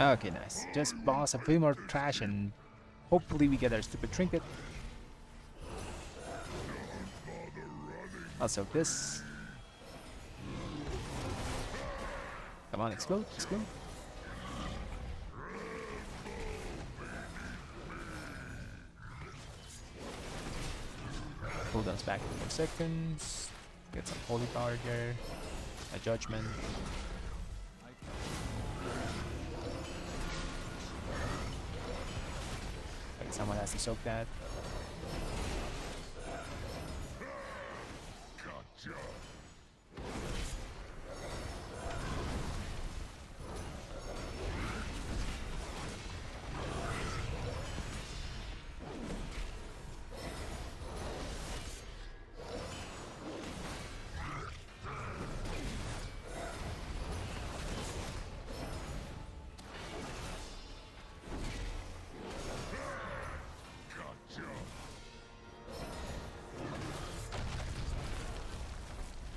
[SPEAKER 1] Okay, nice. Just boss a few more trash and hopefully we get our stupid trinket. I'll soak this. Come on, explode, explode. Cooldown's back in 4 seconds. Get some holy power here. A judgment. Someone has to soak that.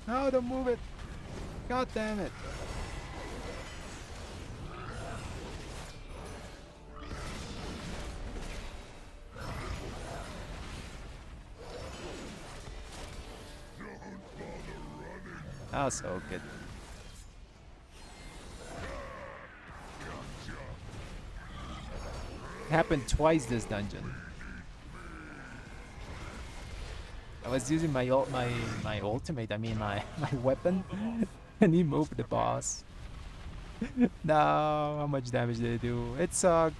[SPEAKER 1] No, don't move it. God damn it. Oh, so good. It happened twice this dungeon. I was using my ultimate, I mean my weapon, and he moved the boss. No, how much damage did it do? It sucked.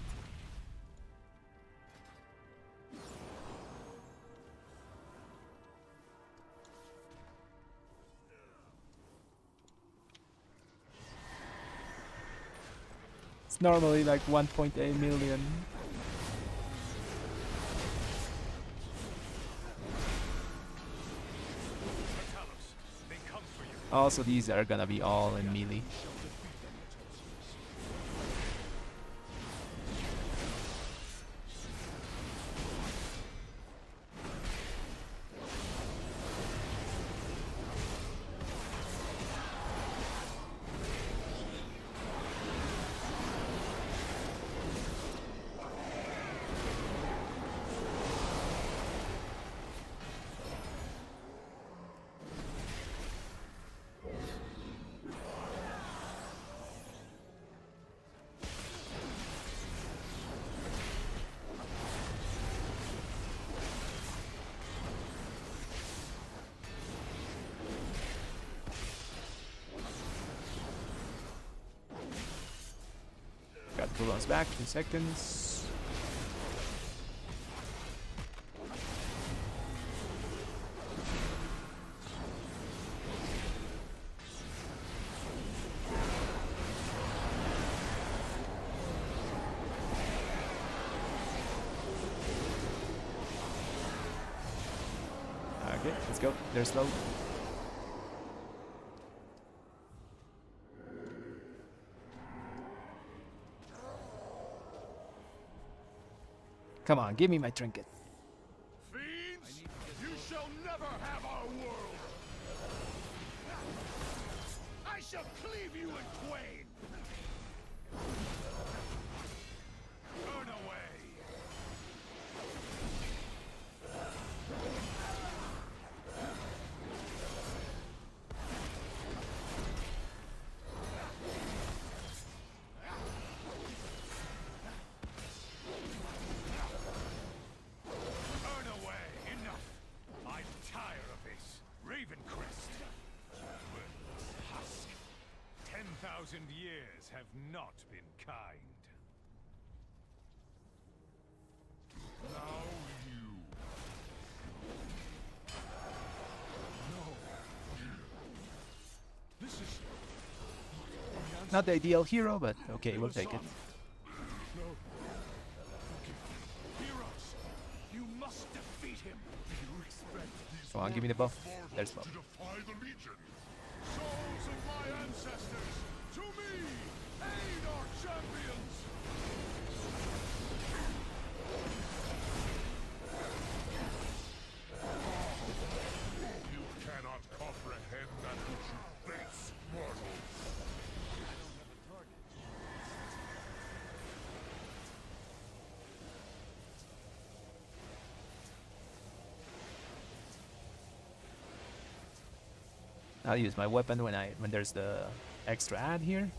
[SPEAKER 1] It's normally like 1.8 million. Also, these are gonna be all in melee. Cooldown's back, 2 seconds. Okay, let's go. They're slow. Come on, give me my trinket.
[SPEAKER 4] Fiends, you shall never have our world. I shall cleave you in twain. Turn away. Turn away. Enough. I'm tired of this. Ravencrest. Worthless husk. 10,000 years have not been kind. Now you. No. This is
[SPEAKER 1] Not the ideal hero, but okay, we'll take it.
[SPEAKER 4] no. Heroes, you must defeat him. You expect these
[SPEAKER 1] Come on, give me the buff. There's buff.
[SPEAKER 2] to defy the Legion.
[SPEAKER 4] souls of my ancestors, to me, aid our champions.
[SPEAKER 2] You cannot comprehend that which you face, mortals.
[SPEAKER 1] I'll use my weapon when there's the extra add here.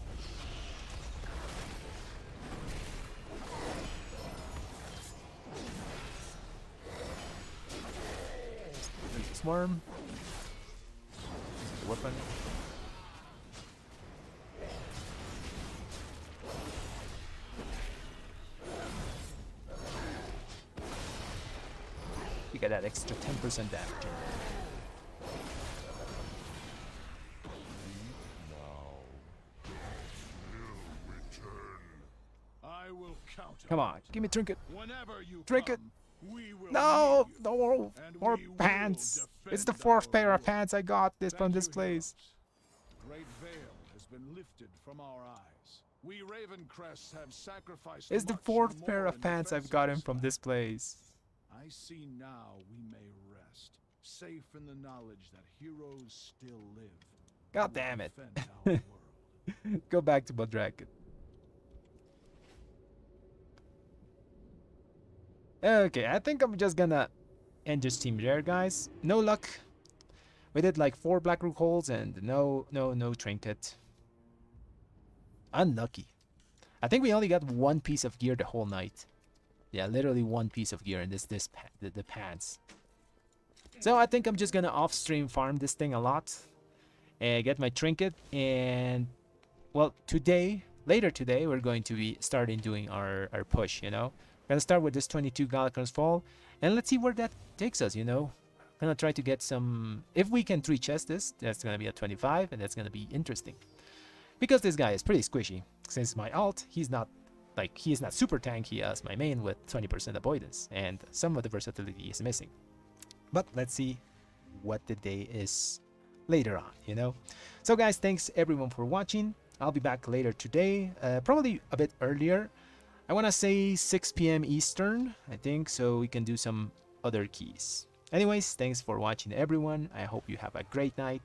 [SPEAKER 1] There's the swarm. The weapon. You get that extra 10% damage.
[SPEAKER 4] I will counter.
[SPEAKER 1] Come on, give me trinket.
[SPEAKER 4] Whenever you
[SPEAKER 1] Trinket.
[SPEAKER 4] come, we will
[SPEAKER 1] No,
[SPEAKER 4] meet you,
[SPEAKER 1] no,
[SPEAKER 4] and
[SPEAKER 1] more
[SPEAKER 4] we will
[SPEAKER 1] pants. It's the
[SPEAKER 4] defend
[SPEAKER 1] 4th
[SPEAKER 4] our
[SPEAKER 1] pair of
[SPEAKER 4] world.
[SPEAKER 1] pants I got this from
[SPEAKER 4] Thank
[SPEAKER 1] this
[SPEAKER 4] you,
[SPEAKER 1] place.
[SPEAKER 4] heroes. Great veil has been lifted from our eyes. We Ravencrests have sacrificed.
[SPEAKER 1] It's the
[SPEAKER 4] much
[SPEAKER 1] 4th
[SPEAKER 4] and
[SPEAKER 1] pair
[SPEAKER 4] more
[SPEAKER 1] of
[SPEAKER 4] in
[SPEAKER 1] pants I've
[SPEAKER 4] defense of
[SPEAKER 1] gotten
[SPEAKER 4] this
[SPEAKER 1] from
[SPEAKER 4] land.
[SPEAKER 1] this place.
[SPEAKER 4] I see now we may rest, safe in the knowledge that heroes still live.
[SPEAKER 1] God
[SPEAKER 4] who
[SPEAKER 1] damn it.
[SPEAKER 4] defend our world.
[SPEAKER 1] Go back to Bodraken. Okay, I think I'm just gonna end this team there, guys. No luck. We did like 4 Black Rook holes and no trinket. Unlucky. I think we only got 1 piece of gear the whole night. Yeah, literally 1 piece of gear, and the pants. So I think I'm just gonna off-stream farm this thing a lot, and get my trinket. And well, later today, we're going to be starting doing our push. You know, gonna start with this 22 Gallican's Fall, and let's see where that takes us. You know, gonna try to get some. If we can 3 chest this, that's gonna be a 25, and that's gonna be interesting. Because this guy is pretty squishy. Since my alt, he's not super tanky as my main with 20% avoidance, and some of the versatility is missing. But let's see what the day is later on, you know. So guys, thanks everyone for watching. I'll be back later today, probably a bit earlier. I want to say 6 p.m. Eastern, I think, so we can do some other keys. Anyways, thanks for watching everyone. I hope you have a great night.